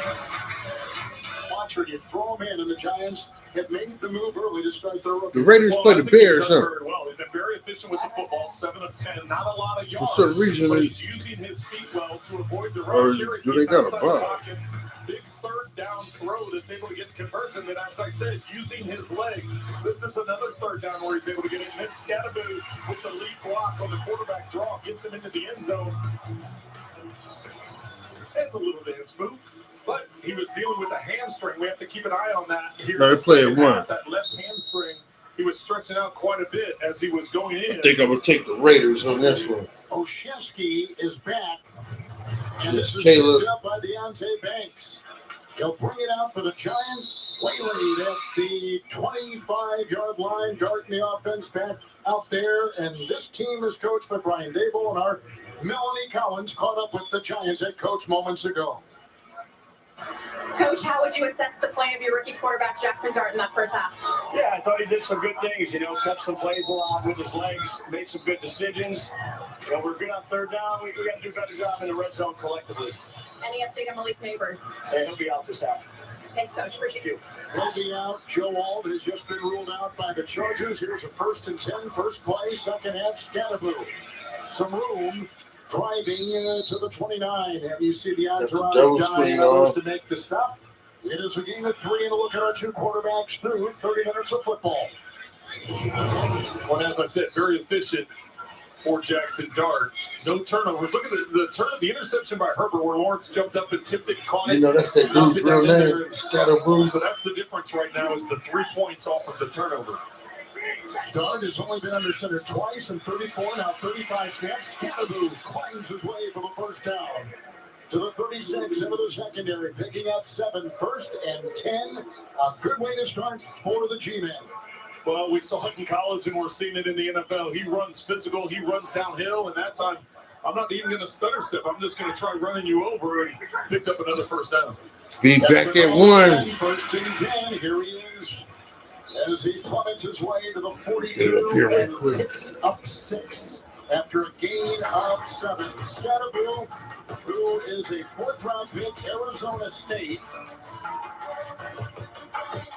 [SPEAKER 13] Watcher, you throw them in, and the Giants have made the move early to start their rookie.
[SPEAKER 4] The Raiders play the Bears, huh?
[SPEAKER 12] Very well. They've been very efficient with the football, 7 of 10. Not a lot of yards.
[SPEAKER 4] For some reason,
[SPEAKER 12] but he's using his feet well to avoid the
[SPEAKER 4] or
[SPEAKER 12] rush. Here
[SPEAKER 4] do
[SPEAKER 12] he's
[SPEAKER 4] they got a
[SPEAKER 12] outside the
[SPEAKER 4] bug?
[SPEAKER 12] pocket. Big third down throw that's able to get conversion. Then, as I said, using his legs. This is another third down where he's able to get in. Then Scatterbo with the lead block on the quarterback draw gets him into the end zone. And the little dance move. But he was dealing with a hamstring. We have to keep an eye on that here.
[SPEAKER 4] No, they play at one.
[SPEAKER 12] That left hamstring, he was stretching out quite a bit as he was going in.
[SPEAKER 4] I think I'm going to take the Raiders on this one.
[SPEAKER 13] Oshesky is back. And
[SPEAKER 4] Yes,
[SPEAKER 13] this is
[SPEAKER 4] Caleb.
[SPEAKER 13] picked up by Deontay Banks. He'll bring it out for the Giants. Waylaid at the 25-yard line, darting the offense back out there. And this team is coached by Brian Dable, and our Melanie Collins caught up with the Giants head coach moments ago.
[SPEAKER 21] Coach, how would you assess the play of your rookie quarterback, Jackson Dart, in that first half?
[SPEAKER 15] Yeah, I thought he did some good things. Cut some plays along with his legs, made some good decisions. We're good on third down. We got to do a better job in the red zone collectively.
[SPEAKER 21] Any update on Malik Neighbors?
[SPEAKER 15] And he'll be out this half.
[SPEAKER 21] Thanks, Coach. Appreciate it.
[SPEAKER 13] He'll be out. Joe Alt has just been ruled out by the Chargers. Here's a 1st and 10, first play, second half, Scatterbo. Some room. Driving to the 29, and you see the entourage dying others to make the stop. It is a game of 3, and a look at our 2 quarterbacks through 30 minutes of football.
[SPEAKER 12] Well, as I said, very efficient for Jackson Dart. No turnovers. Look at the interception by Herbert where Lawrence jumped up and tipped it, caught it.
[SPEAKER 4] You know, that's that dude's real name, Scatterbo.
[SPEAKER 12] So that's the difference right now is the 3 points off of the turnover.
[SPEAKER 13] Dart has only been under center twice in 34, now 35 snaps. Scatterbo climbs his way for the first down. To the 36 into the secondary, picking up 7, 1st and 10. A good way to start for the G-Men.
[SPEAKER 12] Well, we saw it in college and we're seeing it in the NFL. He runs physical, he runs downhill, and that time I'm not even going to stutter step. I'm just going to try running you over, and picked up another first down.
[SPEAKER 4] Be back at 1.
[SPEAKER 13] First and 10. Here he is as he plummets his way to the 42 and picks up 6 after a gain of 7. Scatterbill, who is a 4th-round pick, Arizona State.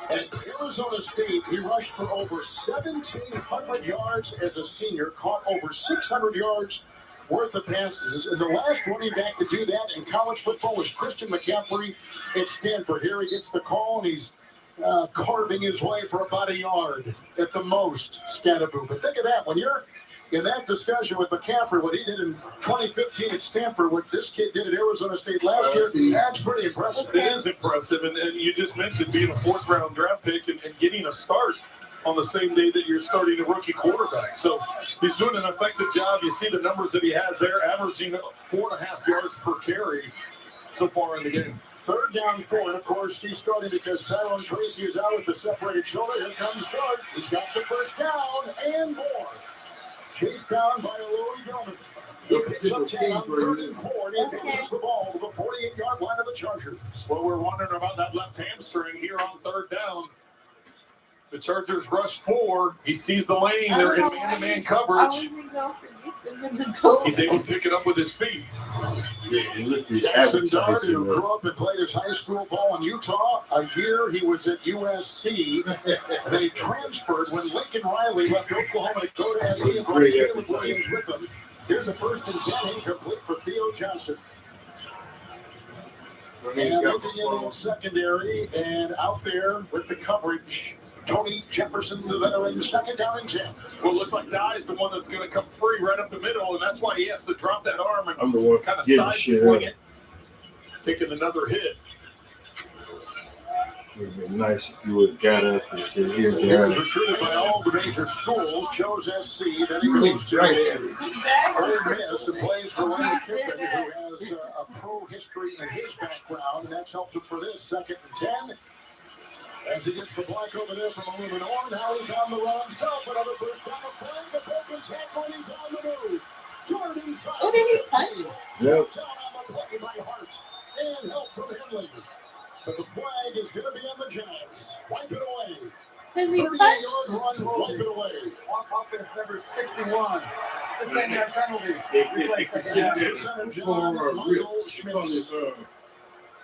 [SPEAKER 13] At Arizona State, he rushed for over 1,700 yards as a senior, caught over 600 yards worth of passes. And the last running back to do that in college football was Christian McCaffrey at Stanford. Here he gets the call, and he's carving his way for about a yard at the most, Scatterboo. But think of that. When you're in that discussion with McCaffrey, what he did in 2015 at Stanford, what this kid did at Arizona State last year, that's pretty impressive.
[SPEAKER 12] It is impressive. And you just mentioned being a 4th-round draft pick and getting a start on the same day that you're starting a rookie quarterback. So he's doing an effective job. You see the numbers that he has there, averaging 4.5 yards per carry so far in the game.
[SPEAKER 13] 3rd down 4, and of course he's starting because Tyrone Tracy is out with the separated shoulder. Here comes Dart. He's got the first down and more. Chased down by Louis Gilman. He picks up 10 on 3rd and 4, and he advances the ball to the 48-yard line of the Chargers.
[SPEAKER 12] Well, we're wondering about that left hamstring here on 3rd down. The Chargers rush 4. He sees the lane. They're in man-to-man coverage. He's able to pick it up with his feet.
[SPEAKER 13] Jackson Dart, who grew up and played his high school ball in Utah. A year he was at USC. Then he transferred when Lincoln Riley left Oklahoma to go to SC and brought Caleb Williams with him. Here's a 1st and 10, incomplete for Theo Johnson. And looking in the secondary and out there with the coverage, Tony Jefferson, the veteran, 2nd down and 10.
[SPEAKER 12] Well, it looks like Dye's the one that's going to come free right up the middle, and that's why he has to drop that arm and kind of side sling it, taking another hit.
[SPEAKER 4] It would have been nice if you would have got up and said, "Here,
[SPEAKER 13] He was recruited by all the major schools, chose SC, then he goes to Ole Miss and plays for Lane Kiffin, who has a pro history in his background, and that's helped him for this 2nd and 10. As he gets the block over there from Illuminor, now he's on the run. Self, another first down, a flag, a broken tackle, and he's on the move. Toward inside.
[SPEAKER 1] Oh, did he punch?
[SPEAKER 13] Yep. Down on the play by Hart, and help from Henley. But the flag is going to be on the Giants. Wipe it away.
[SPEAKER 1] Has he
[SPEAKER 13] 38-yard run, wipe it away.
[SPEAKER 9] Offense number 61. It's a 10-yard penalty.
[SPEAKER 13] Center John Michael Schmitz.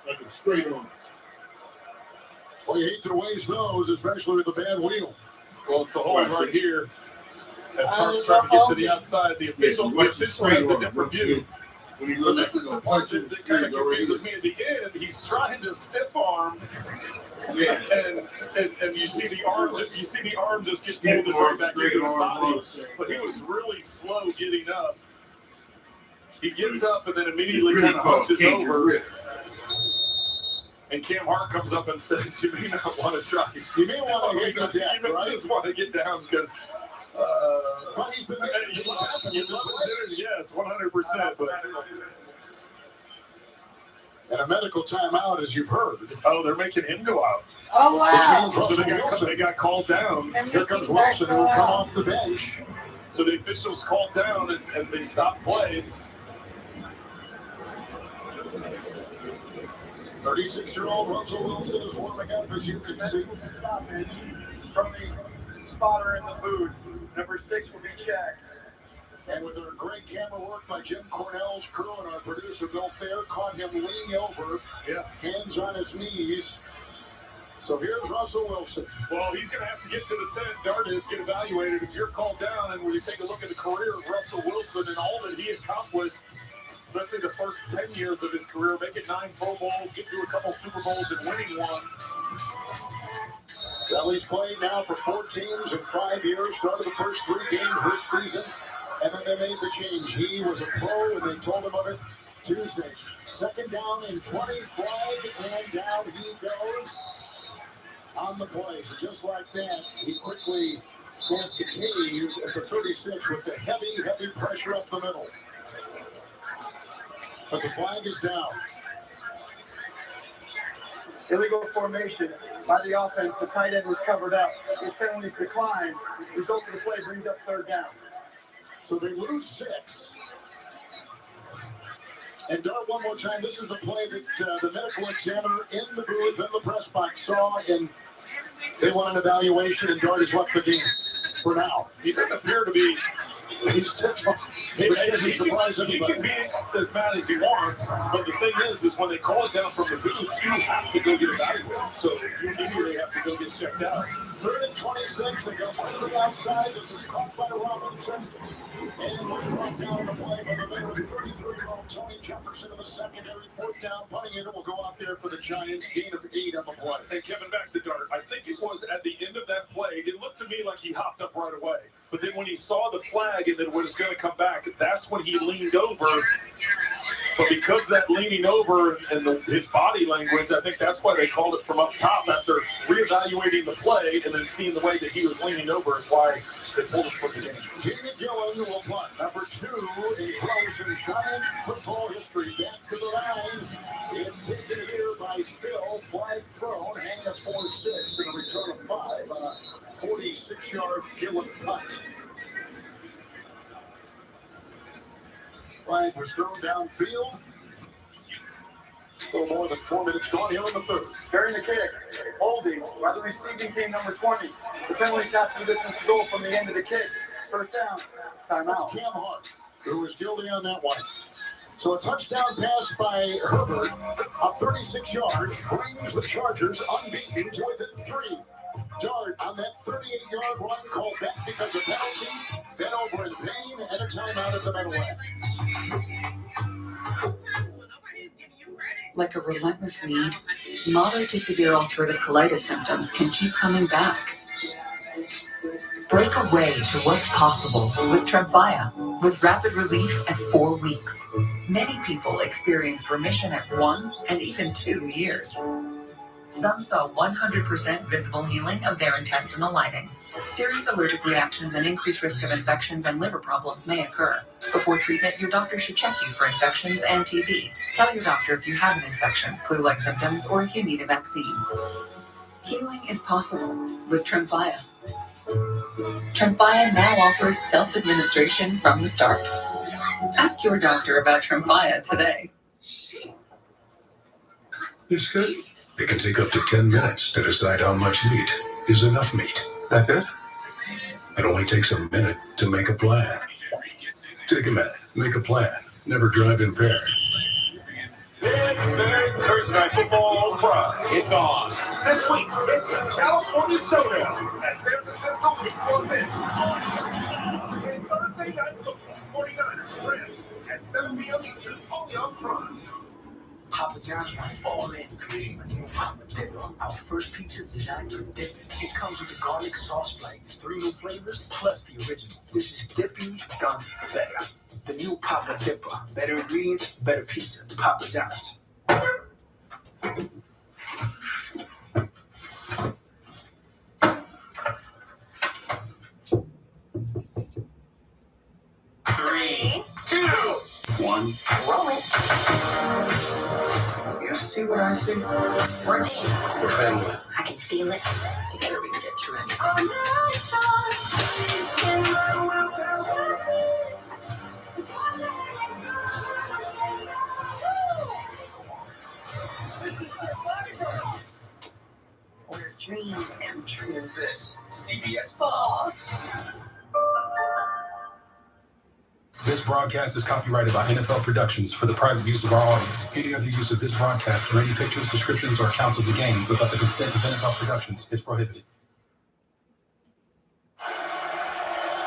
[SPEAKER 4] Like a straight on.
[SPEAKER 13] Well, you hate to waste those, especially with the bad wheel.
[SPEAKER 12] Well, it's a hold right here. As Tark's trying to get to the outside, the official has a different view. But this is the part that kind of confuses me at the end. He's trying to stiff arm, and you see the arm just get folded right back into his body. But he was really slow getting up. He gets up and then immediately kind of hunches over. And Cam Hart comes up and says, "You may not want to try.
[SPEAKER 13] You may want to hit the deck, right?
[SPEAKER 12] Just want to get down because."
[SPEAKER 13] But he's been making things happen.
[SPEAKER 12] Yes, 100%. But
[SPEAKER 13] and a medical timeout, as you've heard.
[SPEAKER 12] Oh, they're making him go out.
[SPEAKER 1] Oh wow!
[SPEAKER 13] Which means
[SPEAKER 12] so they got called down.
[SPEAKER 13] Here comes Wilson, who will come off the bench.
[SPEAKER 12] So the officials called down and they stopped play.
[SPEAKER 13] 36-year-old Russell Wilson is warming up, as you can see.
[SPEAKER 9] From the spotter in the booth. Number 6 will be checked.
[SPEAKER 13] And with our great camera work by Jim Cornell's crew and our producer Bill Thayer, caught him leaning over, hands on his knees. So here's Russell Wilson.
[SPEAKER 12] Well, he's going to have to get to the tent. Dart is get evaluated. If you're called down, and when you take a look at the career of Russell Wilson and all that he accomplished, especially the first 10 years of his career, making 9 Pro Bowls, get to a couple Super Bowls, and winning one.
[SPEAKER 13] Well, he's played now for 4 teams in 5 years, started the first 3 games this season, and then they made the change. He was a pro, and they told him of it Tuesday. 2nd down and 20, flag, and down he goes on the play. So just like that, he quickly goes to cave at the 36 with the heavy pressure up the middle. But the flag is down.
[SPEAKER 9] Illegal formation by the offense. The tight end was covered up. His penalties declined. Result of the play brings up 3rd down.
[SPEAKER 13] So they lose 6. And Dart, one more time, this is the play that the medical examiner in the booth, in the press box, saw, and they want an evaluation, and Dart has left the game for now.
[SPEAKER 12] He doesn't appear to be.
[SPEAKER 13] He's
[SPEAKER 12] He
[SPEAKER 13] doesn't surprise
[SPEAKER 12] can
[SPEAKER 13] anybody.
[SPEAKER 12] be as mad as he wants, but the thing is when they call it down from the booth, you have to go get evaluated. So you immediately have to go get checked out.
[SPEAKER 13] 3rd and 26, they go quickly outside. This is caught by Robinson. And was brought down in the play by the veteran 33-year-old Tony Jefferson in the secondary. 4th down, punting it will go out there for the Giants. Gain of 8 on the play.
[SPEAKER 12] And Kevin, back to Dart. I think it was at the end of that play, it looked to me like he hopped up right away. But then when he saw the flag and then was going to come back, that's when he leaned over. But because that leaning over and his body language, I think that's why they called it from up top after reevaluating the play and then seeing the way that he was leaning over is why they pulled him from the game.
[SPEAKER 13] Jimmy Gillen will punt. Number 2 in close in Giant football history. Back to the line. It's taken here by Still. Flag thrown. Hang of 4-6 and a return of 5 on a 46-yard Gillen punt. Flag was thrown downfield. A little more than 4 minutes gone here in the 3rd.
[SPEAKER 2] During the kick, holding by the receiving team, number 20. The penalties after the distance to go from the end of the kick. First down, timeout.
[SPEAKER 13] That's Cam Hart, who was guilty on that one. So a touchdown pass by Herbert up 36 yards brings the Chargers unbeaten to within 3. Dart on that 38-yard run called back because of penalty. Then over in pain and a timeout at the Meadowlands.
[SPEAKER 7] Like a relentless weed, moderate to severe ulcerative colitis symptoms can keep coming back. Break away to what's possible with Tremfya, with rapid relief at 4 weeks. Many people experienced remission at 1 and even 2 years. Some saw 100% visible healing of their intestinal lining. Serious allergic reactions and increased risk of infections and liver problems may occur. Before treatment, your doctor should check you for infections and TB. Tell your doctor if you have an infection, flu-like symptoms, or if you need a vaccine. Healing is possible with Tremfya. Tremfya now offers self-administration from the start. Ask your doctor about Tremfya today.
[SPEAKER 18] It's good. It can take up to 10 minutes to decide how much meat is enough meat. That good? It only takes a minute to make a plan. Take a minute, make a plan. Never drive impaired.
[SPEAKER 12] There's Thursday Night Football Pride. It's on.
[SPEAKER 10] This week, it's the California Showdown as San Francisco meets Los Angeles. And Thursday Night Football, 49ers, Rams, at 7 p.m. Eastern, only on Prime.
[SPEAKER 16] Papa John's wants all in cream. Papa Dipper, our first pizza designed for dipping. It comes with the garlic sauce flakes, 3 new flavors, plus the original. This is dipping done better. The new Papa Dipper. Better ingredients, better pizza. Papa John's.
[SPEAKER 10] Three,
[SPEAKER 16] 2, 1.
[SPEAKER 10] roll it.
[SPEAKER 16] You see what I see?
[SPEAKER 10] We're a team.
[SPEAKER 16] We're family.
[SPEAKER 10] I can feel it. Together we can get through it. Where dreams come true.
[SPEAKER 16] This
[SPEAKER 10] CBS Ball.
[SPEAKER 19] This broadcast is copyrighted by NFL Productions for the private use of our audience. Any other use of this broadcast or any pictures, descriptions, or accounts of the game without the consent of NFL Productions is prohibited.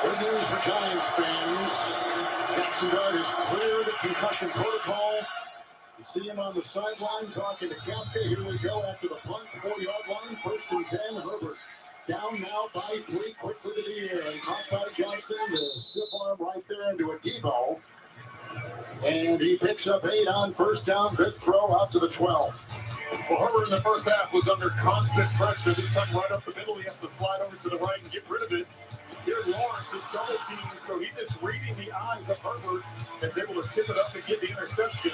[SPEAKER 13] Good news for Giants fans. Jackson Dart is cleared of concussion protocol. You see him on the sideline talking to Kafka. Here we go after the punt, 4-yard line, 1st and 10. Herbert down now by 3, quickly to the air, and caught by Johnston. The stiff arm right there into a Debo. And he picks up 8 on 1st down. Good throw out to the 12.
[SPEAKER 12] Well, Herbert in the first half was under constant pressure. This time right up the middle, he has to slide over to the right and get rid of it. Here Lawrence is double team, so he's just reading the eyes of Herbert and is able to tip it up and get the interception.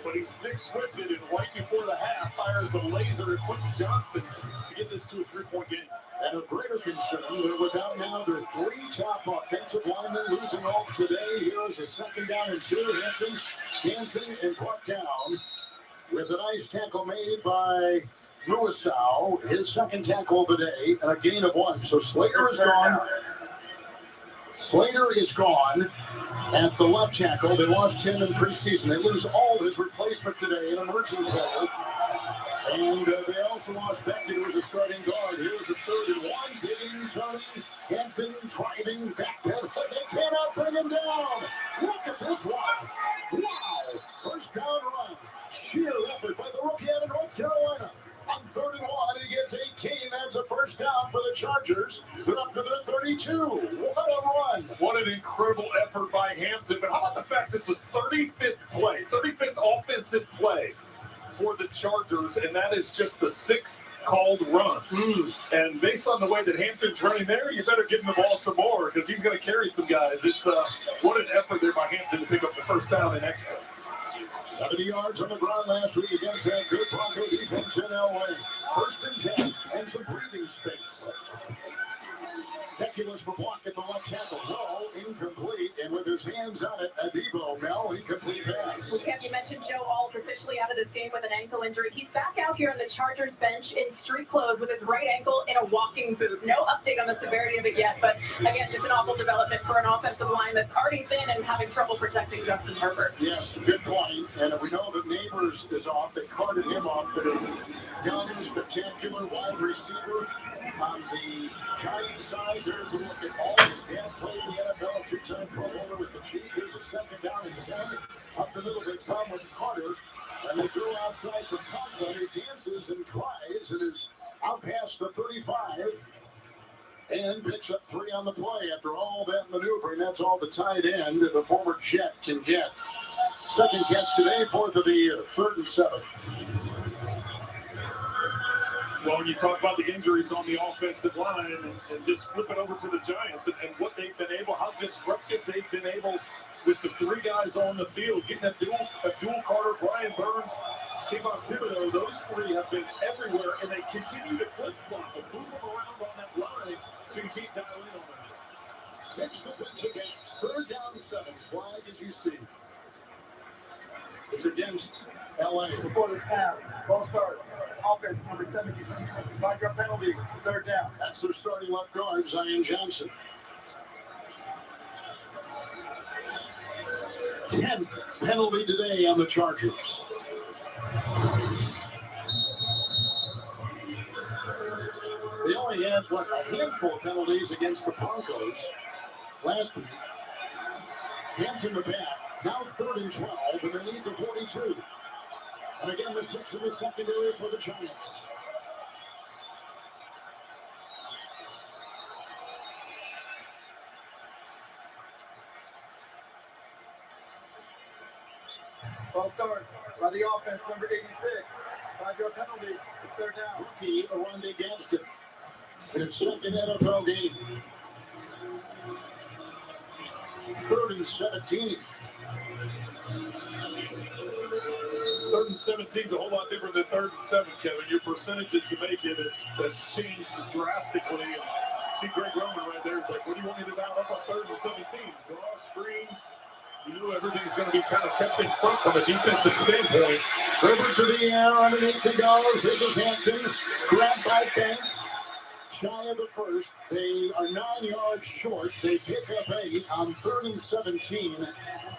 [SPEAKER 12] But he sticks with it, and right before the half, fires a laser at Quentin Johnston to get this to a 3-point game.
[SPEAKER 13] And a greater concern, they're without now their 3 top offensive linemen losing all today. Here is a 2nd down and 2. Hampton dancing and brought down with a nice tackle made by Muasau, his second tackle of the day, and a gain of 1. So Slater is gone. Slater is gone at the left tackle. They lost him in preseason. They lose all his replacement today, an emerging player. And they also lost Beckett, who was a starting guard. Here's a 3rd and 1. Digging, turning, Hampton driving, back pedal. They cannot bring him down. Look at this one. Wow. First down run. Sheer effort by the rookie out of North Carolina. On 3rd and 1, he gets 18. That's a first down for the Chargers. They're up to their 32. What a run.
[SPEAKER 12] What an incredible effort by Hampton. But how about the fact that it's his 35th play, 35th offensive play for the Chargers, and that is just the 6th called run. And based on the way that Hampton's running there, you better give him the ball some more because he's going to carry some guys. It's what an effort there by Hampton to pick up the first down in extra.
[SPEAKER 13] 70 yards on the ground last week against that good Bronco defense in LA. 1st and 10 and some breathing space. Peculus for block at the left tackle. No, incomplete. And with his hands on it, Adebo, Mel, incomplete pass.
[SPEAKER 21] Well, Kev, you mentioned Joe Alt officially out of this game with an ankle injury. He's back out here on the Chargers bench in street clothes with his right ankle in a walking boot. No update on the severity of it yet, but again, just an awful development for an offensive line that's already thin and having trouble protecting Justin Herbert.
[SPEAKER 13] Yes, good point. And if we know that Neighbors is off, they carted him off. Their young, spectacular wide receiver. On the Giants side, there's a look at all his dad played in the NFL, a 2-time Pro Bowler with the Chiefs. There's a 2nd down and 10. Up the middle, they come with Carter, and they throw outside for Conklin. He dances and drives and is out past the 35 and picks up 3 on the play. After all that maneuvering, that's all the tight end, the former Jet, can get. 2nd catch today, 4th of the year, 3rd and 7.
[SPEAKER 12] Well, when you talk about the injuries on the offensive line and just flip it over to the Giants and what they've been able, how disruptive they've been able with the 3 guys on the field, getting a dual Carter, Brian Burns, Kayvon Thibodeau, those 3 have been everywhere, and they continue to flip-flop and move them around on that line so you can't dial in on that.
[SPEAKER 13] 6 defensive backs, 3rd down 7, flag as you see. It's against LA.
[SPEAKER 2] Before the snap, ball start. Offense number 77. 5-yard penalty. 3rd down.
[SPEAKER 13] That's their starting left guard, Zion Johnson. 10th penalty today on the Chargers. They only had, a handful of penalties against the Broncos last week. Hampton the back. Now 3rd and 12, and they need the 42. And again, the 6 in the secondary for the Giants.
[SPEAKER 2] Ball start by the offense, number 86. 5-yard penalty. It's 3rd down.
[SPEAKER 13] Rookie Aronde Gadsden in his 2nd NFL game. 3rd and 17.
[SPEAKER 12] 3rd and 17 is a whole lot different than 3rd and 7, Kevin. Your percentages to make it have changed drastically. And see Greg Roman right there. It's like, what do you want me to dial up on 3rd and 17? Draw a screen. You know everything's going to be kind of kept in front from a defensive standpoint.
[SPEAKER 13] Herbert to the air underneath the goals. This is Hampton. Grabbed by Banks. Shy of the first. They are 9 yards short. They pick up 8 on 3rd and 17.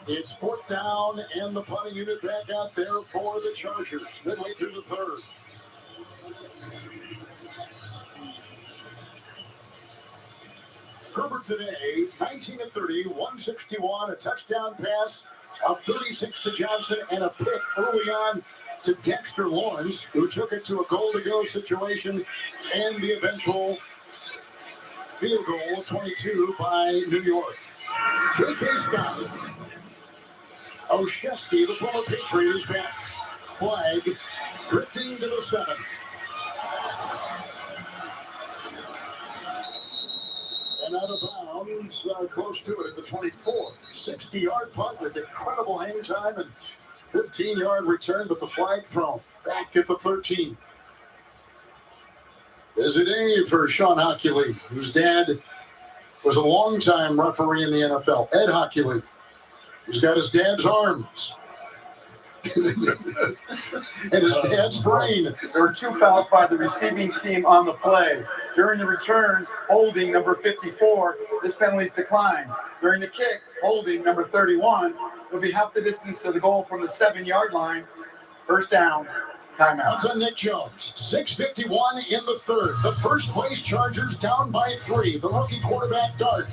[SPEAKER 13] It's 4th down, and the punting unit back out there for the Chargers. Midway through the 3rd. Herbert today, 19 of 30, 161, a touchdown pass of 36 to Johnson, and a pick early on to Dexter Lawrence, who took it to a goal-to-go situation, and the eventual field goal, 22 by New York. J.K. Scott. Olszewski, the former Patriot, is back. Flag drifting to the 7. And out of bounds, close to it at the 24. 60-yard punt with incredible hang time and 15-yard return, but the flag thrown back at the 13. Is it A for Sean Hockley, whose dad was a longtime referee in the NFL, Ed Hockley, who's got his dad's arms. And his dad's brain.
[SPEAKER 2] There were 2 fouls by the receiving team on the play. During the return, holding number 54. This penalty is declined. During the kick, holding number 31. It'll be half the distance to the goal from the 7-yard line. First down. Timeout.
[SPEAKER 13] That's on Nick Jones. 6:51 in the third. The first place Chargers down by 3. The rookie quarterback Dart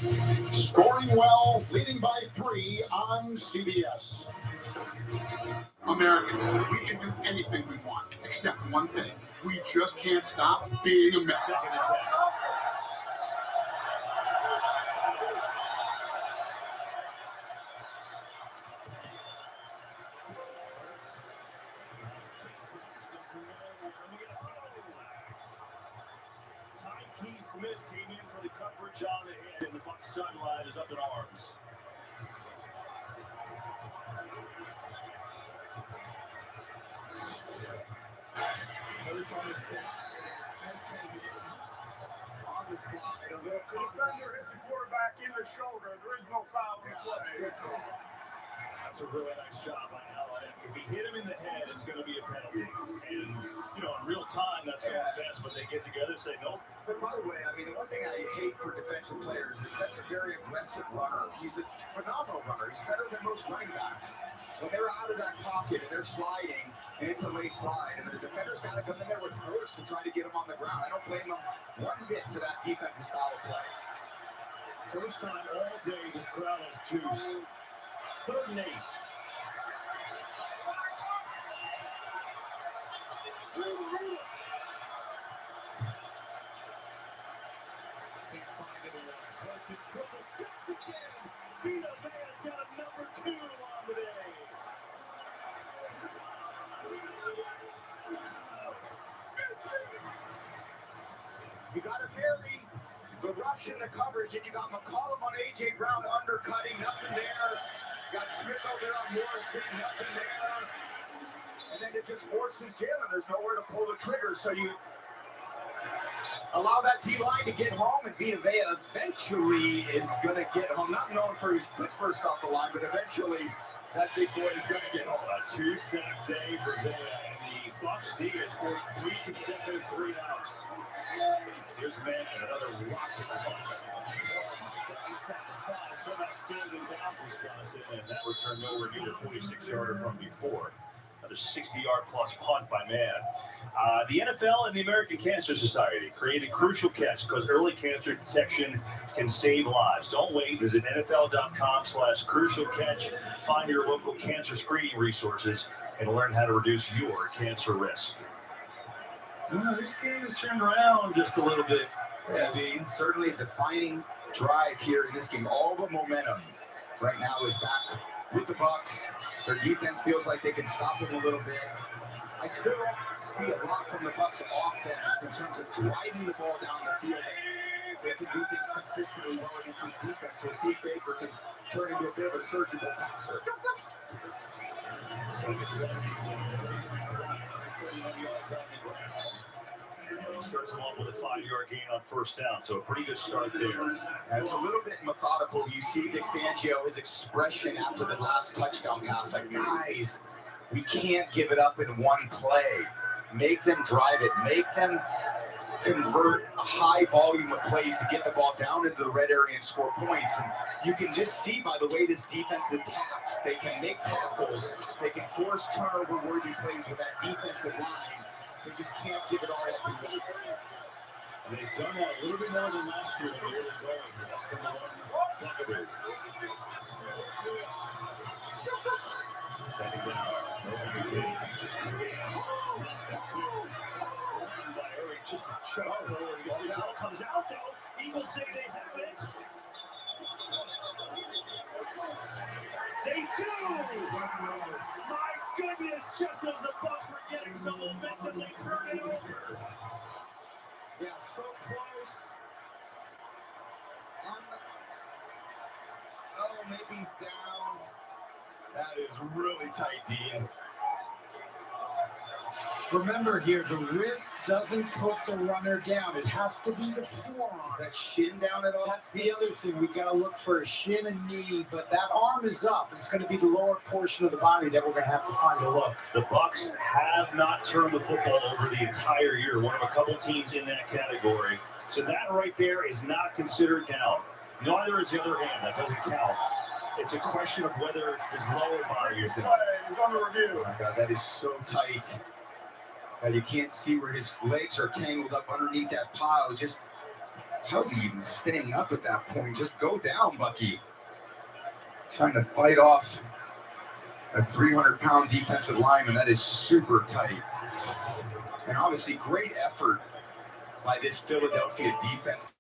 [SPEAKER 13] scoring well, leading by 3 on CBS.
[SPEAKER 10] Americans, we can do anything we want, except one thing. We just can't stop being American.
[SPEAKER 15] Keith Smith came in for the coverage on the hit, and the Bucs sideline is up in arms.
[SPEAKER 2] Notice on the slide. On the slide, a little defender hits the quarterback in the shoulder. There is no foul in the play.
[SPEAKER 15] That's a really nice job by Allen. If he hit him in the head, it's going to be a penalty. And, you know, in real time, that's going fast, but they get together and say, nope.
[SPEAKER 6] But by the way, I mean, the one thing I hate for defensive players is that's a very aggressive runner. He's a phenomenal runner. He's better than most running backs. When they're out of that pocket and they're sliding, and it's a late slide, and the defender's got to come in there with force and try to get him on the ground. I don't blame them one bit for that defensive style of play.
[SPEAKER 15] First time all day this crowd has juice. 3rd and 8. Triple six again. Vita Vea's got a number 2 on the day.
[SPEAKER 6] You got to vary the rush and the coverage, and you got McCollum on A.J. Brown undercutting, nothing there. You got Smith over there on Morrison, nothing there. And then it just forces Jalen. There's nowhere to pull the trigger, so you allow that D-line to get home, and Vita Vea eventually is going to get home. Not known for his quick burst off the line, but eventually that big boy is going to get home.
[SPEAKER 15] A 2-sack day for Vea, and the Bucs D has forced 3 consecutive 3-outs. Here's man and another rock to the Bucs. Inside the 5, some outstanding bounces, Johnson, and that return nowhere near the 46-yarder from before. Another 60-yard plus punt by Mann. The NFL and the American Cancer Society created Crucial Catch because early cancer detection can save lives. Don't wait. Visit NFL.com/Crucial Catch. Find your local cancer screening resources and learn how to reduce your cancer risk.
[SPEAKER 6] This game has turned around just a little bit. Certainly a defining drive here in this game. All the momentum right now is back with the Bucs. Their defense feels like they can stop them a little bit. I still don't see a lot from the Bucs offense in terms of driving the ball down the field. They can do things consistently well against this defense. We'll see if Baker can turn into a bit of a surgical passer.
[SPEAKER 15] He starts them off with a 5-yard gain on first down, so a pretty good start there.
[SPEAKER 6] And it's a little bit methodical. You see Vic Fangio, his expression after the last touchdown pass, like, guys, we can't give it up in one play. Make them drive it. Make them convert a high volume of plays to get the ball down into the red area and score points. And you can just see by the way this defense attacks, they can make tackles, they can force turnover-worthy plays with that defensive line. They just can't give it all up.
[SPEAKER 15] They've done that a little bit more than last year in the early going, but that's going to be bugaboo. Second down. Just a shot. Comes out though. Eagles say they have it. They do! My goodness, just as the Bucs were getting some momentum, they turn it over.
[SPEAKER 6] Yeah, so close. Oh, maybe he's down. That is really tight, Dean.
[SPEAKER 3] Remember here, the wrist doesn't put the runner down. It has to be the forearm.
[SPEAKER 6] Is that shin down at all?
[SPEAKER 3] That's the other thing. We've got to look for a shin and knee, but that arm is up. It's going to be the lower portion of the body that we're going to have to find a look.
[SPEAKER 15] The Bucs have not turned the football over the entire year. One of a couple teams in that category. So that right there is not considered down. Neither is the other hand. That doesn't count. It's a question of whether his lower body is down.
[SPEAKER 2] He's on the review.
[SPEAKER 6] Oh my God, that is so tight. You can't see where his legs are tangled up underneath that pile. Just, how's he even staying up at that point? Just go down, Bucky. Trying to fight off a 300-pound defensive lineman. That is super tight. And obviously, great effort by this Philadelphia defense.